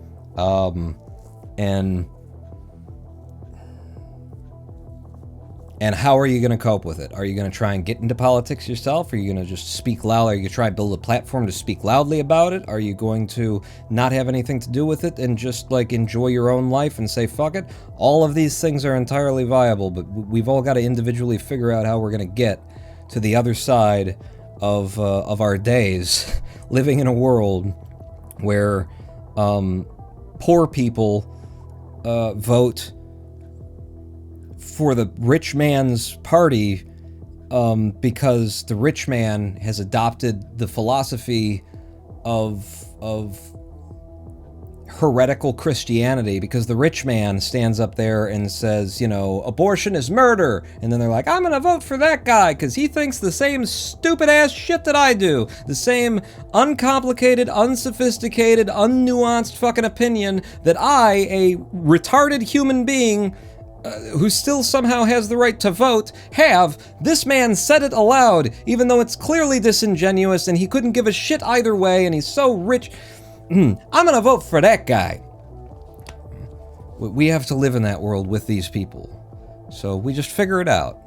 And how are you going to cope with it? Are you going to try and get into politics yourself? Are you going to just speak loud? Are you going to try and build a platform to speak loudly about it? Are you going to not have anything to do with it and just, like, enjoy your own life and say, fuck it? All of these things are entirely viable, but we've all got to individually figure out how we're going to get to the other side of our days, living in a world where poor people vote for the rich man's party because the rich man has adopted the philosophy of heretical Christianity, because the rich man stands up there and says, you know, abortion is murder, and then they're like, I'm gonna vote for that guy because he thinks the same stupid ass shit that I do, the same uncomplicated, unsophisticated, unnuanced fucking opinion that I, a retarded human being who still somehow has the right to vote, have. This man said it aloud, even though it's clearly disingenuous and he couldn't give a shit either way, and he's so rich. I'm gonna vote for that guy. We have to live in that world with these people. So we just figure it out.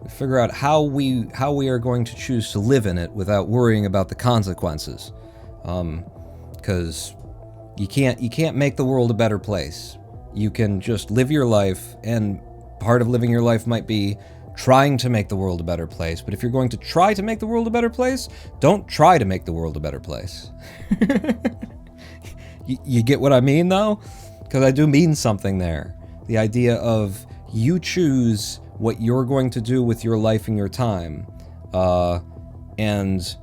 We figure out how we are going to choose to live in it without worrying about the consequences. Because you can't make the world a better place. You can just live your life, and part of living your life might be trying to make the world a better place. But if you're going to try to make the world a better place, don't try to make the world a better place. You get what I mean, though? Because I do mean something there. The idea of you choose what you're going to do with your life and your time. And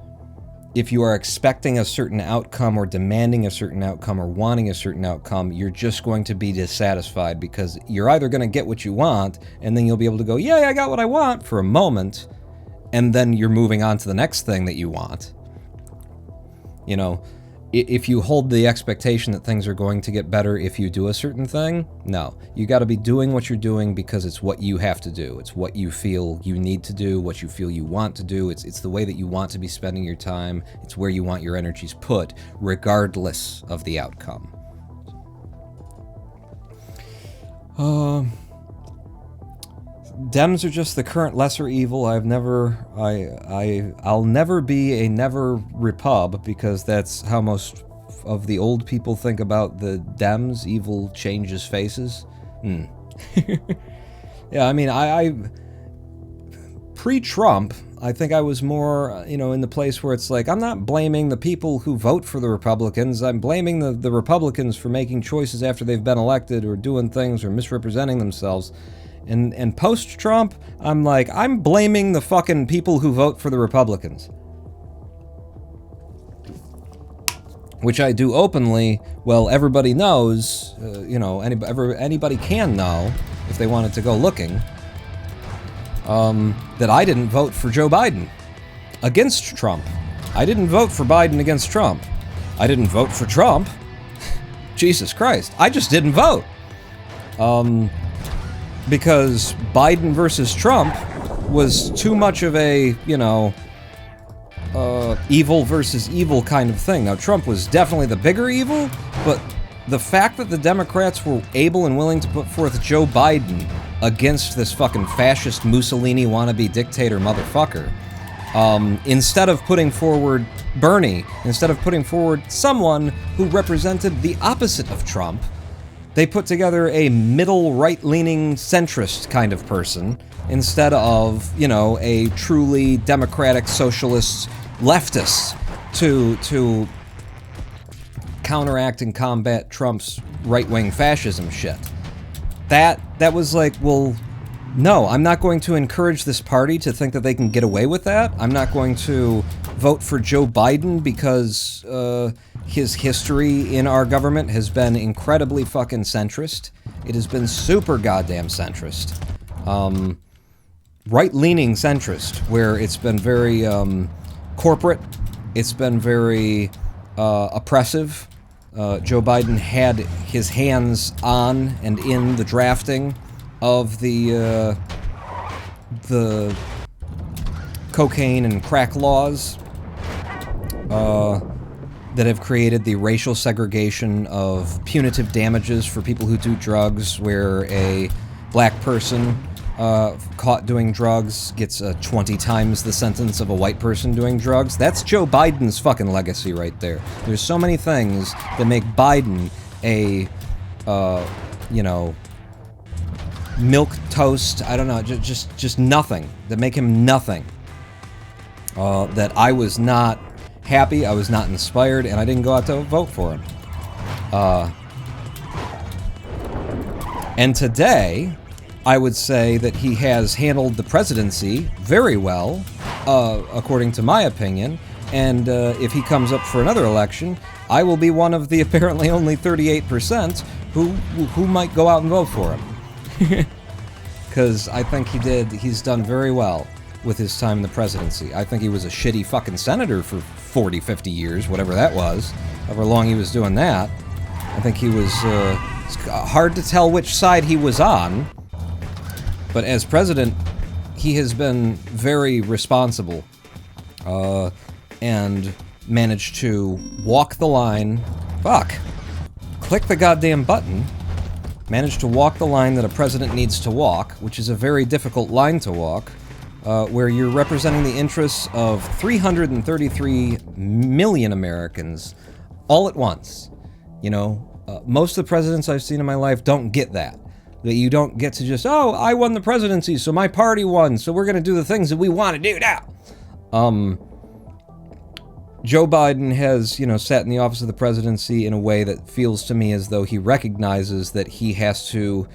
if you are expecting a certain outcome or demanding a certain outcome or wanting a certain outcome, you're just going to be dissatisfied, because you're either going to get what you want and then you'll be able to go, yay, I got what I want for a moment, and then you're moving on to the next thing that you want. You know, if you hold the expectation that things are going to get better if you do a certain thing, no. You got to be doing what you're doing because it's what you have to do. It's what you feel you need to do, what you feel you want to do. It's the way that you want to be spending your time. It's where you want your energies put, regardless of the outcome. Dems are just the current lesser evil. I'll never be a never repub, because that's how most of the old people think about the Dems. Evil changes faces. Yeah, I mean, I pre-Trump, I think I was more, in the place where it's like, I'm not blaming the people who vote for the Republicans. I'm blaming the Republicans for making choices after they've been elected, or doing things, or misrepresenting themselves. And post-Trump, I'm like, I'm blaming the fucking people who vote for the Republicans. Which I do openly. Well, everybody knows, anybody can know, if they wanted to go looking, that I didn't vote for Joe Biden against Trump. I didn't vote for Biden against Trump. I didn't vote for Trump. Jesus Christ. I just didn't vote. Because Biden versus Trump was too much of a, you know, evil versus evil kind of thing. Now, Trump was definitely the bigger evil, but the fact that the Democrats were able and willing to put forth Joe Biden against this fucking fascist Mussolini wannabe dictator motherfucker, instead of putting forward Bernie, instead of putting forward someone who represented the opposite of Trump, they put together a middle right-leaning centrist kind of person instead of, you know, a truly democratic socialist leftist to counteract and combat Trump's right-wing fascism shit. That was like, well, no, I'm not going to encourage this party to think that they can get away with that. I'm not going to vote for Joe Biden because his history in our government has been incredibly fucking centrist. It has been super goddamn centrist. Right-leaning centrist, where it's been very corporate, it's been very oppressive. Joe Biden had his hands on and in the drafting of the cocaine and crack laws that have created the racial segregation of punitive damages for people who do drugs, where a black person caught doing drugs gets 20 times the sentence of a white person doing drugs. That's Joe Biden's fucking legacy right there. There's so many things that make Biden a, you know, milk toast, I don't know, just nothing, that make him nothing. That I was not happy, I was not inspired, and I didn't go out to vote for him. And today, I would say that he has handled the presidency very well, according to my opinion, and if he comes up for another election, I will be one of the apparently only 38% who might go out and vote for him. Because I think he's done very well with his time in the presidency. I think he was a shitty fucking senator for 40, 50 years, whatever that was, however long he was doing that. I think he was, it's hard to tell which side he was on, but as president, he has been very responsible, and managed to walk the line, click the goddamn button, managed to walk the line that a president needs to walk, which is a very difficult line to walk, where you're representing the interests of 333 million Americans all at once. You know, most of the presidents I've seen in my life don't get that. That you don't get to just, oh, I won the presidency, so my party won, so we're going to do the things that we want to do now. Joe Biden has, you know, sat in the office of the presidency in a way that feels to me as though he recognizes that he has to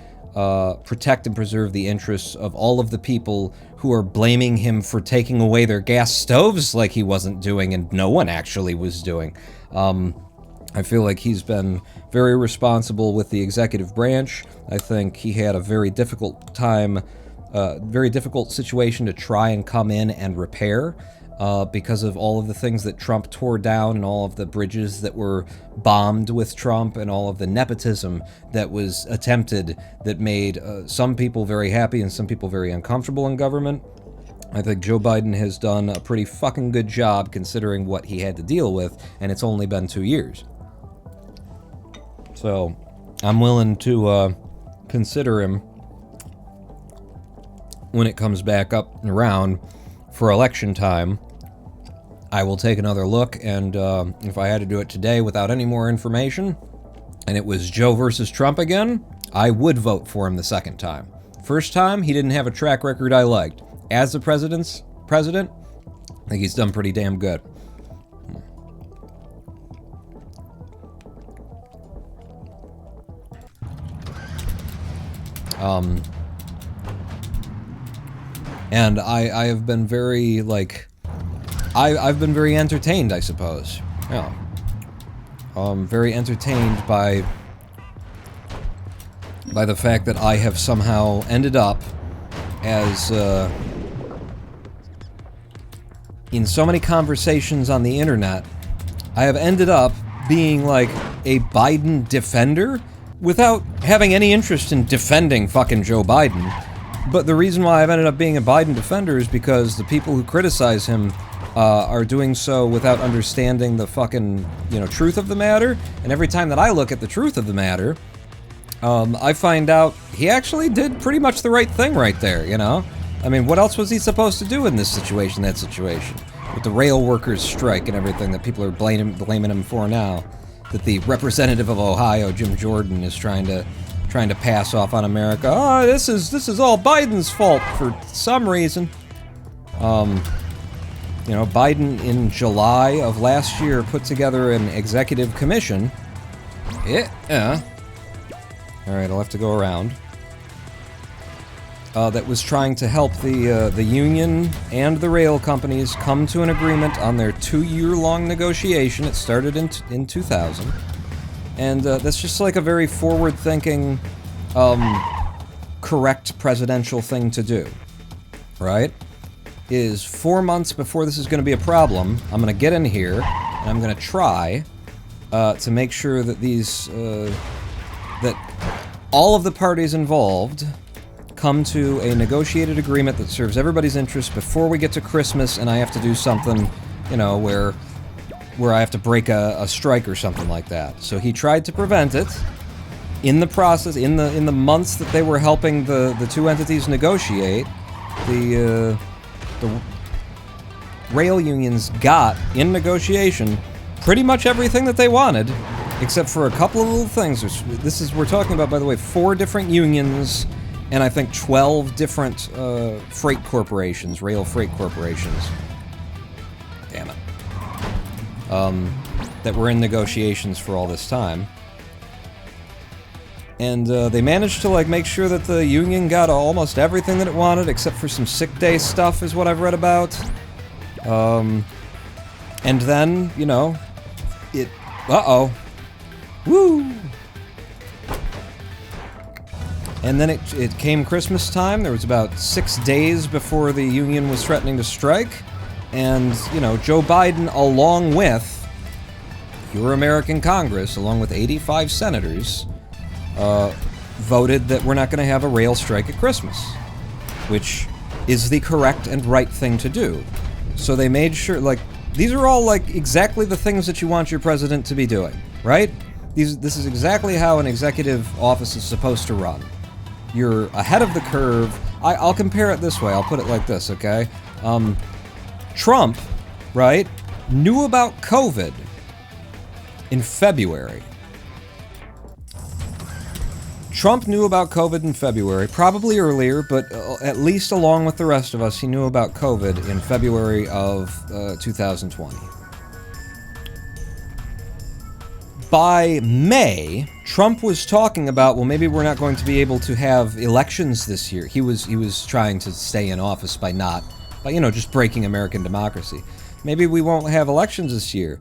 protect and preserve the interests of all of the people who are blaming him for taking away their gas stoves like he wasn't doing and no one actually was doing. I feel like he's been very responsible with the executive branch. I think he had a very difficult time, very difficult situation to try and come in and repair. Because of all of the things that Trump tore down and all of the bridges that were bombed with Trump and all of the nepotism that was attempted that made some people very happy and some people very uncomfortable in government. I think Joe Biden has done a pretty fucking good job considering what he had to deal with, and it's only been 2 years. So, I'm willing to consider him when it comes back up and around for election time. I will take another look, and if I had to do it today without any more information, and it was Joe versus Trump again, I would vote for him the second time. First time, he didn't have a track record I liked. As the president, I think he's done pretty damn good. And I have been very, like, I've been very entertained, I suppose. Yeah. Very entertained by the fact that I have somehow ended up as in so many conversations on the internet, I have ended up being like a Biden defender without having any interest in defending fucking Joe Biden. But the reason why I've ended up being a Biden defender is because the people who criticize him are doing so without understanding the fucking, truth of the matter. And every time that I look at the truth of the matter, I find out he actually did pretty much the right thing right there, I mean, what else was he supposed to do in this situation, that situation? With the rail workers' strike and everything that people are blaming him for now. That the representative of Ohio, Jim Jordan, is trying to pass off on America. Oh, this is all Biden's fault for some reason. Biden in July of last year put together an executive commission. Yeah. Alright, I'll have to go around. That was trying to help the union and the rail companies come to an agreement on their 2-year-long negotiation. It started in 2000. And that's just like a very forward-thinking, correct presidential thing to do. Right? Is 4 months before this is going to be a problem, I'm going to get in here, and I'm going to try to make sure that that all of the parties involved come to a negotiated agreement that serves everybody's interest before we get to Christmas, and I have to do something, where I have to break a strike or something like that. So he tried to prevent it. In the process, in the months that they were helping the two entities negotiate, the rail unions got, in negotiation, pretty much everything that they wanted, except for a couple of little things. We're talking about, by the way, 4 different unions, and I think 12 different freight corporations, rail freight corporations. Damn it. That were in negotiations for all this time. And they managed to make sure that the union got almost everything that it wanted, except for some sick day stuff, is what I've read about. And then, it... Uh-oh. Woo! And then it came Christmas time. There was about 6 days before the union was threatening to strike. And, Joe Biden, along with your American Congress, along with 85 senators, voted that we're not going to have a rail strike at Christmas, which is the correct and right thing to do. So they made sure, these are all, exactly the things that you want your president to be doing, right? This is exactly how an executive office is supposed to run. You're ahead of the curve. I'll compare it this way. I'll put it like this, okay? Trump, right, knew about COVID in February. Trump knew about COVID in February, probably earlier, but at least along with the rest of us, he knew about COVID in February of 2020. By May, Trump was talking about, well, maybe we're not going to be able to have elections this year. He was trying to stay in office by just breaking American democracy. Maybe we won't have elections this year.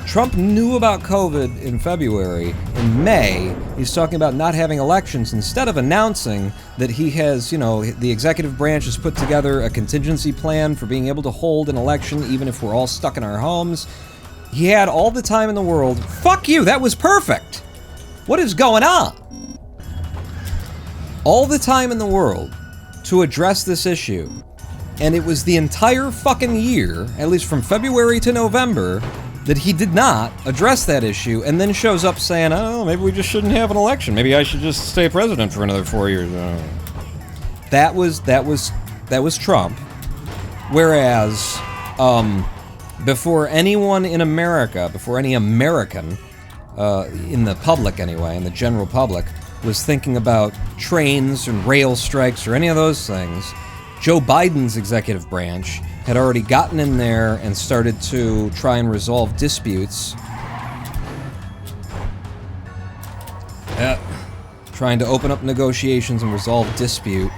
Trump knew about COVID in February. In May, he's talking about not having elections instead of announcing that he has, the executive branch has put together a contingency plan for being able to hold an election even if we're all stuck in our homes. He had all the time in the world. Fuck you, that was perfect! What is going on? All the time in the world to address this issue. And it was the entire fucking year, at least from February to November, that he did not address that issue, and then shows up saying, oh, maybe we just shouldn't have an election. Maybe I should just stay president for another 4 years. That was Trump. Whereas, before anyone in America, before any American, in the public anyway, in the general public, was thinking about trains and rail strikes or any of those things, Joe Biden's executive branch had already gotten in there and started to try and resolve disputes. Trying to open up negotiations and resolve dispute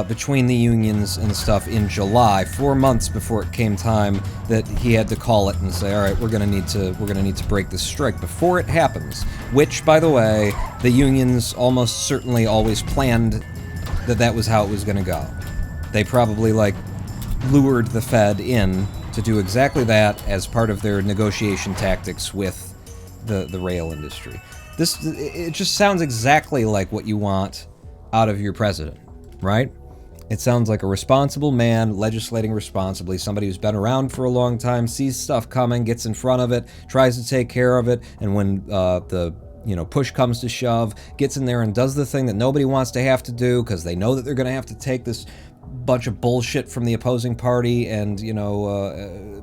between the unions and stuff in July, 4 months before it came time that he had to call it and say, all right, we're gonna need to break this strike before it happens. Which, by the way, the unions almost certainly always planned that was how it was gonna go. They probably lured the Fed in to do exactly that as part of their negotiation tactics with the rail industry. It just sounds exactly like what you want out of your president, right? It sounds like a responsible man, legislating responsibly, somebody who's been around for a long time, sees stuff coming, gets in front of it, tries to take care of it, and when the push comes to shove, gets in there and does the thing that nobody wants to have to do because they know that they're going to have to take this bunch of bullshit from the opposing party and,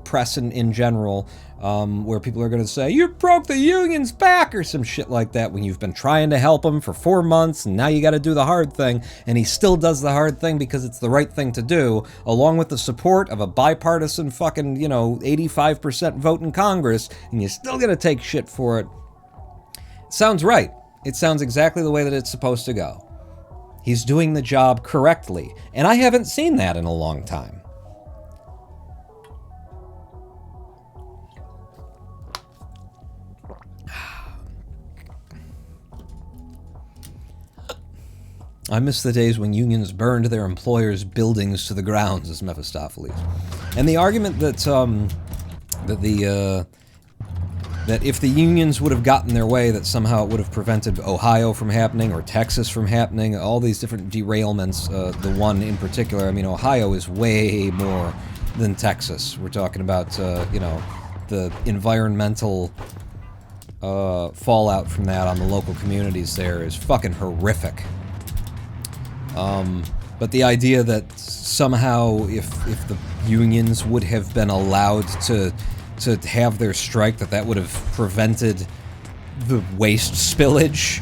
press in general, where people are going to say, you broke the union's back or some shit like that when you've been trying to help them for 4 months and now you got to do the hard thing, and he still does the hard thing because it's the right thing to do, along with the support of a bipartisan fucking, 85% vote in Congress, and you're still going to take shit for it. It sounds right. It sounds exactly the way that it's supposed to go. He's doing the job correctly, and I haven't seen that in a long time. I miss the days when unions burned their employers' buildings to the ground, says Mephistopheles. And the argument that that if the unions would have gotten their way, that somehow it would have prevented Ohio from happening or Texas from happening, all these different derailments, the one in particular. I mean, Ohio is way more than Texas. We're talking about, the environmental fallout from that on the local communities there is fucking horrific. But the idea that somehow if the unions would have been allowed to have their strike, that would have prevented the waste spillage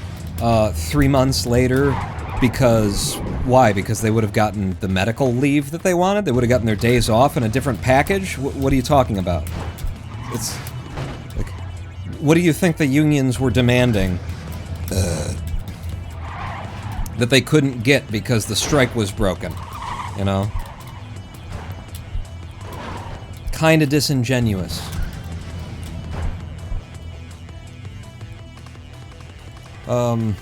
3 months later, because why? Because they would have gotten the medical leave that they wanted? They would have gotten their days off in a different package? What are you talking about? It's like, what do you think the unions were demanding that they couldn't get because the strike was broken, Kinda disingenuous. But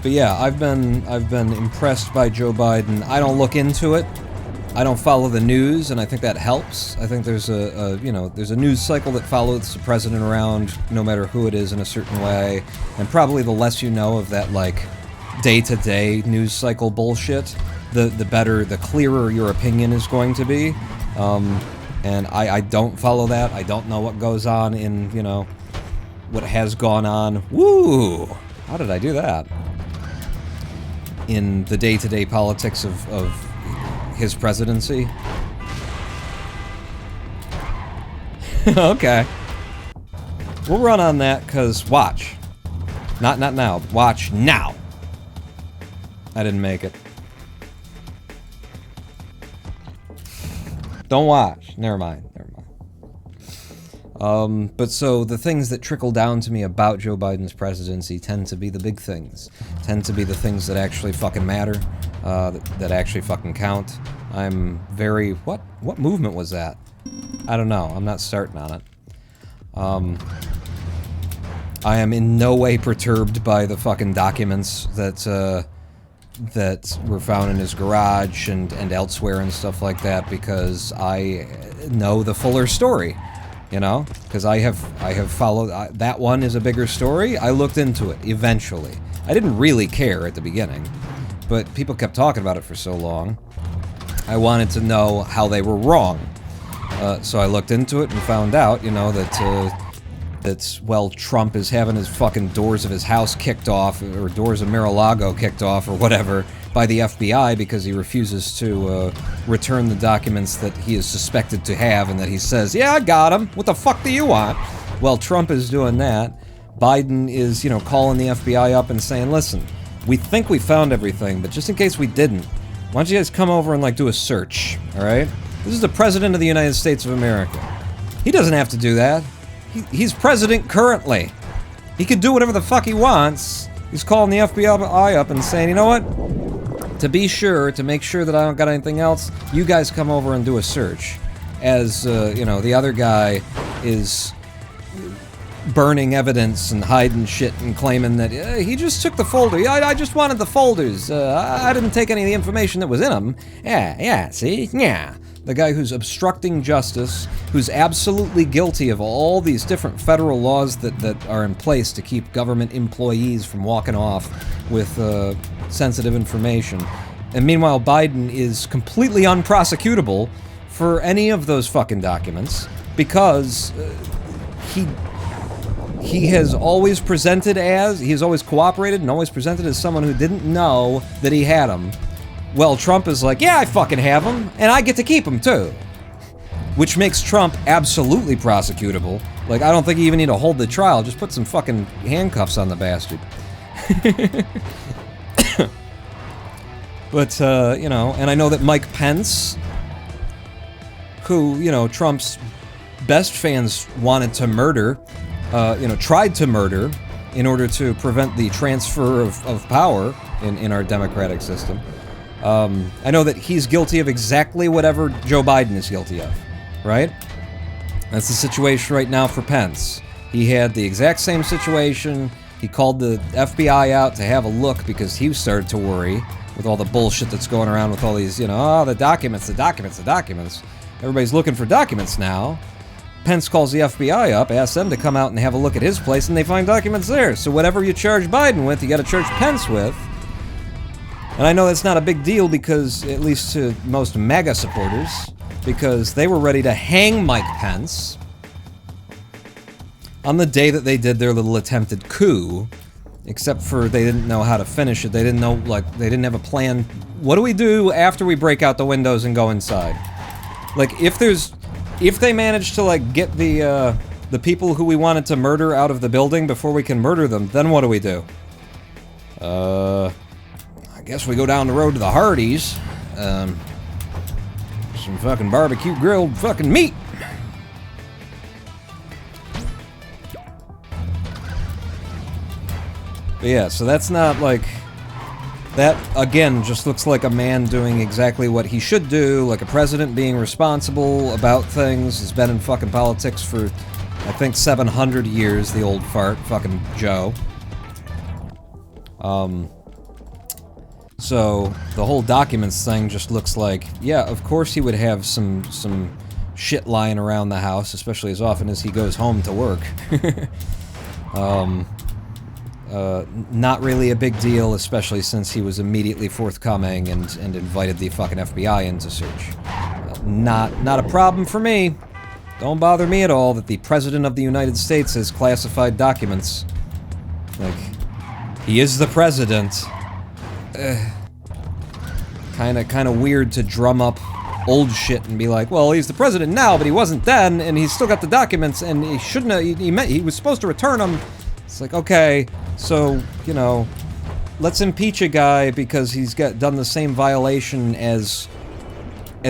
yeah, I've been impressed by Joe Biden. I don't look into it. I don't follow the news, and I think that helps. I think there's there's a news cycle that follows the president around, no matter who it is, in a certain way. And probably the less you know of that, like, day-to-day news cycle bullshit, the better, the clearer your opinion is going to be. And I don't follow that. I don't know what goes on in, what has gone on. Woo! How did I do that? In the day-to-day politics of his presidency. Okay. We'll run on that, because watch. Not now. Watch now. I didn't make it. Don't watch. Never mind. But so the things that trickle down to me about Joe Biden's presidency tend to be the big things. Tend to be the things that actually fucking matter. That actually fucking count. I'm very... What movement was that? I don't know. I'm not starting on it. I am in no way perturbed by the fucking documents that were found in his garage and elsewhere and stuff like that, because I know the fuller story. Because I have followed... that one is a bigger story. I looked into it, eventually. I didn't really care at the beginning, but people kept talking about it for so long. I wanted to know how they were wrong. So I looked into it and found out, that Trump is having his fucking doors of his house kicked off, or doors of Mar-a-Lago kicked off, or whatever, by the FBI because he refuses to return the documents that he is suspected to have, and that he says, yeah, I got them. What the fuck do you want? Well, Trump is doing that. Biden is, calling the FBI up and saying, listen, we think we found everything, but just in case we didn't, why don't you guys come over and, do a search, alright? This is the President of the United States of America. He doesn't have to do that. He's president currently. He can do whatever the fuck he wants. He's calling the FBI up and saying, you know what? To be sure, to make sure that I don't got anything else, you guys come over and do a search. As, the other guy is burning evidence and hiding shit and claiming that he just took the folder. I just wanted the folders. I didn't take any of the information that was in them. Yeah, see? Yeah. The guy who's obstructing justice, who's absolutely guilty of all these different federal laws that are in place to keep government employees from walking off with sensitive information. And meanwhile, Biden is completely unprosecutable for any of those fucking documents because he has always cooperated and always presented as someone who didn't know that he had them. Well, Trump is like, yeah, I fucking have them, and I get to keep them too. Which makes Trump absolutely prosecutable. Like, I don't think you even need to hold the trial, just put some fucking handcuffs on the bastard. But, you know, and I know that Mike Pence, who, you know, Trump's best fans wanted to murder, tried to murder in order to prevent the transfer of power in our democratic system. I know that he's guilty of exactly whatever Joe Biden is guilty of, right? That's the situation right now for Pence. He had the exact same situation. He called the FBI out to have a look because he started to worry with all the bullshit that's going around with all these, the documents. Everybody's looking for documents now. Pence calls the FBI up, asks them to come out and have a look at his place, and they find documents there. So whatever you charge Biden with, you gotta charge Pence with. And I know that's not a big deal because, at least to most MAGA supporters, because they were ready to hang Mike Pence on the day that they did their little attempted coup, except for they didn't know how to finish it. They didn't know, they didn't have a plan. What do we do after we break out the windows and go inside? Like, if they manage to, get the people who we wanted to murder out of the building before we can murder them, then what do we do? I guess we go down the road to the Hardee's. Some fucking barbecue grilled fucking meat. But yeah, so that's not that, again, just looks like a man doing exactly what he should do, like a president being responsible about things. He's been in fucking politics for, I think, 700 years, the old fart, fucking Joe. So, the whole documents thing just looks like, yeah, of course he would have some shit lying around the house, especially as often as he goes home to work. Not really a big deal, especially since he was immediately forthcoming and invited the fucking FBI in to search. Not a problem for me. Don't bother me at all that the President of the United States has classified documents. He is the President. Kinda weird to drum up old shit and be like, well, he's the President now, but he wasn't then, and he's still got the documents, and he shouldn't have, he was supposed to return them. It's like, okay, so, let's impeach a guy because he's done the same violation as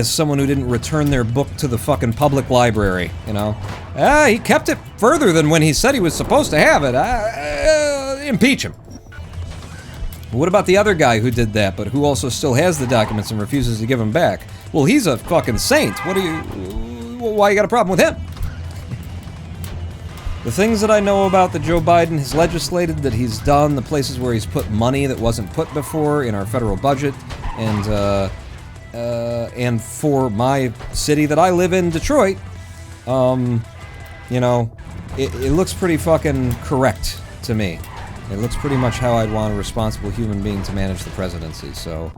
someone who didn't return their book to the fucking public library, he kept it further than when he said he was supposed to have it. Impeach him. What about the other guy who did that, but who also still has the documents and refuses to give them back? Well, he's a fucking saint. Why you got a problem with him? The things that I know about that Joe Biden has legislated, that he's done, the places where he's put money that wasn't put before in our federal budget, and for my city that I live in, Detroit, it looks pretty fucking correct to me. It looks pretty much how I'd want a responsible human being to manage the presidency, so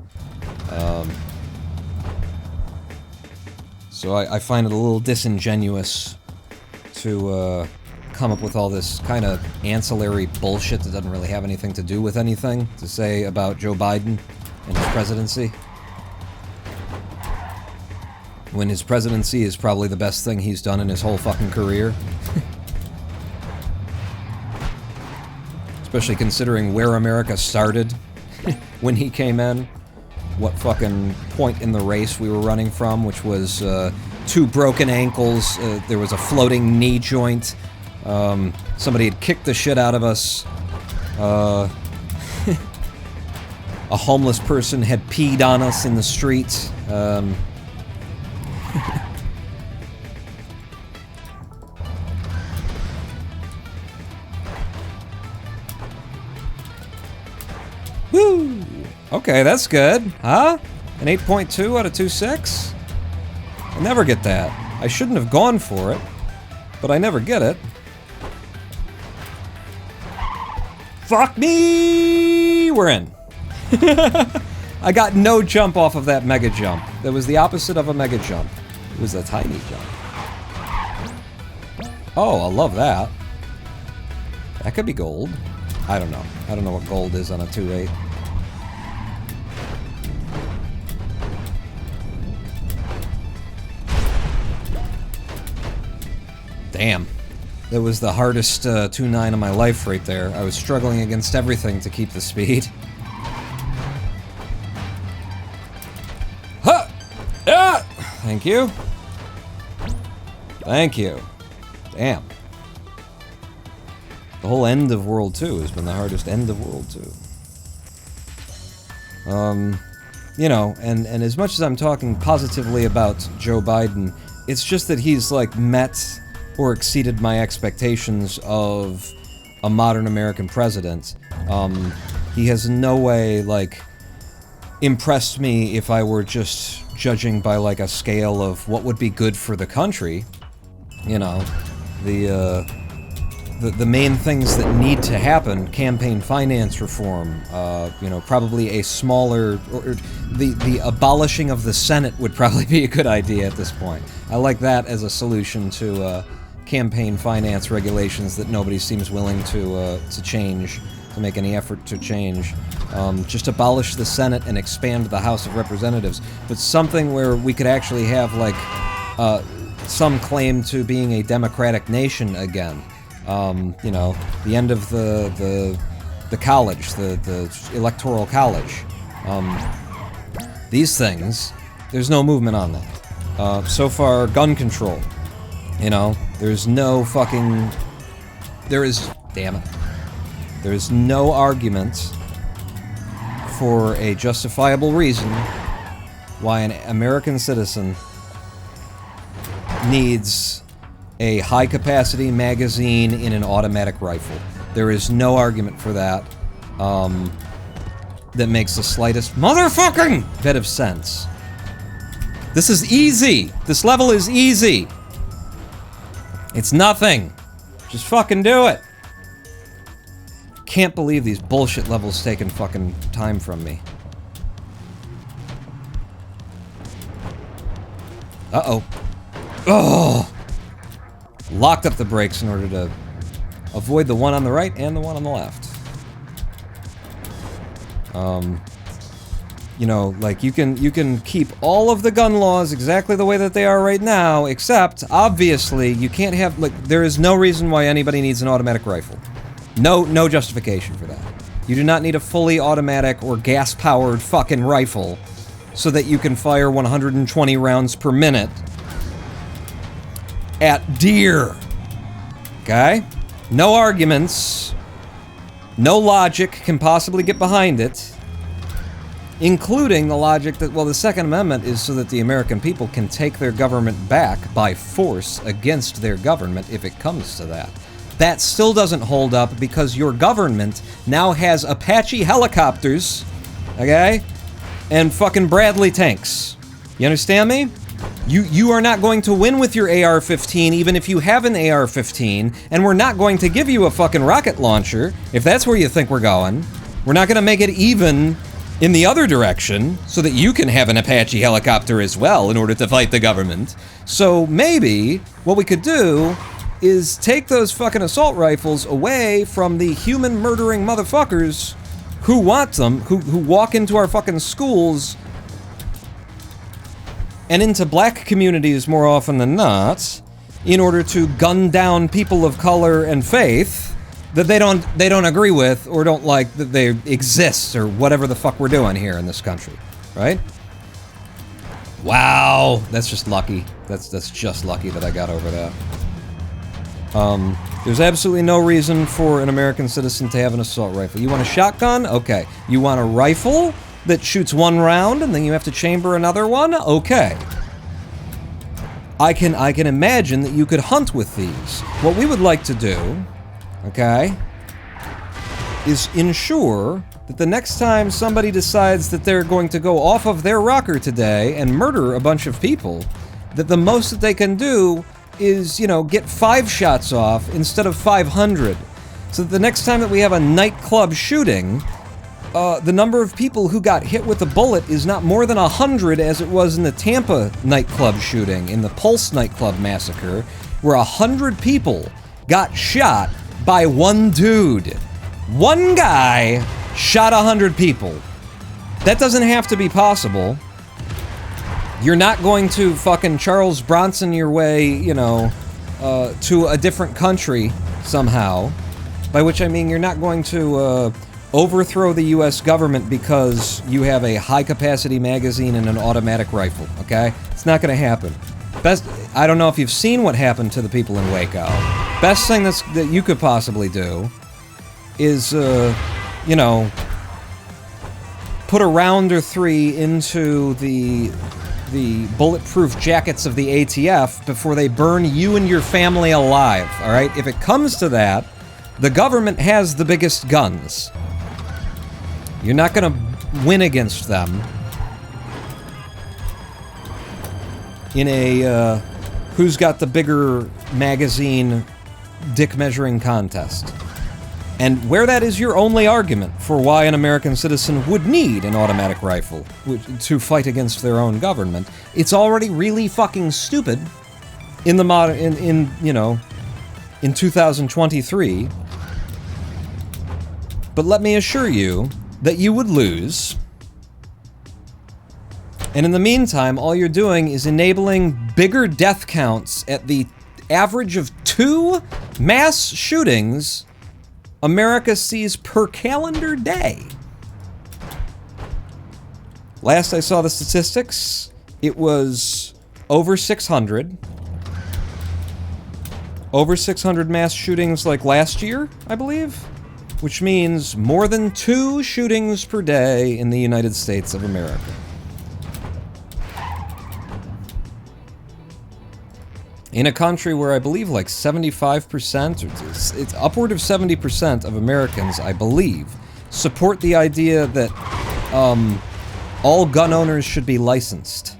I find it a little disingenuous to come up with all this kind of ancillary bullshit that doesn't really have anything to do with anything to say about Joe Biden and his presidency. When his presidency is probably the best thing he's done in his whole fucking career. Especially considering where America started when he came in. What fucking point in the race we were running from, which was 2 broken ankles, there was a floating knee joint, somebody had kicked the shit out of us, a homeless person had peed on us in the street, Woo! Okay, that's good. Huh? An 8.2 out of 2.6? I never get that. I shouldn't have gone for it, but I never get it. Fuck me! We're in. I got no jump off of that mega jump. That was the opposite of a mega jump. It was a tiny jump. Oh, I love that. That could be gold. I don't know. I don't know what gold is on a 2.8. Damn. That was the hardest 2.9 of my life right there. I was struggling against everything to keep the speed. Huh! Ah! Thank you. Thank you. Damn. The whole end of World 2 has been the hardest end of World 2. You know, and as much as I'm talking positively about Joe Biden, it's just that he's, like, met or exceeded my expectations of a modern American president. He has in no way, like, impressed me if I were just judging by, like, a scale of what would be good for the country. You know, the main things that need to happen, campaign finance reform, you know, probably a smaller, or the abolishing of the Senate would probably be a good idea at this point. I like that as a solution to, campaign finance regulations that nobody seems willing to change, to make any effort to change. Just abolish the Senate and expand the House of Representatives, but something where we could actually have, like, some claim to being a democratic nation again. You know, the end of the college, the electoral college. These things, there's no movement on that. So far, gun control. You know, there's no fucking... damn it. There is no argument for a justifiable reason why an American citizen needs a high-capacity magazine in an automatic rifle. There is no argument for that, that makes the slightest motherfucking bit of sense. This is easy! This level is easy! It's nothing! Just fucking do it! Can't believe these bullshit levels taking fucking time from me. Uh-oh. Oh! Locked up the brakes in order to avoid the one on the right and the one on the left. You know, like, you can keep all of the gun laws exactly the way that they are right now, except, obviously, you can't have, like, there is no reason why anybody needs an automatic rifle. No justification for that. You do not need a fully automatic or gas-powered fucking rifle so that you can fire 120 rounds per minute at deer. Okay? No arguments. No logic can possibly get behind it. Including the logic that, well, the Second Amendment is so that the American people can take their government back by force against their government if it comes to that. That still doesn't hold up because your government now has Apache helicopters, okay? And fucking Bradley tanks. You understand me? You are not going to win with your AR-15 even if you have an AR-15, and we're not going to give you a fucking rocket launcher if that's where you think we're going. We're not going to make it even in the other direction so that you can have an Apache helicopter as well in order to fight the government. So maybe what we could do is take those fucking assault rifles away from the human-murdering motherfuckers who want them, who walk into our fucking schools and into black communities more often than not, in order to gun down people of color and faith that they don't agree with or don't like that they exist or whatever the fuck we're doing here in this country, right? Wow, that's just lucky. That's just lucky that I got over that. There's absolutely no reason for an American citizen to have an assault rifle. You want a shotgun? Okay. You want a rifle that shoots one round and then you have to chamber another one? Okay. I can imagine that you could hunt with these. What we would like to do, okay, is ensure that the next time somebody decides that they're going to go off of their rocker today and murder a bunch of people, that the most that they can do is, you know, get 5 shots off instead of 500. So that the next time that we have a nightclub shooting, the number of people who got hit with a bullet is not more than 100 as it was in the Tampa nightclub shooting, in the Pulse nightclub massacre, where 100 people got shot by one dude. One guy shot 100 people. That doesn't have to be possible. You're not going to fucking Charles Bronson your way, you know, to a different country somehow. By which I mean you're not going to overthrow the US government because you have a high-capacity magazine and an automatic rifle, okay? It's not gonna happen. I don't know if you've seen what happened to the people in Waco. Best thing that you could possibly do is, you know, put a round or 3 into the bulletproof jackets of the ATF before they burn you and your family alive, alright? If it comes to that, the government has the biggest guns. You're not gonna win against them in a, who's got the bigger magazine dick measuring contest. And where that is your only argument for why an American citizen would need an automatic rifle to fight against their own government, it's already really fucking stupid in the you know, in 2023. But let me assure you that you would lose. And in the meantime, all you're doing is enabling bigger death counts at the average of 2 mass shootings America sees per calendar day. Last I saw the statistics, it was over 600. Over 600 mass shootings like last year, I believe. Which means more than 2 shootings per day in the United States of America. In a country where I believe like 75%, or it's upward of 70% of Americans, I believe, support the idea that all gun owners should be licensed.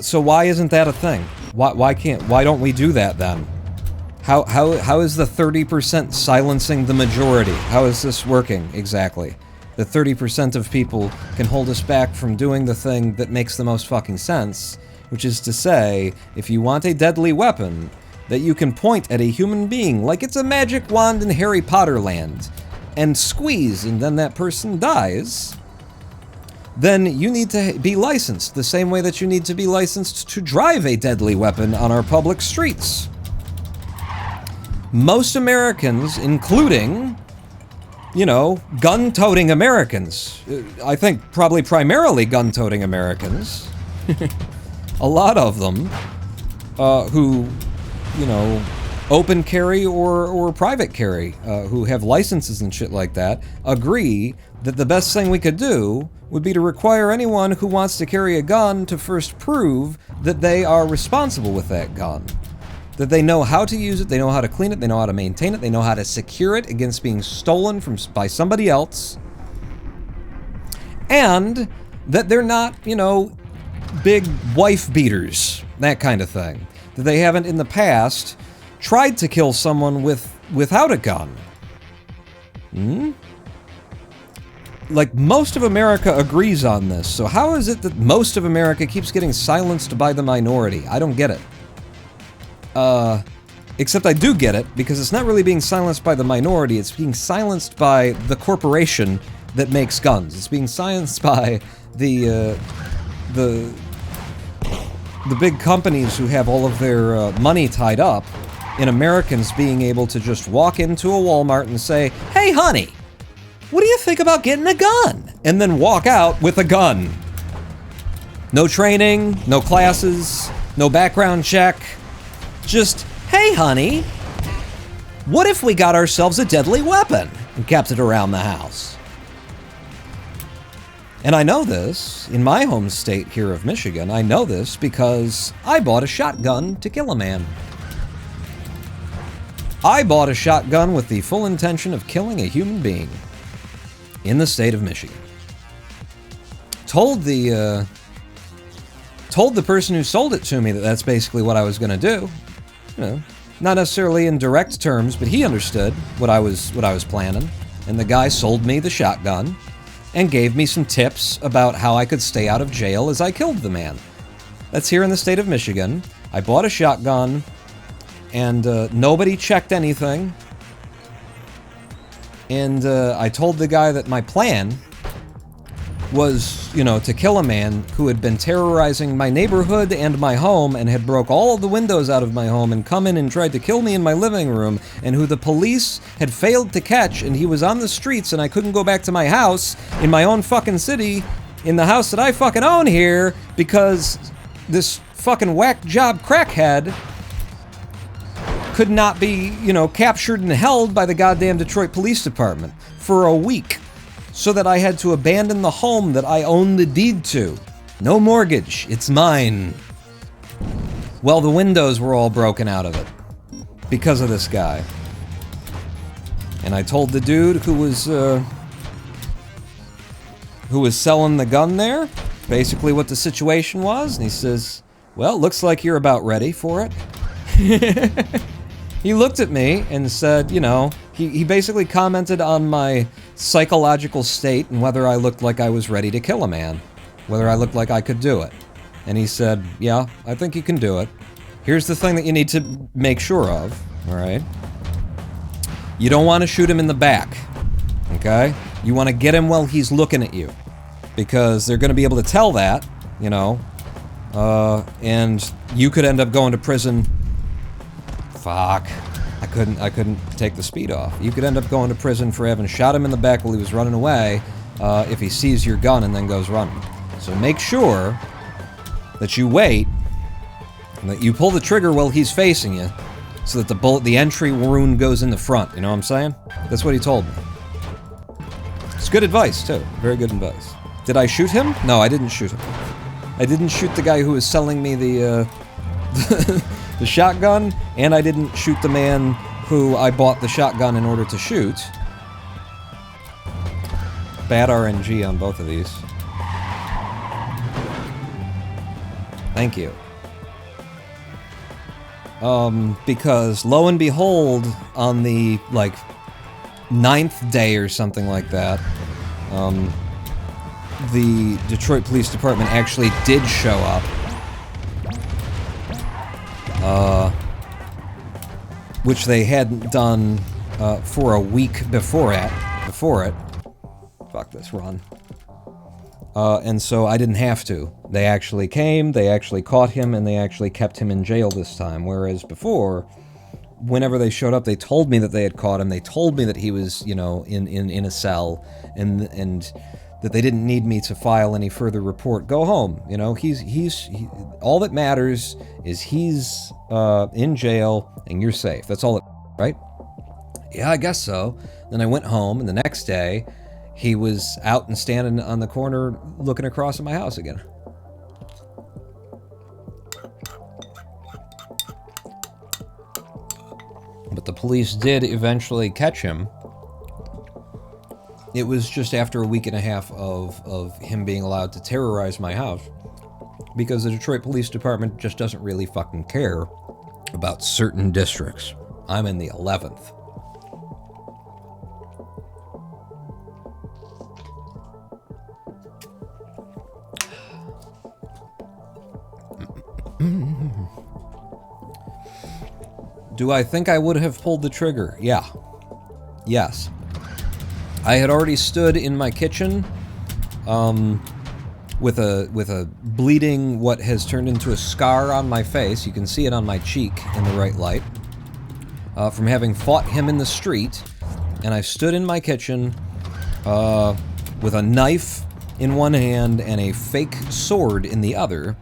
So why isn't that a thing? Why don't we do that then? How is the 30% silencing the majority? How is this working exactly? The 30% of people can hold us back from doing the thing that makes the most fucking sense, which is to say, if you want a deadly weapon that you can point at a human being like it's a magic wand in Harry Potter land, and squeeze and then that person dies, then you need to be licensed the same way that you need to be licensed to drive a deadly weapon on our public streets. Most Americans, including, you know, gun-toting Americans, I think probably primarily gun-toting Americans, a lot of them, who, you know, open carry or private carry, who have licenses and shit like that, agree that the best thing we could do would be to require anyone who wants to carry a gun to first prove that they are responsible with that gun. That they know how to use it, they know how to clean it, they know how to maintain it, they know how to secure it against being stolen by somebody else. And that they're not, you know, big wife beaters, that kind of thing. That they haven't in the past tried to kill someone without a gun. Like, most of America agrees on this, so how is it that most of America keeps getting silenced by the minority? I don't get it. Except I do get it, because it's not really being silenced by the minority, it's being silenced by the corporation that makes guns. It's being silenced by the big companies who have all of their money tied up in Americans being able to just walk into a Walmart and say, "Hey honey, what do you think about getting a gun?" And then walk out with a gun. No training, no classes, no background check. Just, "Hey honey, what if we got ourselves a deadly weapon and kept it around the house?" And I know this, in my home state here of Michigan, I know this because I bought a shotgun to kill a man. I bought a shotgun with the full intention of killing a human being in the state of Michigan. Told the person who sold it to me that that's basically what I was going to do. You know, not necessarily in direct terms, but he understood what I was planning. And the guy sold me the shotgun and gave me some tips about how I could stay out of jail as I killed the man. That's here in the state of Michigan. I bought a shotgun, and nobody checked anything. And I told the guy that my plan was, you know, to kill a man who had been terrorizing my neighborhood and my home and had broke all of the windows out of my home and come in and tried to kill me in my living room, and who the police had failed to catch, and he was on the streets and I couldn't go back to my house in my own fucking city, in the house that I fucking own here, because this fucking whack job crackhead could not be, you know, captured and held by the goddamn Detroit Police Department for a week. So that I had to abandon the home that I own the deed to. No mortgage, it's mine. Well, the windows were all broken out of it because of this guy. And I told the dude who was selling the gun there basically what the situation was, and he says, "Well, looks like you're about ready for it." He looked at me and said, you know, he basically commented on my psychological state and whether I looked like I was ready to kill a man, whether I looked like I could do it. And he said, "Yeah, I think you can do it. Here's the thing that you need to make sure of, all right? You don't want to shoot him in the back, okay? You want to get him while he's looking at you, because they're going to be able to tell that, you know, and you could end up going to prison." Fuck. I couldn't take the speed off. You could end up going to prison for having shot him in the back while he was running away, if he sees your gun and then goes running. So make sure that you wait, and that you pull the trigger while he's facing you, so that the entry wound goes in the front, you know what I'm saying? That's what he told me. It's good advice, too. Very good advice. Did I shoot him? No, I didn't shoot him. I didn't shoot the guy who was selling me the shotgun, and I didn't shoot the man who I bought the shotgun in order to shoot. Bad RNG on both of these. Thank you. Because lo and behold, on the, like, 9th day or something like that, the Detroit Police Department actually did show up. Which they hadn't done for a week before it. Fuck this run. And so I didn't have to. They actually came, they actually caught him, and they actually kept him in jail this time. Whereas before, whenever they showed up, they told me that they had caught him. They told me that he was, you know, in a cell, and that they didn't need me to file any further report. Go home. You know, all that matters is he's in jail and you're safe. That's all right? Yeah, I guess so. Then I went home, and the next day, he was out and standing on the corner looking across at my house again. But the police did eventually catch him. It was just after a week and a half of him being allowed to terrorize my house, because the Detroit Police Department just doesn't really fucking care about certain districts. I'm in the 11th. Do I think I would have pulled the trigger? Yeah. Yes. I had already stood in my kitchen, with a bleeding, what has turned into a scar on my face. You can see it on my cheek in the right light, from having fought him in the street. And I stood in my kitchen, with a knife in one hand and a fake sword in the other,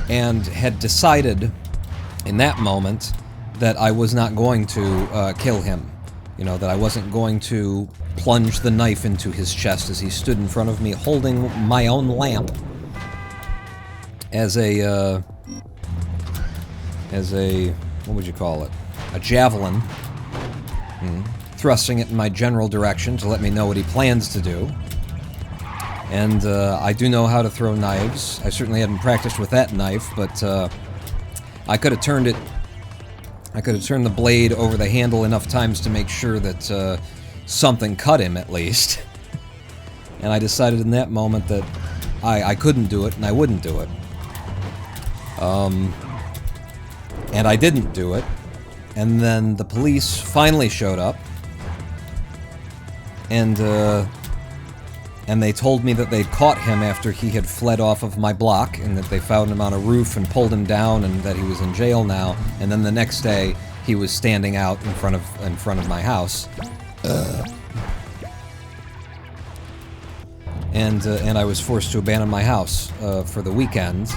and had decided in that moment that I was not going to kill him. You know, that I wasn't going to plunge the knife into his chest as he stood in front of me holding my own lamp as a, what would you call it? a javelin, thrusting it in my general direction to let me know what he plans to do. And I do know how to throw knives. I certainly hadn't practiced with that knife, but I could have turned it. I could have turned the blade over the handle enough times to make sure that something cut him at least. And I decided in that moment that I couldn't do it and I wouldn't do it. And I didn't do it. And then the police finally showed up. And they told me that they'd caught him after he had fled off of my block, and that they found him on a roof and pulled him down, and that he was in jail now. And then the next day, he was standing out in front of my house. And I was forced to abandon my house for the weekend.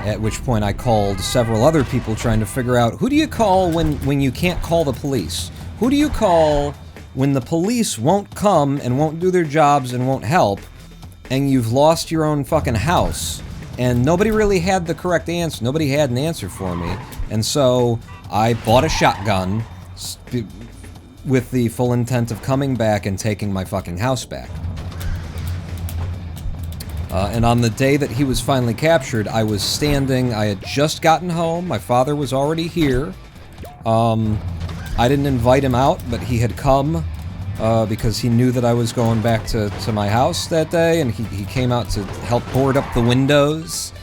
At which point, I called several other people trying to figure out, who do you call when you can't call the police? Who do you call when the police won't come and won't do their jobs and won't help, and you've lost your own fucking house? And nobody really had the correct answer. Nobody had an answer for me. And so I bought a shotgun with the full intent of coming back and taking my fucking house back. And on the day that he was finally captured, I was standing. I had just gotten home. My father was already here. I didn't invite him out, but he had come because he knew that I was going back to my house that day, and he came out to help board up the windows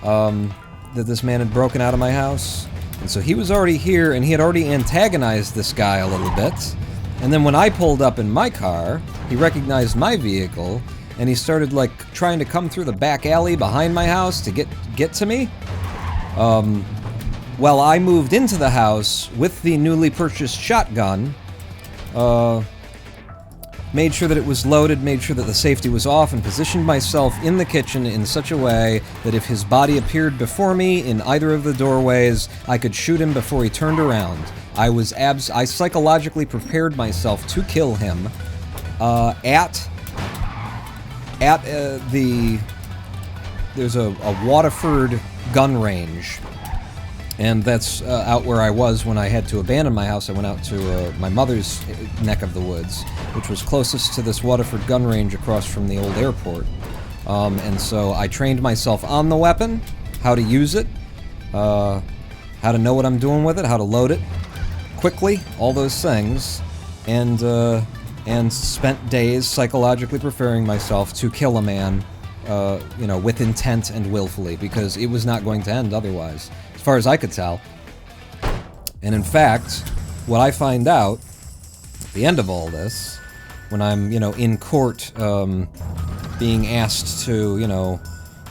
that this man had broken out of my house. And so he was already here, and he had already antagonized this guy a little bit. And then when I pulled up in my car, he recognized my vehicle, and he started, like, trying to come through the back alley behind my house to get to me. Well, I moved into the house with the newly purchased shotgun, made sure that it was loaded, made sure that the safety was off, and positioned myself in the kitchen in such a way that if his body appeared before me in either of the doorways, I could shoot him before he turned around. I psychologically prepared myself to kill him there's a Waterford gun range. And that's out where I was when I had to abandon my house. I went out to my mother's neck of the woods, which was closest to this Waterford gun range across from the old airport. And so I trained myself on the weapon, how to use it, how to know what I'm doing with it, how to load it quickly, all those things, and spent days psychologically preparing myself to kill a man, with intent and willfully, because it was not going to end otherwise, as far as I could tell. And in fact, what I find out at the end of all this, when I'm, in court, being asked to,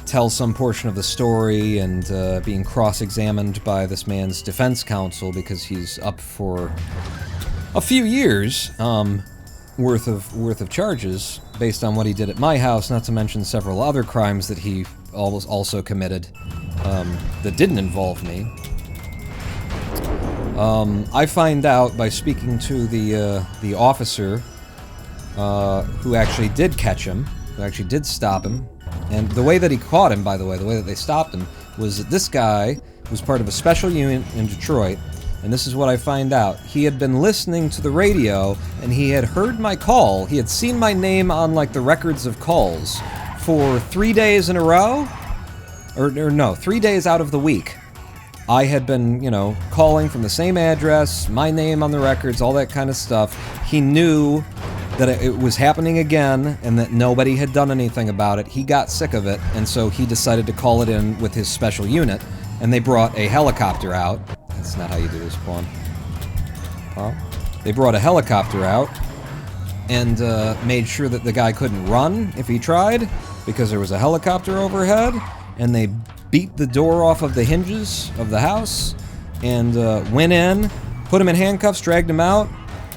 tell some portion of the story and being cross-examined by this man's defense counsel because he's up for a few years worth of charges based on what he did at my house, not to mention several other crimes that he also committed that didn't involve me. I find out by speaking to the officer who actually did catch him, who actually did stop him. And the way that he caught him, by the way that they stopped him, was that this guy was part of a special unit in Detroit, and this is what I find out. He had been listening to the radio, and he had heard my call. He had seen my name on, like, the records of calls for 3 days in a row, or no, 3 days out of the week. I had been, calling from the same address, my name on the records, all that kind of stuff. He knew that it was happening again and that nobody had done anything about it. He got sick of it, and so he decided to call it in with his special unit, and they brought a helicopter out. That's not how you do this, Pawn. Well, they brought a helicopter out and made sure that the guy couldn't run if he tried, because there was a helicopter overhead, and they beat the door off of the hinges of the house and went in, put him in handcuffs, dragged him out,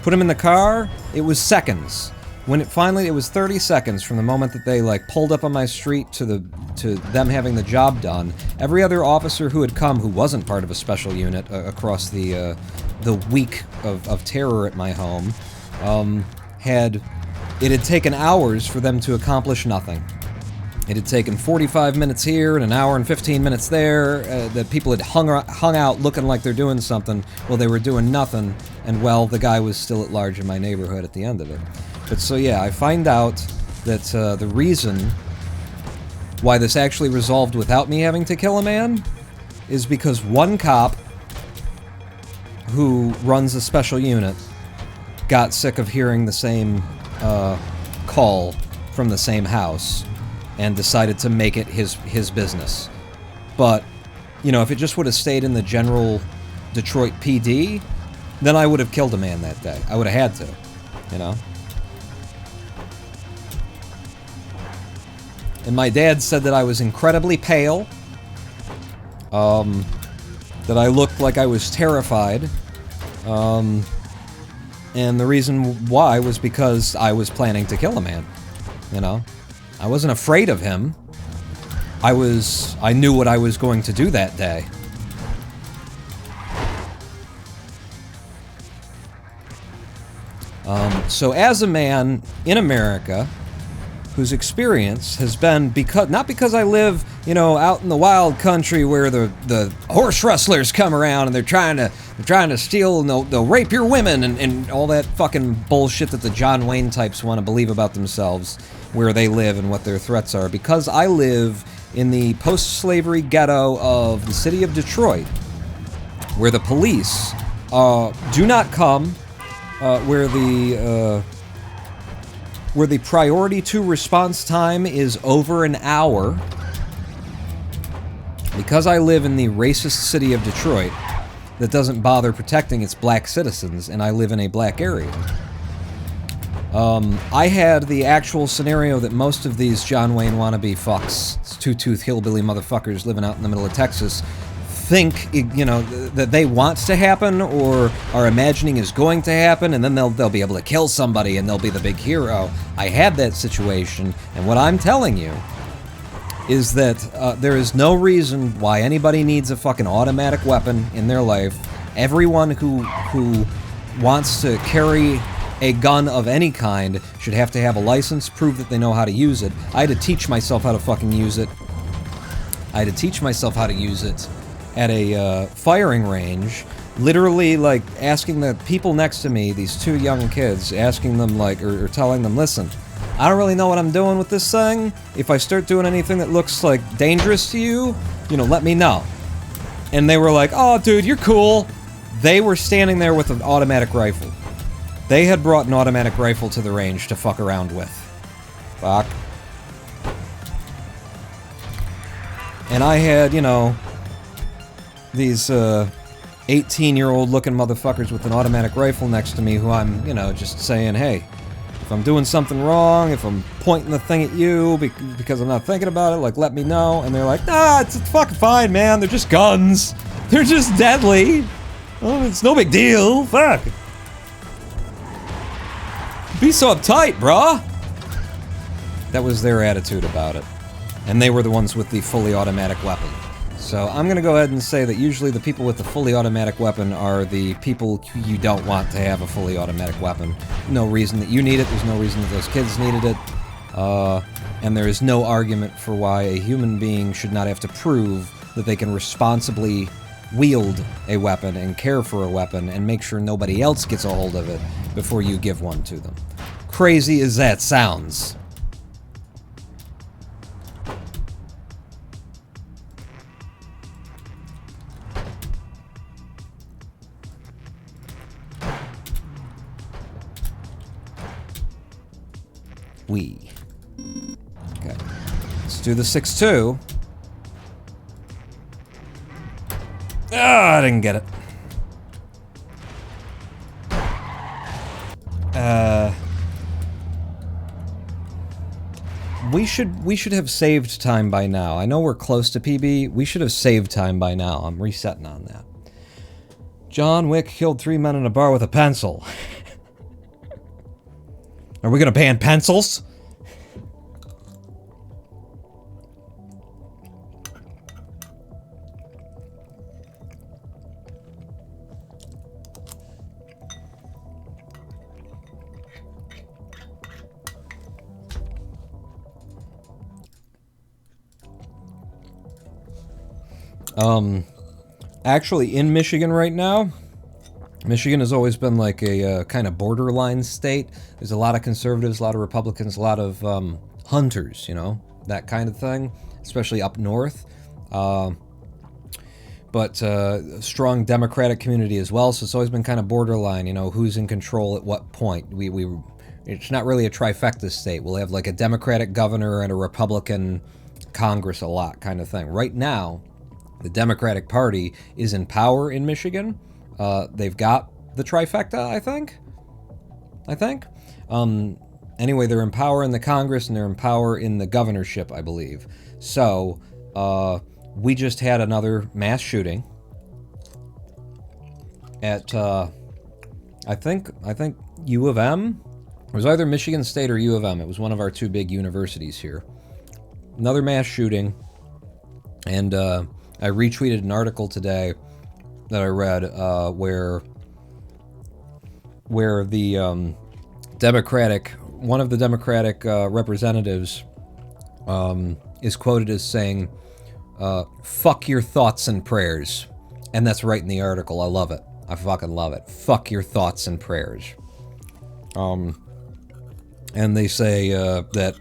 put him in the car. It was seconds. When it was 30 seconds from the moment that they, like, pulled up on my street to them having the job done. Every other officer who had come, who wasn't part of a special unit across the week of terror at my home, it had taken hours for them to accomplish nothing. It had taken 45 minutes here and an hour and 15 minutes there, that people had hung out looking like they're doing something. Well, they were doing nothing, and well, the guy was still at large in my neighborhood at the end of it. But so yeah, I find out that the reason why this actually resolved without me having to kill a man is because one cop who runs a special unit got sick of hearing the same call from the same house and decided to make it his business. But, you know, if it just would have stayed in the general Detroit PD, then I would have killed a man that day. I would have had to, you know? And my dad said that I was incredibly pale, that I looked like I was terrified, and the reason why was because I was planning to kill a man, you know? I wasn't afraid of him. I knew what I was going to do that day. So as a man in America, whose experience has been not because I live, you know, out in the wild country where the horse rustlers come around and they're trying to steal and they'll rape your women and all that fucking bullshit that the John Wayne types want to believe about themselves, where they live and what their threats are. Because I live in the post-slavery ghetto of the city of Detroit, where the police do not come, where the priority to response time is over an hour. Because I live in the racist city of Detroit that doesn't bother protecting its black citizens, and I live in a black area, I had the actual scenario that most of these John Wayne wannabe fucks, two-tooth hillbilly motherfuckers living out in the middle of Texas, think, you know, that they want to happen or are imagining is going to happen, and then they'll be able to kill somebody and they'll be the big hero. I had that situation, and what I'm telling you is that there is no reason why anybody needs a fucking automatic weapon in their life. Everyone who wants to carry a gun of any kind should have to have a license, prove that they know how to use it. I had to teach myself how to fucking use it. I had to teach myself how to use it at a firing range, literally, like, asking the people next to me, these two young kids, asking them, like, or telling them, listen, I don't really know what I'm doing with this thing. If I start doing anything that looks, like, dangerous to you, you know, let me know. And they were like, oh, dude, you're cool. They were standing there with an automatic rifle. They had brought an automatic rifle to the range to fuck around with. Fuck. And I had, you know, these 18-year-old looking motherfuckers with an automatic rifle next to me who I'm, you know, just saying, hey, if I'm doing something wrong, if I'm pointing the thing at you because I'm not thinking about it, like, let me know. And they're like, nah, it's fucking fine, man. They're just guns. They're just deadly. Oh, it's no big deal. Fuck. Be so uptight, brah. That was their attitude about it. And they were the ones with the fully automatic weapon. So I'm going to go ahead and say that usually the people with the fully automatic weapon are the people who you don't want to have a fully automatic weapon. No reason that you need it, there's no reason that those kids needed it, and there is no argument for why a human being should not have to prove that they can responsibly wield a weapon and care for a weapon and make sure nobody else gets a hold of it before you give one to them. Crazy as that sounds. Okay. Let's do the 6-2. Ah, I didn't get it. We should have saved time by now. I know we're close to PB. We should have saved time by now. I'm resetting on that. John Wick killed 3 men in a bar with a pencil. Are we gonna ban pencils? Actually, in Michigan right now, Michigan has always been like a kind of borderline state. There's a lot of conservatives, a lot of Republicans, a lot of hunters, you know, that kind of thing, especially up north. But strong Democratic community as well, so it's always been kind of borderline, you know, who's in control at what point. It's not really a trifecta state. We'll have like a Democratic governor and a Republican Congress a lot kind of thing. Right now, the Democratic Party is in power in Michigan. They've got the trifecta, I think. Anyway, they're in power in the Congress and they're in power in the governorship, I believe. So, we just had another mass shooting at, I think U of M. It was either Michigan State or U of M. It was one of our two big universities here. Another mass shooting. And I retweeted an article today that I read where the one of the Democratic representatives is quoted as saying, fuck your thoughts and prayers. And that's right in the article. I love it. I fucking love it. Fuck your thoughts and prayers. And they say that,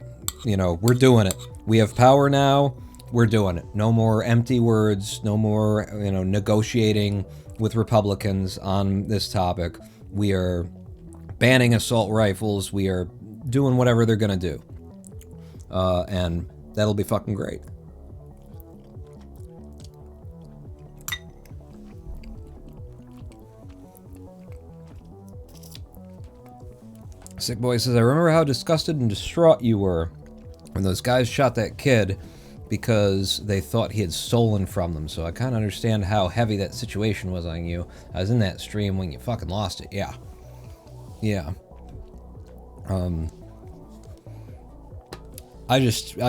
you know, we're doing it. We have power now. We're doing it. No more empty words. No more, you know, negotiating with Republicans on this topic. We are banning assault rifles. We are doing whatever they're going to do. And that'll be fucking great. Sick Boy says, I remember how disgusted and distraught you were when those guys shot that kid because they thought he had stolen from them. So I kind of understand how heavy that situation was on you. I was in that stream when you fucking lost it. Yeah. Yeah. I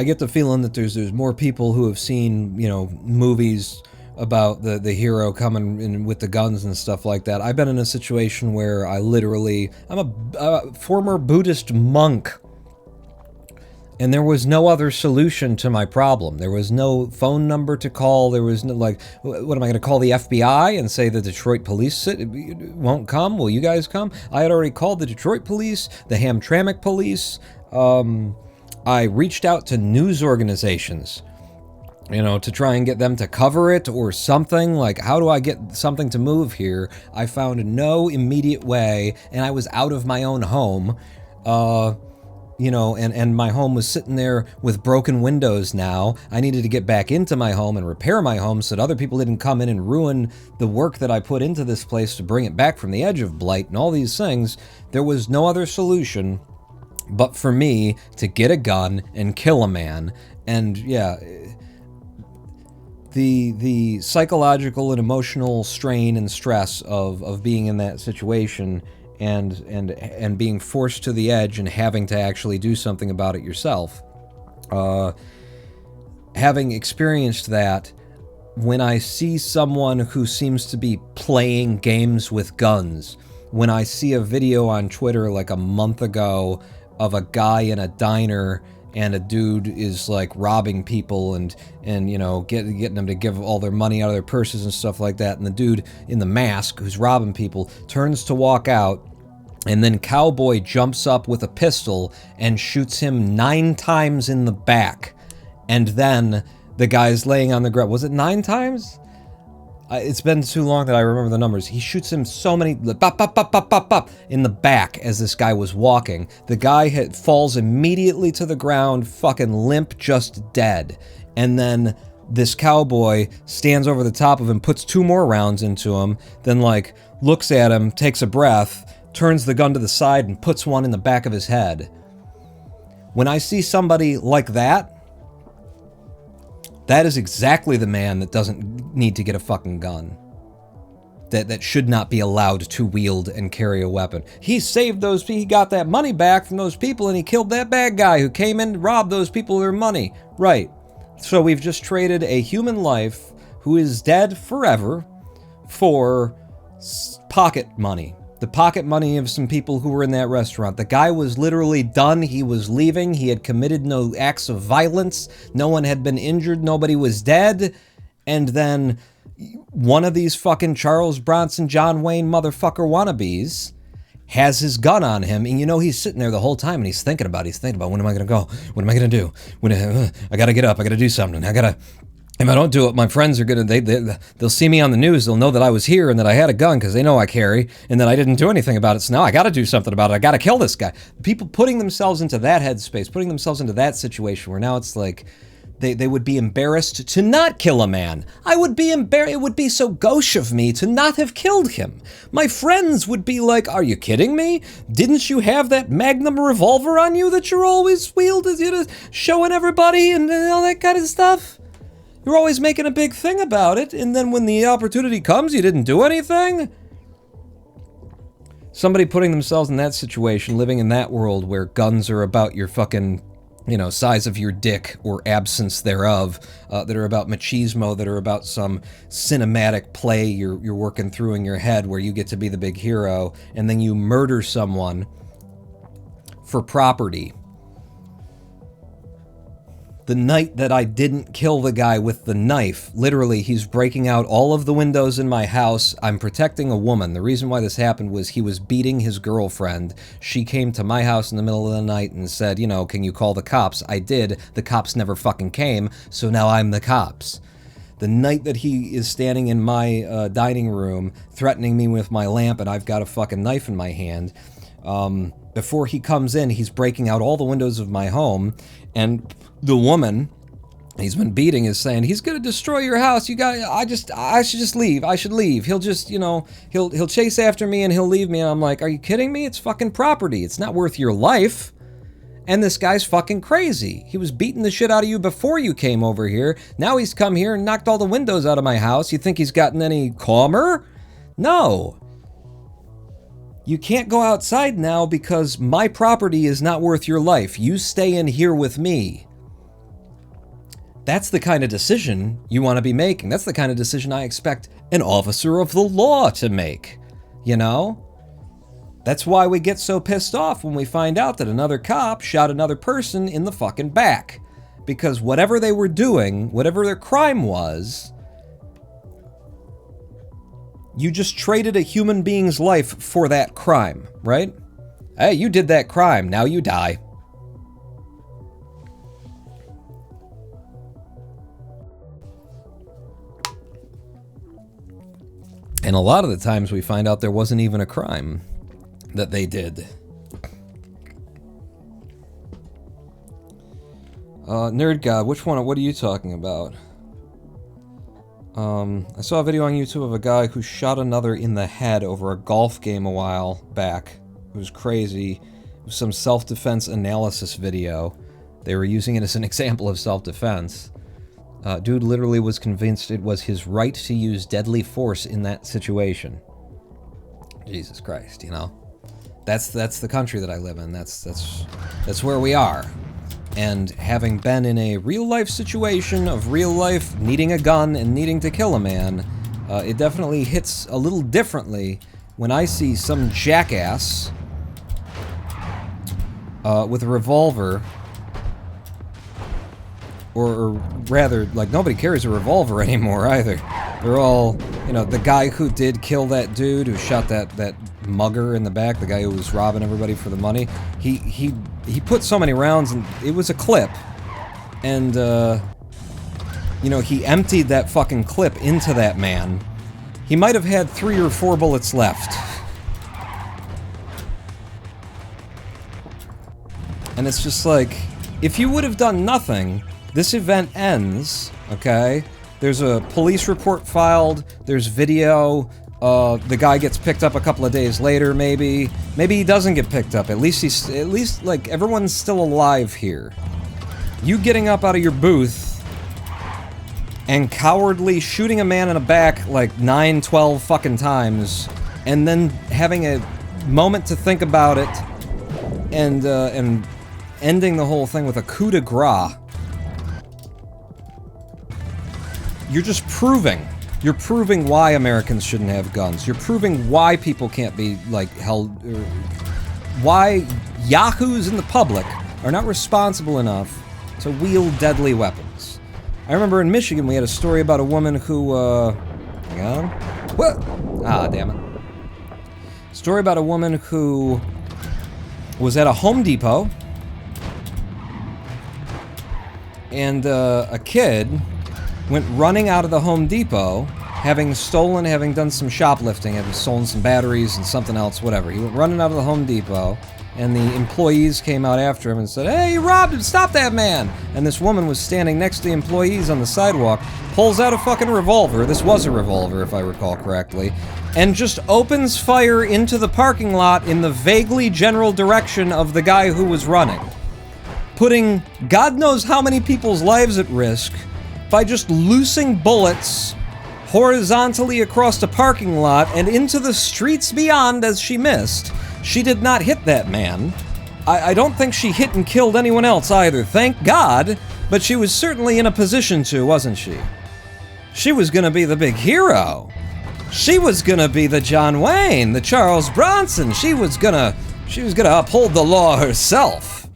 get the feeling that there's more people who have seen, you know, movies about the hero coming in with the guns and stuff like that. I've been in a situation where I'm a former Buddhist monk, and there was no other solution to my problem. There was no phone number to call. There was no, like, what am I going to call the FBI and say the Detroit police won't come? Will you guys come? I had already called the Detroit police, the Hamtramck police. I reached out to news organizations, you know, to try and get them to cover it or something. Like, how do I get something to move here? I found no immediate way, and I was out of my own home, you know, and my home was sitting there with broken windows now. I needed to get back into my home and repair my home so that other people didn't come in and ruin the work that I put into this place to bring it back from the edge of blight and all these things. There was no other solution but for me to get a gun and kill a man. And yeah, the psychological and emotional strain and stress of being in that situation and being forced to the edge and having to actually do something about it yourself. Having experienced that, when I see someone who seems to be playing games with guns, when I see a video on Twitter like a month ago of a guy in a diner and a dude is like robbing people and you know, getting them to give all their money out of their purses and stuff like that, and the dude in the mask who's robbing people turns to walk out, and then Cowboy jumps up with a pistol and shoots him 9 times in the back, and then the guy's laying on the ground. Was it 9 times? It's been too long that I remember the numbers. He shoots him so many, bop, bop, bop, bop, bop, bop, in the back as this guy was walking. The guy falls immediately to the ground, fucking limp, just dead. And then this cowboy stands over the top of him, puts 2 more rounds into him, then like looks at him, takes a breath, turns the gun to the side and puts one in the back of his head. When I see somebody like that, that is exactly the man that doesn't need to get a fucking gun. That should not be allowed to wield and carry a weapon. He saved those people, he got that money back from those people, and he killed that bad guy who came in and robbed those people their money. Right. So we've just traded a human life who is dead forever for pocket money. The pocket money of some people who were in that restaurant. The guy was literally done. He was leaving. He had committed no acts of violence. No one had been injured. Nobody was dead. and then one of these fucking Charles Bronson, John Wayne motherfucker wannabes has his gun on him, and you know he's sitting there the whole time and he's thinking about when am I gonna go? What am I gonna do? I gotta get up, I gotta do something, if I don't do it, my friends are gonna, they'll see me on the news, they'll know that I was here and that I had a gun because they know I carry, and that I didn't do anything about it, so now I gotta do something about it, I gotta kill this guy. People putting themselves into that headspace, putting themselves into that situation where now it's like, they would be embarrassed to not kill a man. I would be embarrassed. It would be so gauche of me to not have killed him. My friends would be like, are you kidding me? Didn't you have that Magnum revolver on you that you're always wielding, showing everybody and all that kind of stuff? You're always making a big thing about it, and then when the opportunity comes, you didn't do anything? Somebody putting themselves in that situation, living in that world where guns are about your fucking, size of your dick or absence thereof, that are about machismo, that are about some cinematic play you're working through in your head where you get to be the big hero, and then you murder someone for property. The night that I didn't kill the guy with the knife, literally, he's breaking out all of the windows in my house. I'm protecting a woman. The reason why this happened was he was beating his girlfriend. She came to my house in the middle of the night and said, can you call the cops? I did. The cops never fucking came, so now I'm the cops. The night that he is standing in my dining room, threatening me with my lamp, and I've got a fucking knife in my hand, before he comes in, he's breaking out all the windows of my home, and the woman he's been beating is saying, he's gonna destroy your house, I should just leave, I should leave, he'll just, he'll chase after me and he'll leave me, and I'm like, are you kidding me? It's fucking property, it's not worth your life. And this guy's fucking crazy. He was beating the shit out of you before you came over here, now he's come here and knocked all the windows out of my house. You think he's gotten any calmer? No. You can't go outside now because my property is not worth your life. You stay in here with me. That's the kind of decision you want to be making. That's the kind of decision I expect an officer of the law to make. That's why we get so pissed off when we find out that another cop shot another person in the fucking back. Because whatever they were doing, whatever their crime was, you just traded a human being's life for that crime, right? Hey, you did that crime, now you die. And a lot of the times we find out there wasn't even a crime that they did. Nerd God, which one? What are you talking about? I saw a video on YouTube of a guy who shot another in the head over a golf game a while back. It was crazy. It was some self-defense analysis video. They were using it as an example of self-defense. Dude literally was convinced it was his right to use deadly force in that situation. Jesus Christ, That's the country that I live in. That's where we are. And having been in a real-life situation of real life needing a gun and needing to kill a man, it definitely hits a little differently when I see some jackass with a revolver, or rather, like, nobody carries a revolver anymore either. They're all, the guy who did kill that dude who shot that mugger in the back, the guy who was robbing everybody for the money, he put so many rounds, and it was a clip, and he emptied that fucking clip into that man. He might have had 3 or 4 bullets left. And it's just like, if you would have done nothing, this event ends, okay? There's a police report filed, there's video, the guy gets picked up a couple of days later, maybe. Maybe he doesn't get picked up. At least, like, everyone's still alive here. You getting up out of your booth and cowardly shooting a man in the back like 9, 12 fucking times, and then having a moment to think about it, and ending the whole thing with a coup de grace. You're just proving. You're proving why Americans shouldn't have guns. You're proving why people can't be, like, held... why yahoos in the public are not responsible enough to wield deadly weapons. I remember in Michigan we had a story about a woman who, hang on. What? Ah, damn it. Story about a woman who was at a Home Depot, and a kid went running out of the Home Depot, having done some shoplifting, having stolen some batteries and something else, whatever. He went running out of the Home Depot, and the employees came out after him and said, "Hey, you robbed him! Stop that man!" And this woman was standing next to the employees on the sidewalk, pulls out a fucking revolver, this was a revolver if I recall correctly, and just opens fire into the parking lot in the vaguely general direction of the guy who was running, putting God knows how many people's lives at risk by just loosing bullets horizontally across the parking lot and into the streets beyond as she missed. She did not hit that man. I don't think she hit and killed anyone else either, thank God, but she was certainly in a position to, wasn't she? She was gonna be the big hero. She was gonna be the John Wayne, the Charles Bronson. She was gonna uphold the law herself.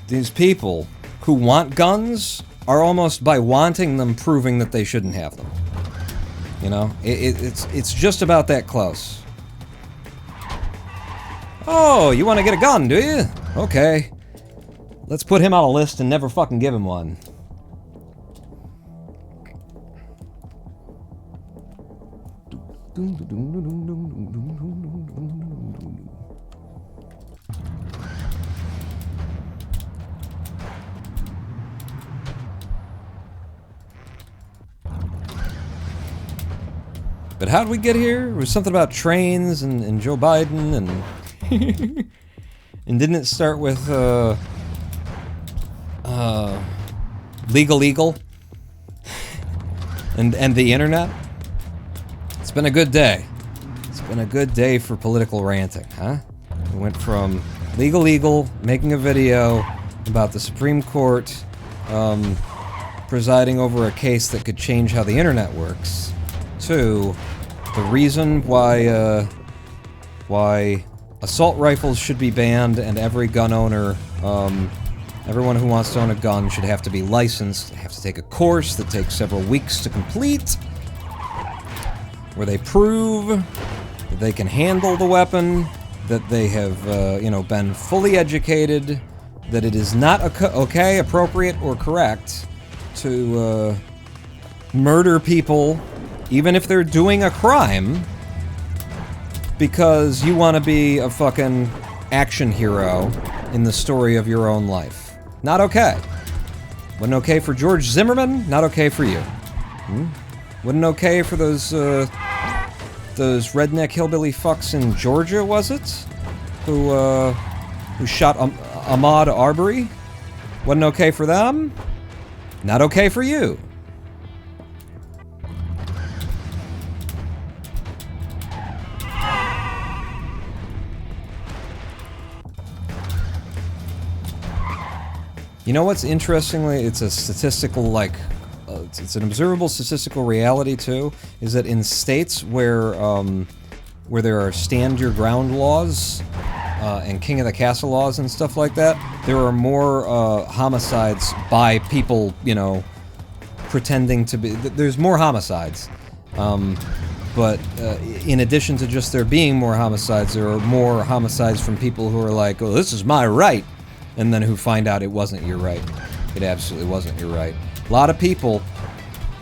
These people who want guns are almost by wanting them proving that they shouldn't have them. You know, it's just about that close. Oh, you want to get a gun, do you? Okay. Let's put him on a list and never fucking give him one. But how'd we get here? It was something about trains and Joe Biden and... and didn't it start with, legal? and the internet? It's been a good day. It's been a good day for political ranting, huh? We went from legal, making a video about the Supreme Court, presiding over a case that could change how the internet works, to the reason why assault rifles should be banned and every gun owner, everyone who wants to own a gun should have to be licensed. They have to take a course that takes several weeks to complete, where they prove that they can handle the weapon, that they have, you know, been fully educated, that it is not okay, appropriate, or correct to murder people, even if they're doing a crime, because you want to be a fucking action hero in the story of your own life. Not okay. Wasn't okay for George Zimmerman, not okay for you. Wasn't okay for those redneck hillbilly fucks in Georgia, was it? Who shot Ahmaud Arbery? Wasn't okay for them? Not okay for you. You know what's interestingly, it's a statistical, like, it's an observable statistical reality too, is that in states where there are stand your ground laws, and king of the castle laws and stuff like that, there are more, homicides by people, you know, pretending to be, there's more homicides. But in addition to just there being more homicides, there are more homicides from people who are like, oh, this is my right. And then who find out it wasn't your right. It absolutely wasn't your right. A lot of people,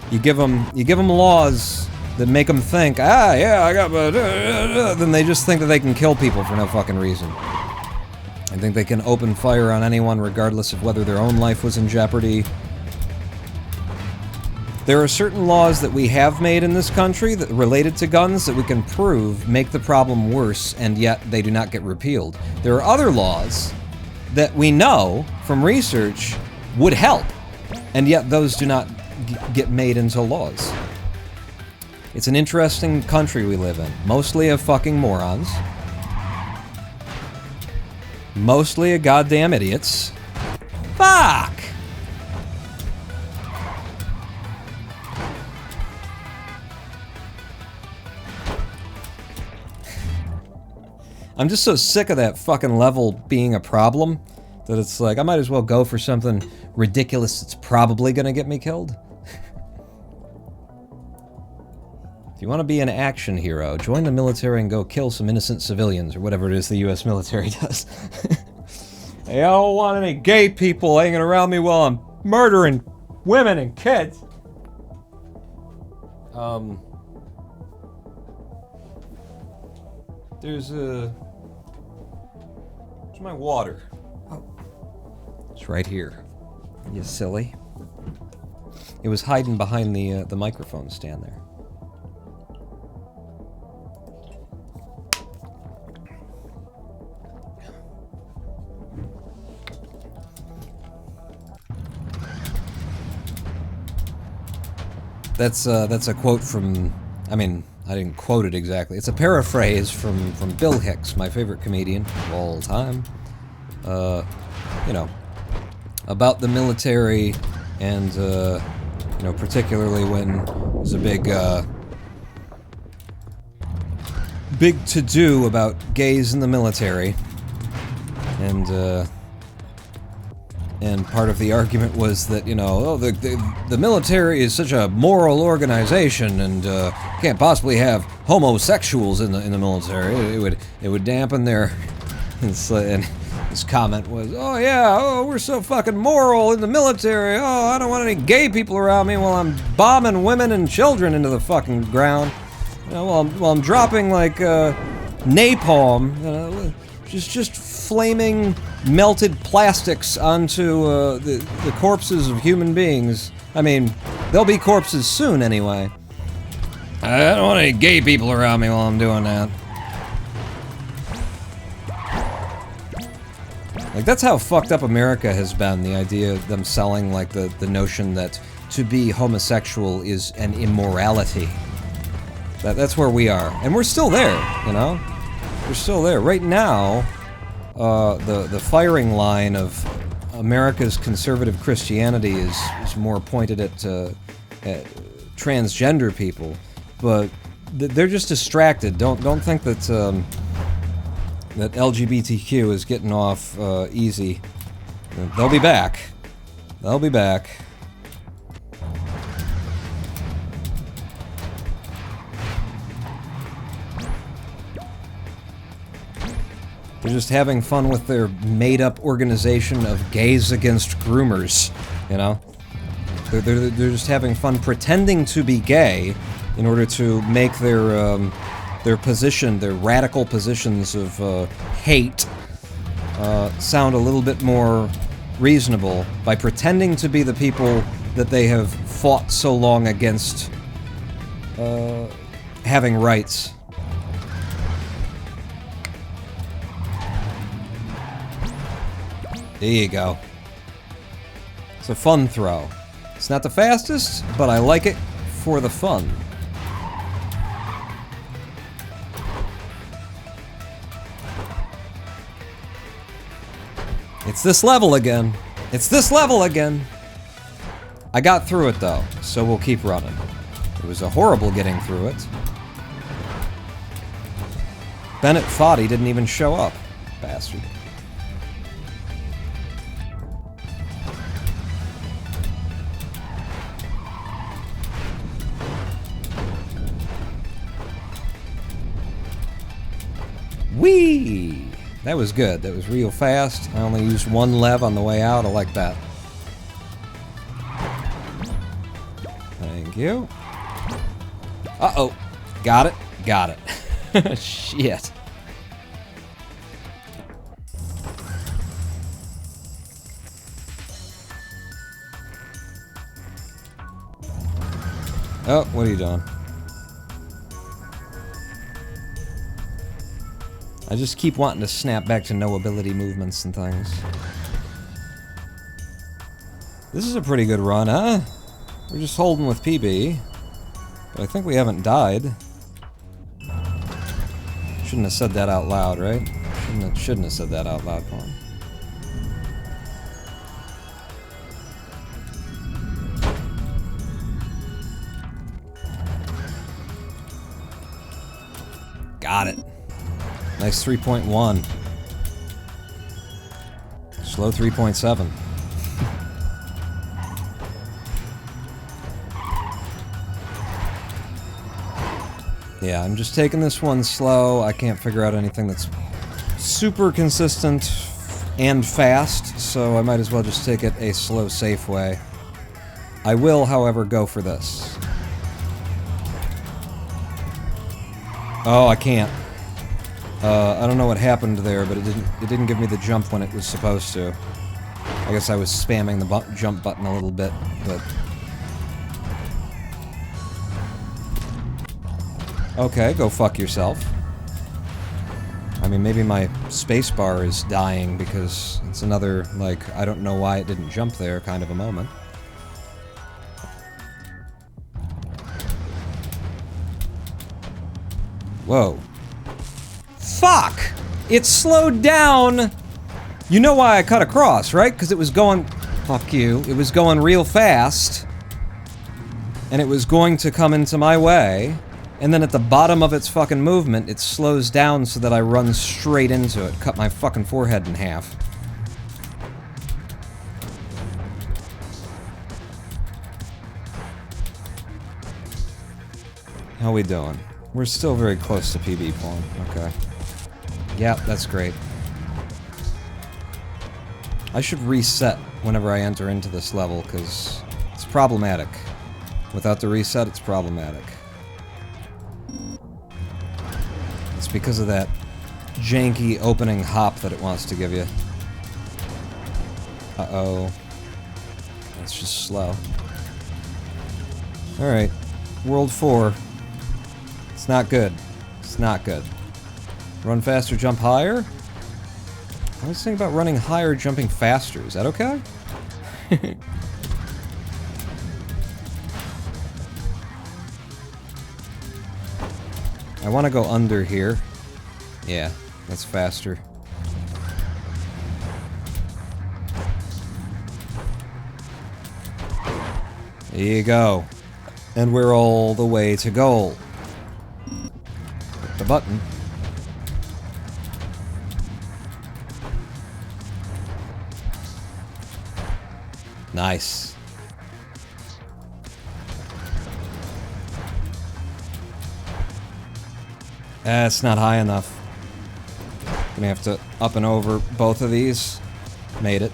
you give them laws that make them think, ah, yeah, I got, then they just think that they can kill people for no fucking reason. I think they can open fire on anyone regardless of whether their own life was in jeopardy. There are certain laws that we have made in this country that related to guns that we can prove make the problem worse, and yet they do not get repealed. There are other laws that we know from research would help, and yet those do not get made into laws. It's an interesting country we live in. Mostly of fucking morons. Mostly of goddamn idiots. Fuck! I'm just so sick of that fucking level being a problem that it's like, I might as well go for something ridiculous that's probably gonna get me killed. If you want to be an action hero, join the military and go kill some innocent civilians, or whatever it is the US military does. Hey, I don't want any gay people hanging around me while I'm murdering women and kids. There's my water. Oh. It's right here. You silly. It was hiding behind the microphone stand there. That's a quote from, I mean, I didn't quote it exactly. It's a paraphrase from Bill Hicks, my favorite comedian of all time. You know, about the military and, you know, particularly when there's a big to-do about gays in the military. And part of the argument was that, you know, oh, the military is such a moral organization, and can't possibly have homosexuals in the military. It would dampen their. And his comment was, "Oh yeah, oh we're so fucking moral in the military. Oh, I don't want any gay people around me while I'm bombing women and children into the fucking ground. You know, while I'm dropping like napalm. You know, just flaming melted plastics onto the corpses of human beings. I mean, they'll be corpses soon anyway. I don't want any gay people around me while I'm doing that." Like, that's how fucked up America has been, the idea of them selling, like, the notion that to be homosexual is an immorality. That's where we are. And we're still there, you know? We're still there. Right now, the firing line of America's conservative Christianity is more pointed at transgender people, but they're just distracted. Don't think that that LGBTQ is getting off easy. They'll be back. They'll be back. They're just having fun with their made-up organization of gays against groomers, you know? They're just having fun pretending to be gay in order to make their position, their radical positions of hate, sound a little bit more reasonable by pretending to be the people that they have fought so long against having rights. There you go. It's a fun throw. It's not the fastest, but I like it for the fun. It's this level again. It's this level again. I got through it though, so we'll keep running. It was a horrible getting through it. Bennett Foddy didn't even show up. Bastard. Whee! That was good. That was real fast. I only used one lev on the way out. I like that. Thank you. Uh-oh. Got it. Got it. Shit. Oh, what are you doing? I just keep wanting to snap back to no ability movements and things. This is a pretty good run, huh? We're just holding with PB. But I think we haven't died. Shouldn't have said that out loud, right? Shouldn't have said that out loud, Paul. Got it. Nice 3.1. Slow 3.7. Yeah, I'm just taking this one slow. I can't figure out anything that's super consistent and fast, so I might as well just take it a slow, safe way. I will, however, go for this. Oh, I can't. I don't know what happened there, but it didn't give me the jump when it was supposed to. I guess I was spamming the jump button a little bit, but... Okay, go fuck yourself. I mean, maybe my spacebar is dying because it's another, like, I don't know why it didn't jump there kind of a moment. Whoa. Fuck! It slowed down! You know why I cut across, right? Because it was going... Fuck you. It was going real fast. And it was going to come into my way. And then at the bottom of its fucking movement, it slows down so that I run straight into it. Cut my fucking forehead in half. How we doing? We're still very close to PB point. Okay. Yeah, that's great. I should reset whenever I enter into this level, because it's problematic. Without the reset, it's problematic. It's because of that janky opening hop that it wants to give you. Uh-oh. That's just slow. Alright. World 4. It's not good. It's not good. Run faster, jump higher? I was thinking about running higher, jumping faster. Is that okay? I want to go under here. Yeah, that's faster. There you go. And we're all the way to goal. Hit the button. Nice. That's not high enough. Gonna have to up and over both of these. Made it.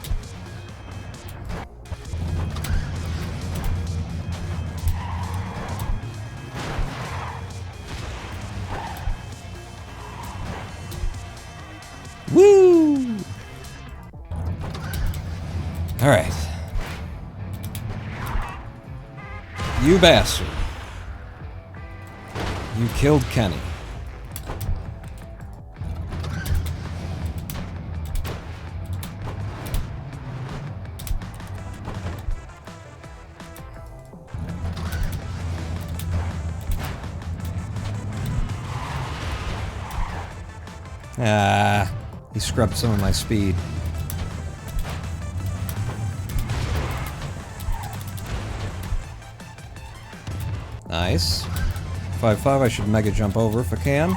Woo! Alright. You bastard. You killed Kenny. Ah, he scrubbed some of my speed. Nice. 5-5, I should mega jump over if I can.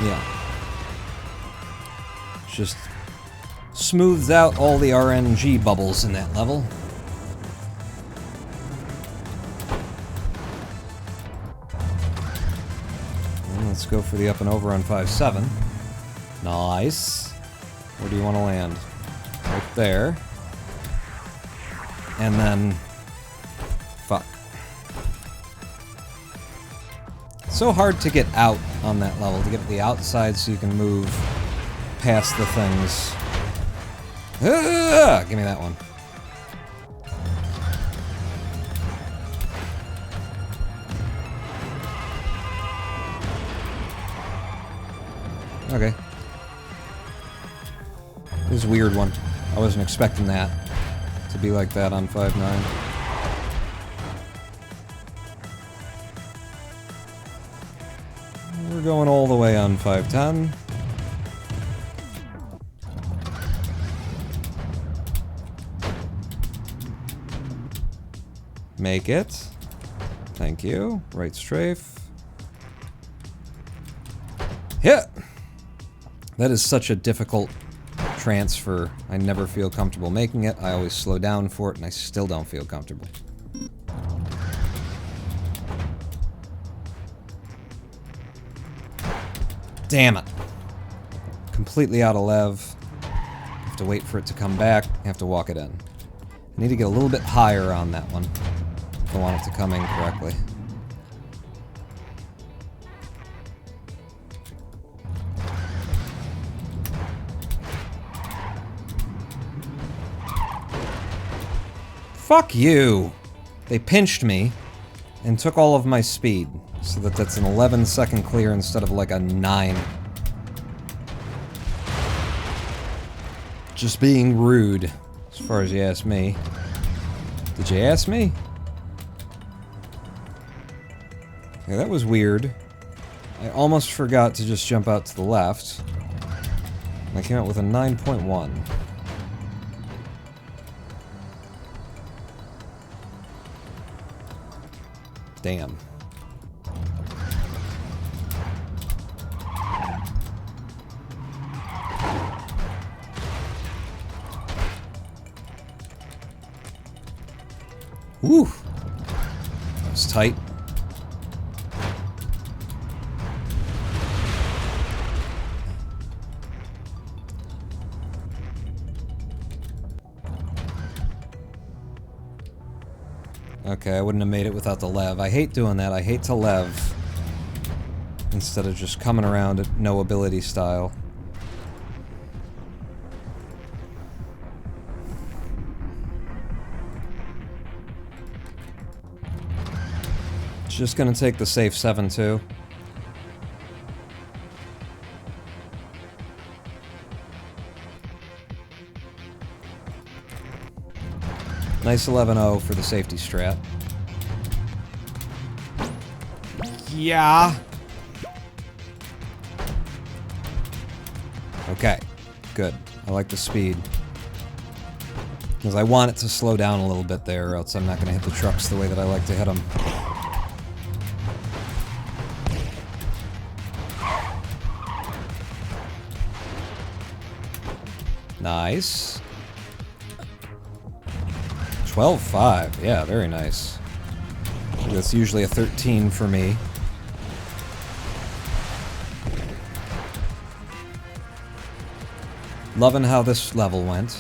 Yeah. Just smooths out all the RNG bubbles in that level. And let's go for the up and over on 5-7. Nice. Where do you want to land? Right there. And then... Fuck. So hard to get out on that level, to get to the outside so you can move past the things. Ah, give me that one. Okay. This is a weird one. I wasn't expecting that to be like that on 5-9. We're going all the way on 5-10. Make it. Thank you. Right strafe. Yeah! That is such a difficult transfer. I never feel comfortable making it. I always slow down for it, and I still don't feel comfortable. Damn it. Completely out of lev. Have to wait for it to come back. Have to walk it in. I need to get a little bit higher on that one if I want it to come in correctly. Fuck you! They pinched me and took all of my speed, so that that's an 11-second clear instead of like a 9. Just being rude, as far as you ask me. Did you ask me? Yeah, that was weird. I almost forgot to just jump out to the left. And I came out with a 9.1. Damn. Woo! That was tight. Okay, I wouldn't have made it without the lev. I hate doing that. I hate to lev instead of just coming around at no ability style. It's just gonna take the safe 7 too. Nice 11-0 for the safety strat. Yeah. Okay, good. I like the speed. Because I want it to slow down a little bit there, or else I'm not going to hit the trucks the way that I like to hit them. Nice. 12-5. Yeah, very nice. That's usually a 13 for me. Loving how this level went.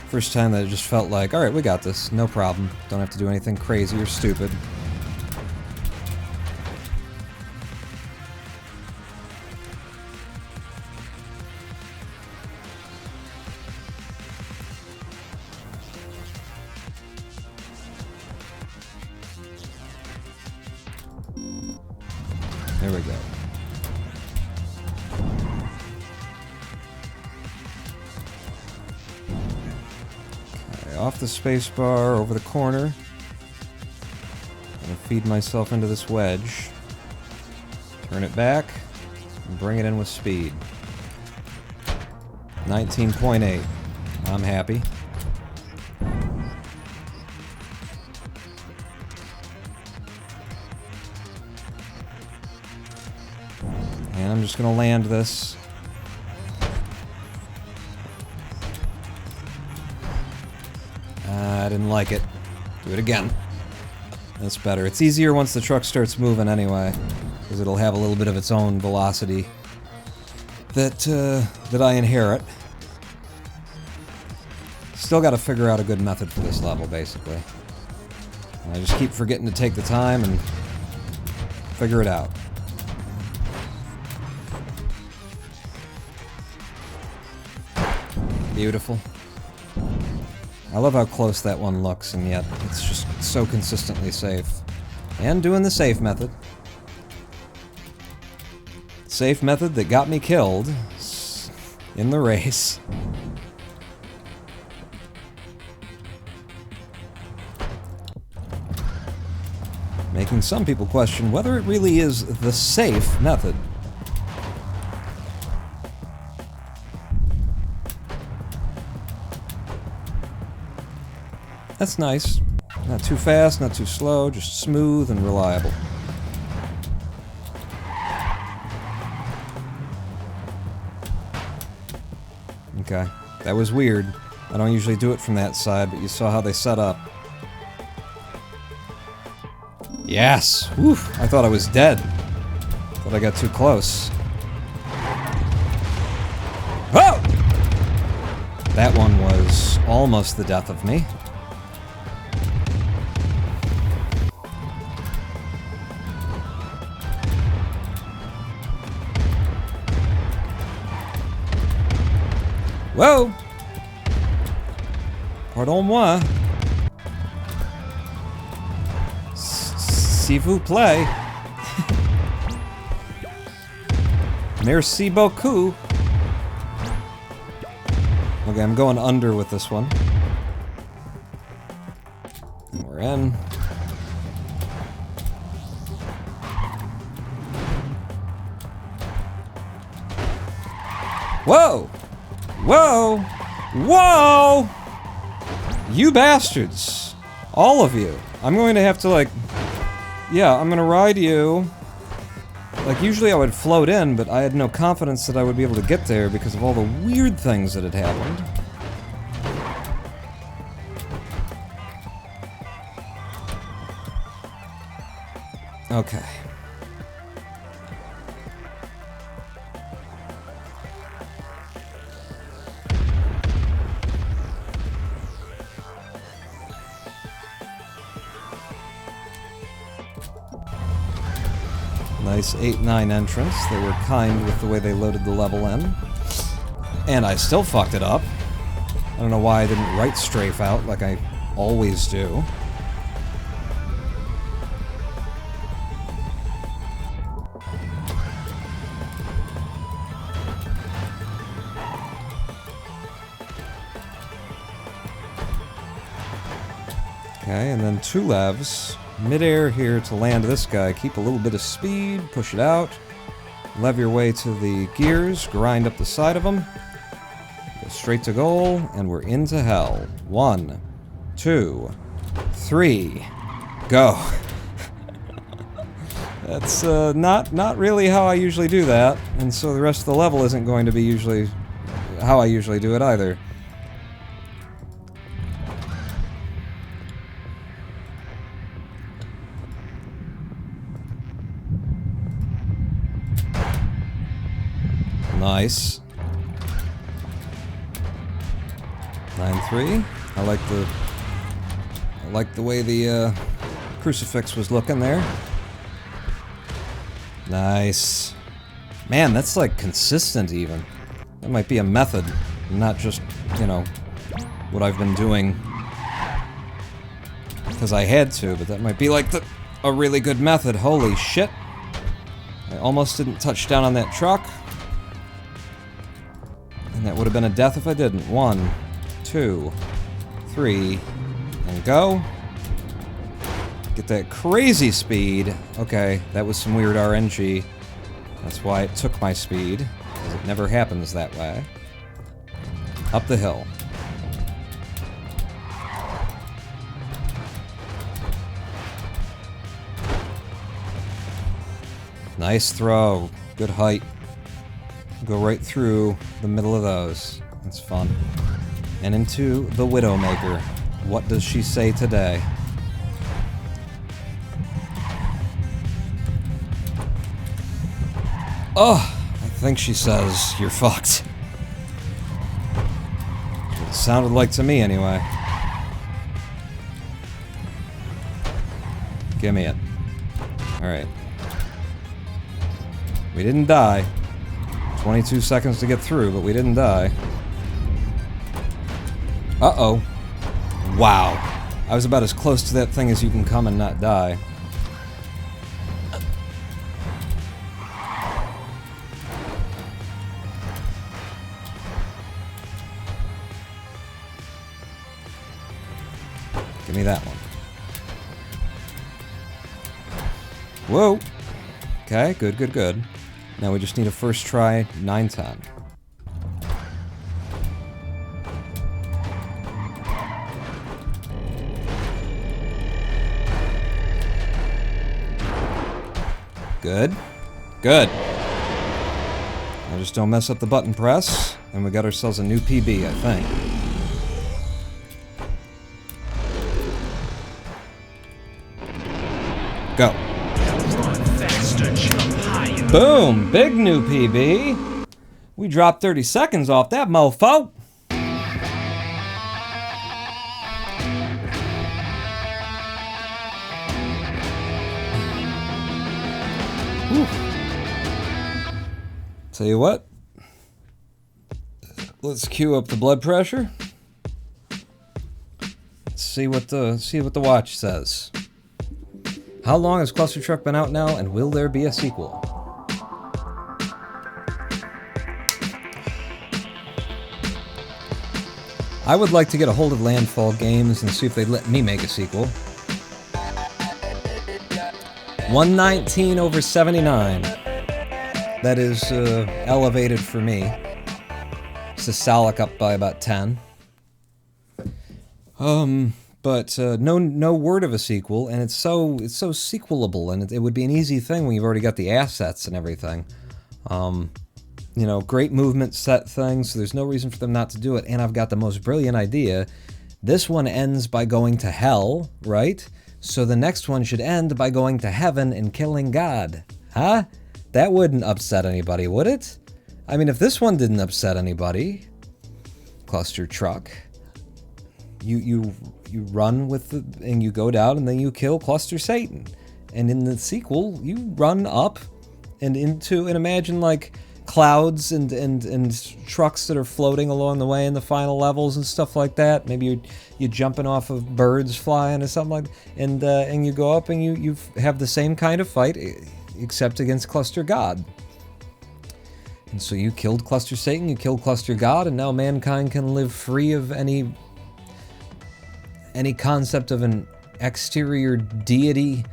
First time that it just felt like, alright, we got this. No problem. Don't have to do anything crazy or stupid. There we go. Okay, off the spacebar, over the corner. Gonna feed myself into this wedge. Turn it back, and bring it in with speed. 19.8. I'm happy. And I'm just gonna land this. I didn't like it. Do it again. That's better. It's easier once the truck starts moving anyway, because it'll have a little bit of its own velocity that I inherit. Still got to figure out a good method for this level, basically. And I just keep forgetting to take the time and figure it out. Beautiful. I love how close that one looks, and yet it's just so consistently safe. And doing the safe method. Safe method that got me killed in the race. Making some people question whether it really is the safe method. That's nice. Not too fast, not too slow, just smooth and reliable. Okay. That was weird. I don't usually do it from that side, but you saw how they set up. Yes! Whew! I thought I was dead. Thought I got too close. Oh! That one was almost the death of me. Whoa! Pardon moi. S'il vous plaît. Merci beaucoup. Okay, I'm going under with this one. We're in. Whoa! Whoa! Whoa! You bastards! All of you. I'm going to have to, like... Yeah, I'm gonna ride you. Like, usually I would float in, but I had no confidence that I would be able to get there because of all the weird things that had happened. Okay. Nice 8-9 entrance. They were kind with the way they loaded the level in. And I still fucked it up. I don't know why I didn't right strafe out like I always do. Okay, and then 2 levs. Mid-air here to land this guy. Keep a little bit of speed, push it out. Lev your way to the gears, grind up the side of them. Go straight to goal, and we're into hell. 1, 2, 3, go. That's not really how I usually do that, and so the rest of the level isn't going to be usually how I usually do it either. Nice. 9-3. I like the way the crucifix was looking there. Nice. Man, that's like consistent even. That might be a method, not just, you know, what I've been doing because I had to, but that might be like a really good method. Holy shit. I almost didn't touch down on that truck. And that would have been a death if I didn't. 1, 2, 3, and go. Get that crazy speed. Okay, that was some weird RNG. That's why it took my speed, because it never happens that way. Up the hill. Nice throw. Good height. Go right through the middle of those. That's fun. And into the Widowmaker. What does she say today? Oh, I think she says, you're fucked. It sounded like to me, anyway. Give me it. Alright. We didn't die. 22 seconds to get through, but we didn't die. Uh-oh. Wow. I was about as close to that thing as you can come and not die. Give me that one. Whoa! Okay, good, good, good. Now we just need a first try, 9-10. Good. Good. Now just don't mess up the button press. And we got ourselves a new PB, I think. Go. Boom! Big new PB! We dropped 30 seconds off that mofo! Whew. Tell you what. Let's cue up the blood pressure. See what the watch says. How long has Clustertruck been out now, and will there be a sequel? I would like to get a hold of Landfall Games and see if they'd let me make a sequel. 119 over 79. That is elevated for me. Systolic up by about 10. But no word of a sequel, and it's so sequelable, and it would be an easy thing when you've already got the assets and everything. You know, great movement set thing, so there's no reason for them not to do it. And I've got the most brilliant idea. This one ends by going to hell, right? So the next one should end by going to heaven and killing God. Huh? That wouldn't upset anybody, would it? I mean, if this one didn't upset anybody, Clustertruck, you run with the, and you go down and then you kill Cluster Satan. And in the sequel, you run up and into, and imagine like clouds and trucks that are floating along the way in the final levels and stuff like that. Maybe you're jumping off of birds flying or something like that. And you go up and you have the same kind of fight, except against Cluster God. And so you killed Cluster Satan, you killed Cluster God, and now mankind can live free of any concept of an exterior deity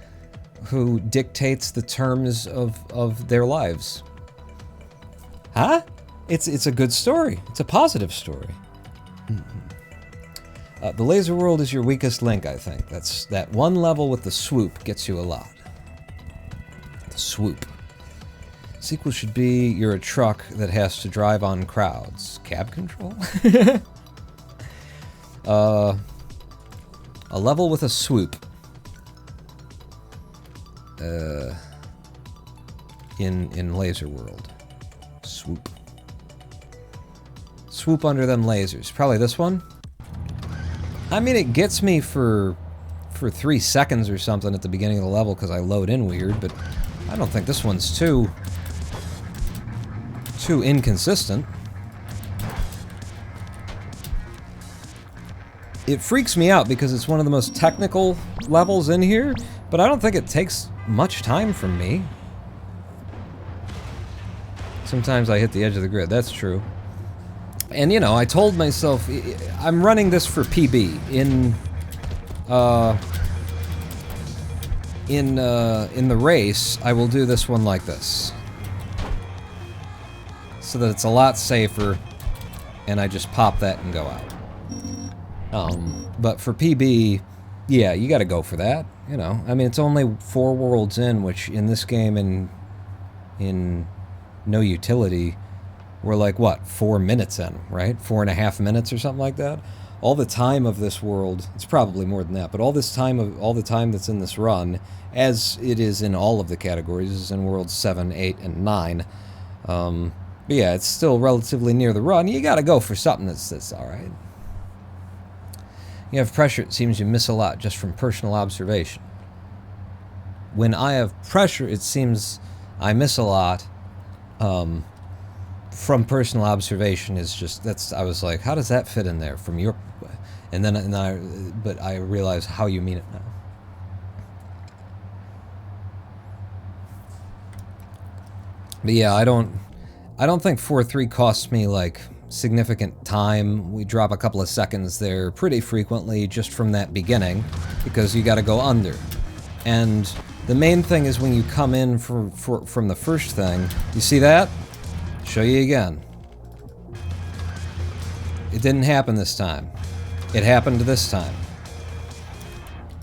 who dictates the terms of their lives. Huh? It's a good story. It's a positive story. The laser world is your weakest link, I think. That's that one level with the swoop gets you a lot. The swoop. Sequel should be you're a truck that has to drive on crowds. Cab control? A level with a swoop. In Laser World. Swoop. Swoop under them lasers. Probably this one. I mean, it gets me for 3 seconds or something at the beginning of the level because I load in weird, but I don't think this one's too inconsistent. It freaks me out because it's one of the most technical levels in here, but I don't think it takes much time from me. Sometimes I hit the edge of the grid, that's true. And you know, I told myself, I'm running this for PB. In the race, I will do this one like this. So that it's a lot safer, and I just pop that and go out. But for PB, yeah, you gotta go for that, you know. I mean, it's only 4 worlds in, which in this game in noUtility, we're like, what, 4 minutes in, right? 4.5 minutes or something like that. All the time of this world, it's probably more than that, but all the time that's in this run, as it is in all of the categories, is in worlds 7, 8, and 9. But yeah, it's still relatively near the run. You gotta go for something that's alright. You have pressure, it seems you miss a lot just from personal observation. When I have pressure, it seems I miss a lot from personal observation. Is just, I was like, how does that fit in there from your, but I realize how you mean it now. But yeah, I don't think 4-3 costs me like significant time. We drop a couple of seconds there pretty frequently just from that beginning because you got to go under. And the main thing is when you come in from the first thing, you see that? Show you again. It didn't happen this time. It happened this time.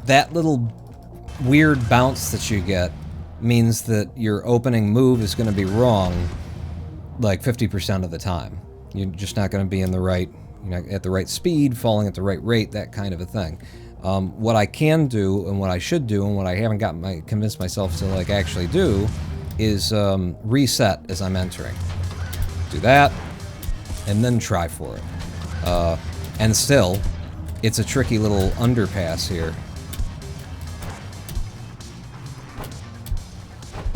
That little weird bounce that you get means that your opening move is going to be wrong like 50% of the time. You're just not going to be in the right, you're not at the right speed, falling at the right rate, that kind of a thing. What I can do, and what I should do, and what I haven't convinced myself to like actually do, is reset as I'm entering. Do that, and then try for it. And still, it's a tricky little underpass here.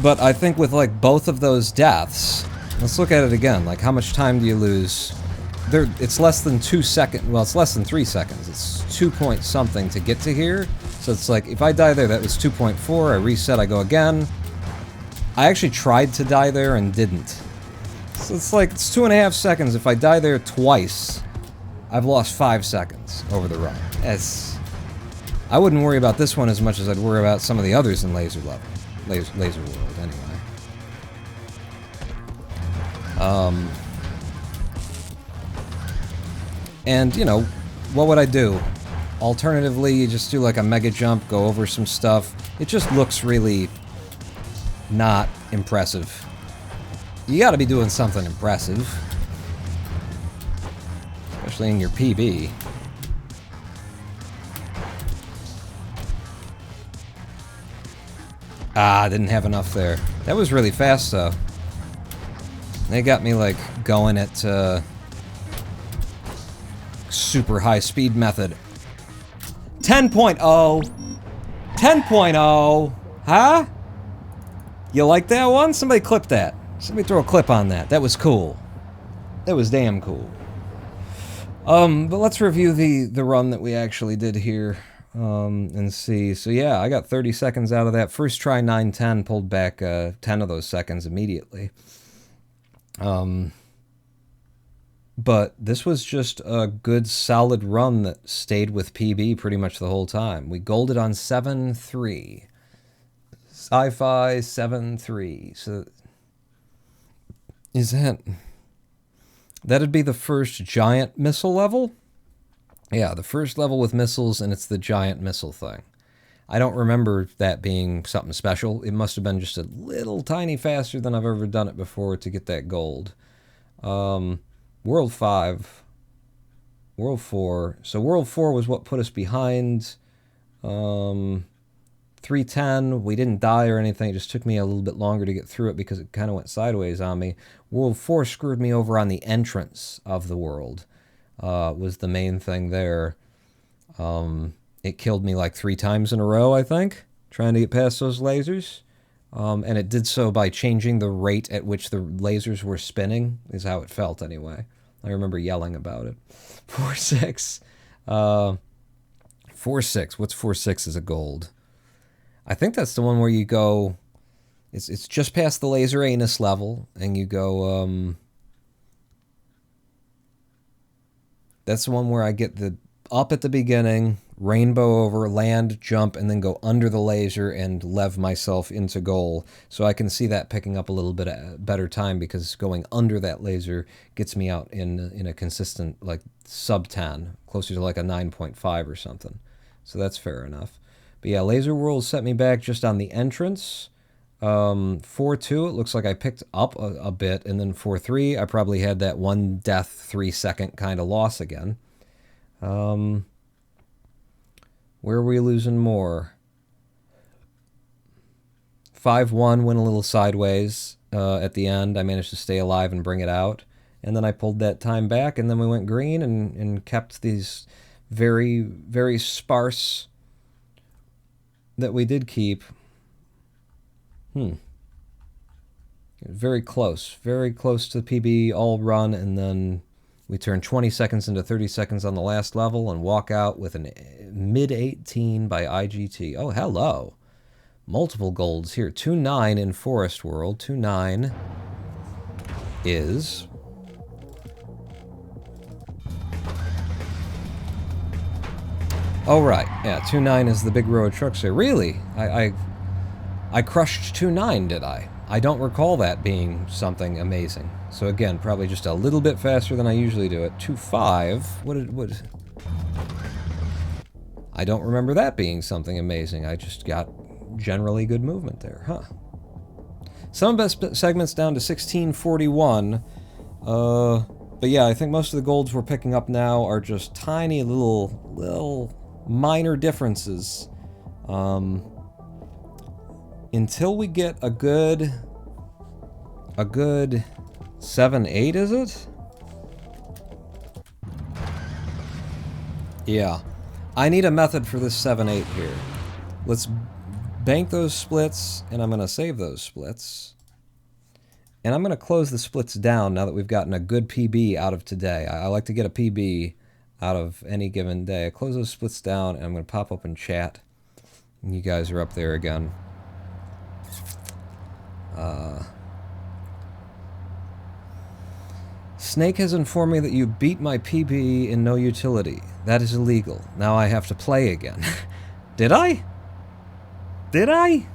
But I think with like both of those deaths, let's look at it again. Like, how much time do you lose? It's less than 2 seconds. Well, it's less than 3 seconds. It's 2 point something to get to here. So it's like, if I die there, that was 2.4. I reset, I go again. I actually tried to die there and didn't. So it's like, it's 2.5 seconds. If I die there twice, I've lost 5 seconds over the run. I wouldn't worry about this one as much as I'd worry about some of the others in Laser World, anyway. And, you know, what would I do? Alternatively, you just do like a mega jump, go over some stuff. It just looks really not impressive. You gotta be doing something impressive. Especially in your PB. Ah, didn't have enough there. That was really fast, though. They got me, like, going at, super high speed method. 10.0! 10.0! Huh? You like that one? Somebody clip that. Somebody throw a clip on that. That was cool. That was damn cool. But let's review the run that we actually did here. And see. So yeah, I got 30 seconds out of that. First try 9:10, pulled back 10 of those seconds immediately. But this was just a good solid run that stayed with PB pretty much the whole time. We golded on 7-3. Sci-fi 7-3. So is that'd be the first giant missile level? Yeah, the first level with missiles, and it's the giant missile thing. I don't remember that being something special. It must have been just a little tiny faster than I've ever done it before to get that gold. World 5. World 4. So World 4 was what put us behind. 310, we didn't die or anything. It just took me a little bit longer to get through it because it kind of went sideways on me. World 4 screwed me over on the entrance of the world. Was the main thing there. It killed me like 3 times in a row, I think, trying to get past those lasers. And it did so by changing the rate at which the lasers were spinning, is how it felt anyway. I remember yelling about it. 4-6. 4-6. What's 4-6 as a gold? I think that's the one where you go... It's just past the laser anus level, and you go... That's the one where I get the up at the beginning, rainbow over, land, jump, and then go under the laser and lev myself into goal. So I can see that picking up a little bit better time because going under that laser gets me out in a consistent, like, sub-10, closer to like a 9.5 or something. So that's fair enough. But yeah, Laser World set me back just on the entrance. 4-2, it looks like I picked up a bit, and then 4-3, I probably had that 1 death, 3 second kind of loss again. Where are we losing more? 5-1 went a little sideways at the end. I managed to stay alive and bring it out. And then I pulled that time back, and then we went green and kept these very, very sparse that we did keep. Very close to the PB all run, and then we turn 20 seconds into 30 seconds on the last level and walk out with a mid-18 by IGT. Oh, hello. Multiple golds here. 2-9 in Forest World. 2-9 is... Oh, right. Yeah, 2-9 is the big row of trucks there. Really? I crushed 2-9, did I? I don't recall that being something amazing. So again, probably just a little bit faster than I usually do it. 2-5. What? I don't remember that being something amazing. I just got generally good movement there, huh? Some best segments down to 1641. But yeah, I think most of the golds we're picking up now are just tiny little minor differences. Until we get a good 7-8, is it? Yeah. I need a method for this 7-8 here. Let's bank those splits, and I'm going to save those splits. And I'm going to close the splits down now that we've gotten a good PB out of today. I like to get a PB out of any given day. I close those splits down, and I'm going to pop up in chat. And you guys are up there again. Snake has informed me that you beat my PB in noUtility. That is illegal. Now I have to play again. Did I? Did I?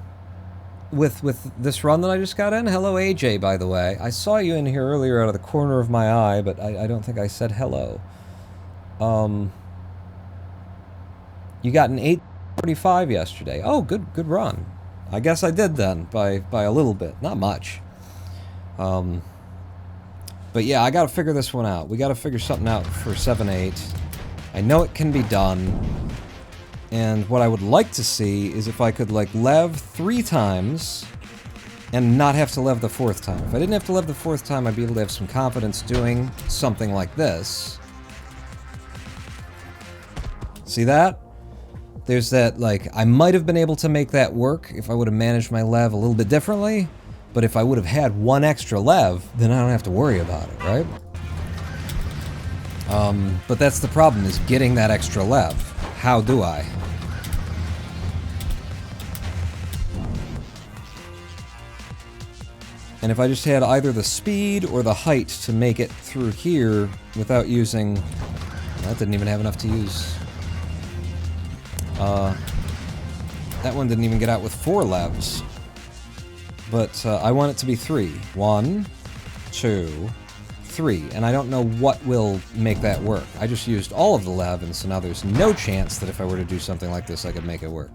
With this run that I just got in? Hello, AJ, by the way. I saw you in here earlier out of the corner of my eye, but I don't think I said hello. You got an 8:45 yesterday. Oh, good run. I guess I did then, by a little bit. Not much. But yeah, I gotta figure this one out. We gotta figure something out for 7-8. I know it can be done. And what I would like to see is if I could, like, lev 3 times and not have to lev the 4th time. If I didn't have to lev the 4th time, I'd be able to have some confidence doing something like this. See that? There's that, like, I might have been able to make that work if I would have managed my lev a little bit differently. But if I would have had 1 extra lev, then I don't have to worry about it, right? But that's the problem, is getting that extra lev. How do I? And if I just had either the speed or the height to make it through here without using... That didn't even have enough to use. That one didn't even get out with 4 levs. But I want it to be 3. 1, 2, 3. And I don't know what will make that work. I just used all of the lev, and so now there's no chance that if I were to do something like this, I could make it work.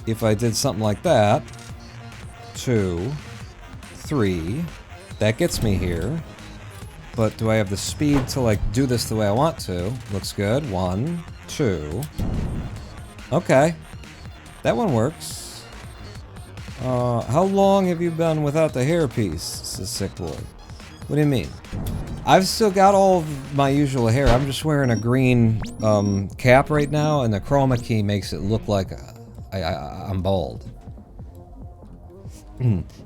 If I did something like that, 2, 3, that gets me here. But do I have the speed to, like, do this the way I want to? Looks good. 1, 2. Okay. That one works. How long have you been without the hairpiece? Says Sick Boy. What do you mean? I've still got all of my usual hair. I'm just wearing a green cap right now, and the chroma key makes it look like I'm bald.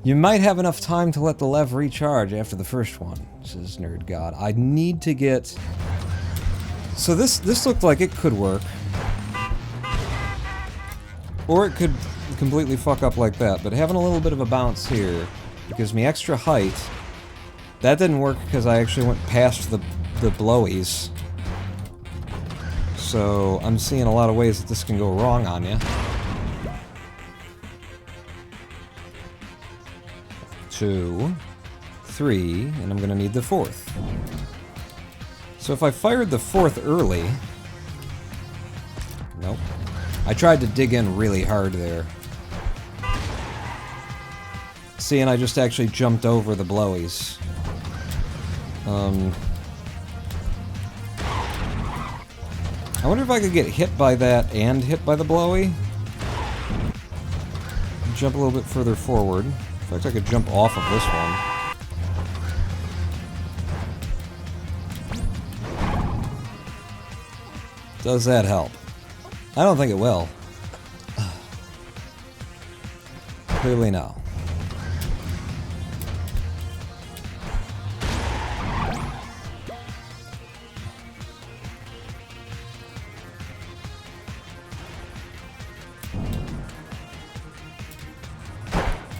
You might have enough time to let the lev recharge after the first one, says Nerd God. I need to get... So this looked like it could work. Or it could completely fuck up like that, but having a little bit of a bounce here gives me extra height. That didn't work because I actually went past the blowies. So I'm seeing a lot of ways that this can go wrong on you. 2, 3, and I'm gonna need the 4th. So if I fired the 4th early... Nope. I tried to dig in really hard there. See, and I just actually jumped over the blowies. I wonder if I could get hit by that and hit by the blowy? Jump a little bit further forward. In fact, I could jump off of this one. Does that help? I don't think it will. Clearly no.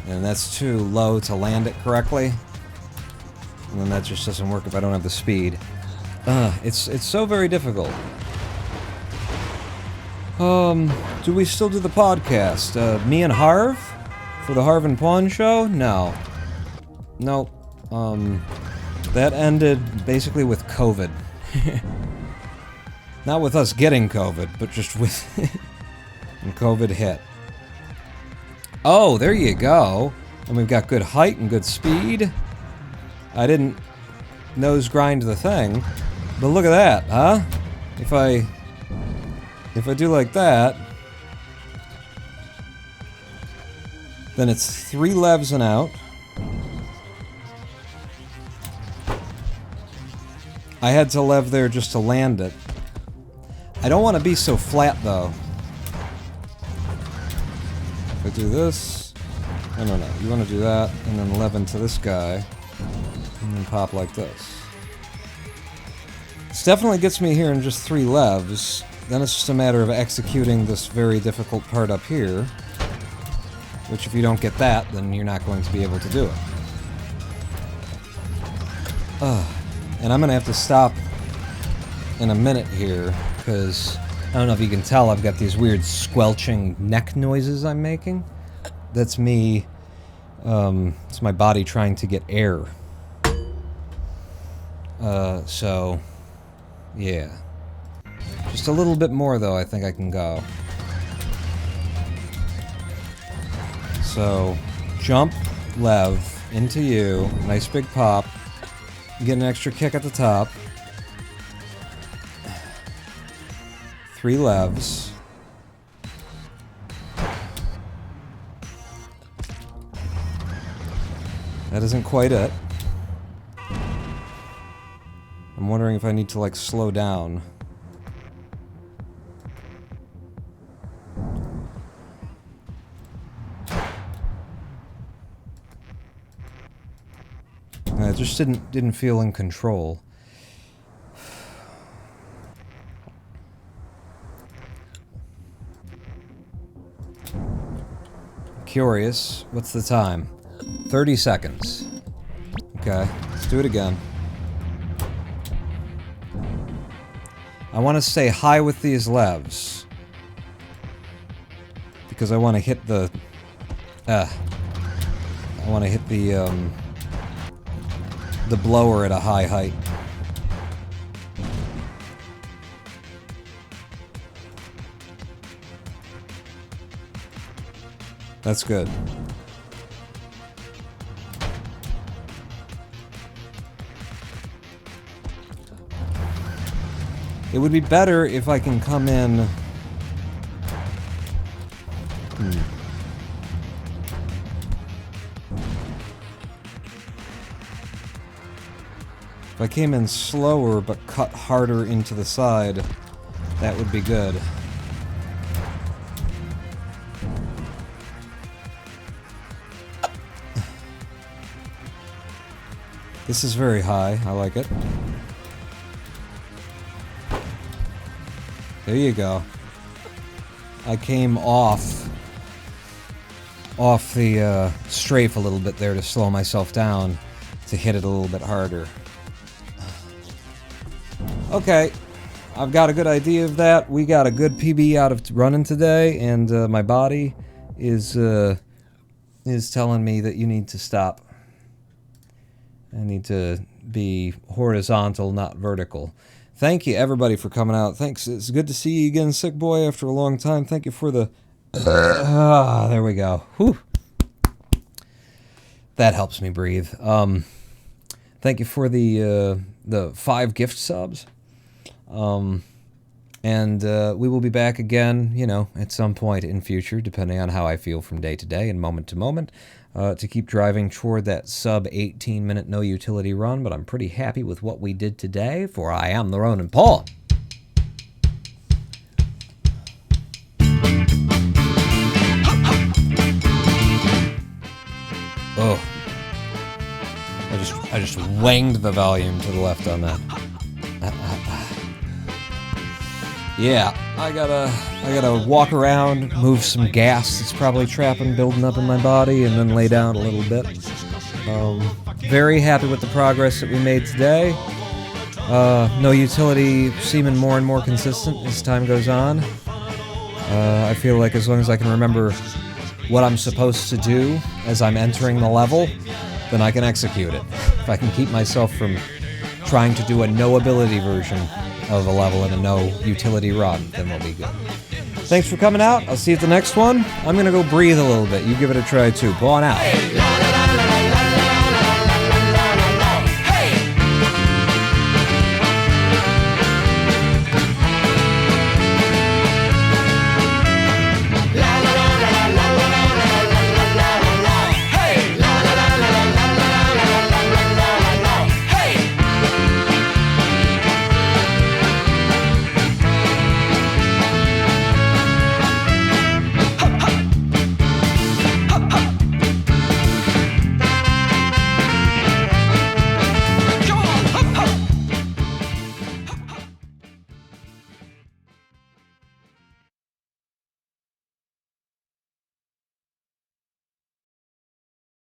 And that's too low to land it correctly. And then that just doesn't work if I don't have the speed. It's so very difficult. Do we still do the podcast? Me and Harv? For the Harv and Pawn show? No. Nope. That ended basically with COVID. Not with us getting COVID, but just with... when COVID hit. Oh, there you go. And we've got good height and good speed. I didn't nose grind the thing, but look at that, huh? If I do like that, then it's 3 levs and out. I had to lev there just to land it. I don't want to be so flat, though. If I do this... No. You want to do that, and then lev into this guy, and then pop like this. This definitely gets me here in just 3 levs. Then it's just a matter of executing this very difficult part up here. Which, if you don't get that, then you're not going to be able to do it. And I'm going to have to stop in a minute here, because I don't know if you can tell, I've got these weird squelching neck noises I'm making. That's me, it's my body trying to get air. So, yeah. Just a little bit more, though, I think I can go. So, jump, lev, into you, nice big pop, get an extra kick at the top, 3 levs, that isn't quite it. I'm wondering if I need to, like, slow down. I just didn't feel in control. Curious. What's the time? 30 seconds. Okay, let's do it again. I want to stay high with these levs. Because I want to hit the... I want to hit the blower at a high height. That's good. It would be better if I can come in... If I came in slower but cut harder into the side, that would be good. This is very high. I like it. There you go. I came off the strafe a little bit there to slow myself down to hit it a little bit harder. Okay, I've got a good idea of that. We got a good PB out of running today, and my body is telling me that you need to stop. I need to be horizontal, not vertical. Thank you, everybody, for coming out. Thanks. It's good to see you again, Sick Boy, after a long time. Thank you for the... there we go. Whew. That helps me breathe. Thank you for the 5 gift subs. And we will be back again, you know, at some point in future, depending on how I feel from day to day and moment to moment, to keep driving toward that sub 18-minute noUtility run. But I'm pretty happy with what we did today, for I am the Ronin Paul. Oh. I just wanged the volume to the left on that. Yeah, I gotta walk around, move some gas that's probably building up in my body, and then lay down a little bit. Very happy with the progress that we made today. noUtility seeming more and more consistent as time goes on. I feel like as long as I can remember what I'm supposed to do as I'm entering the level, then I can execute it. If I can keep myself from trying to do a no-ability version of a level in a no-utility run, then we'll be good. Thanks for coming out. I'll see you at the next one. I'm going to go breathe a little bit. You give it a try too. Go on out.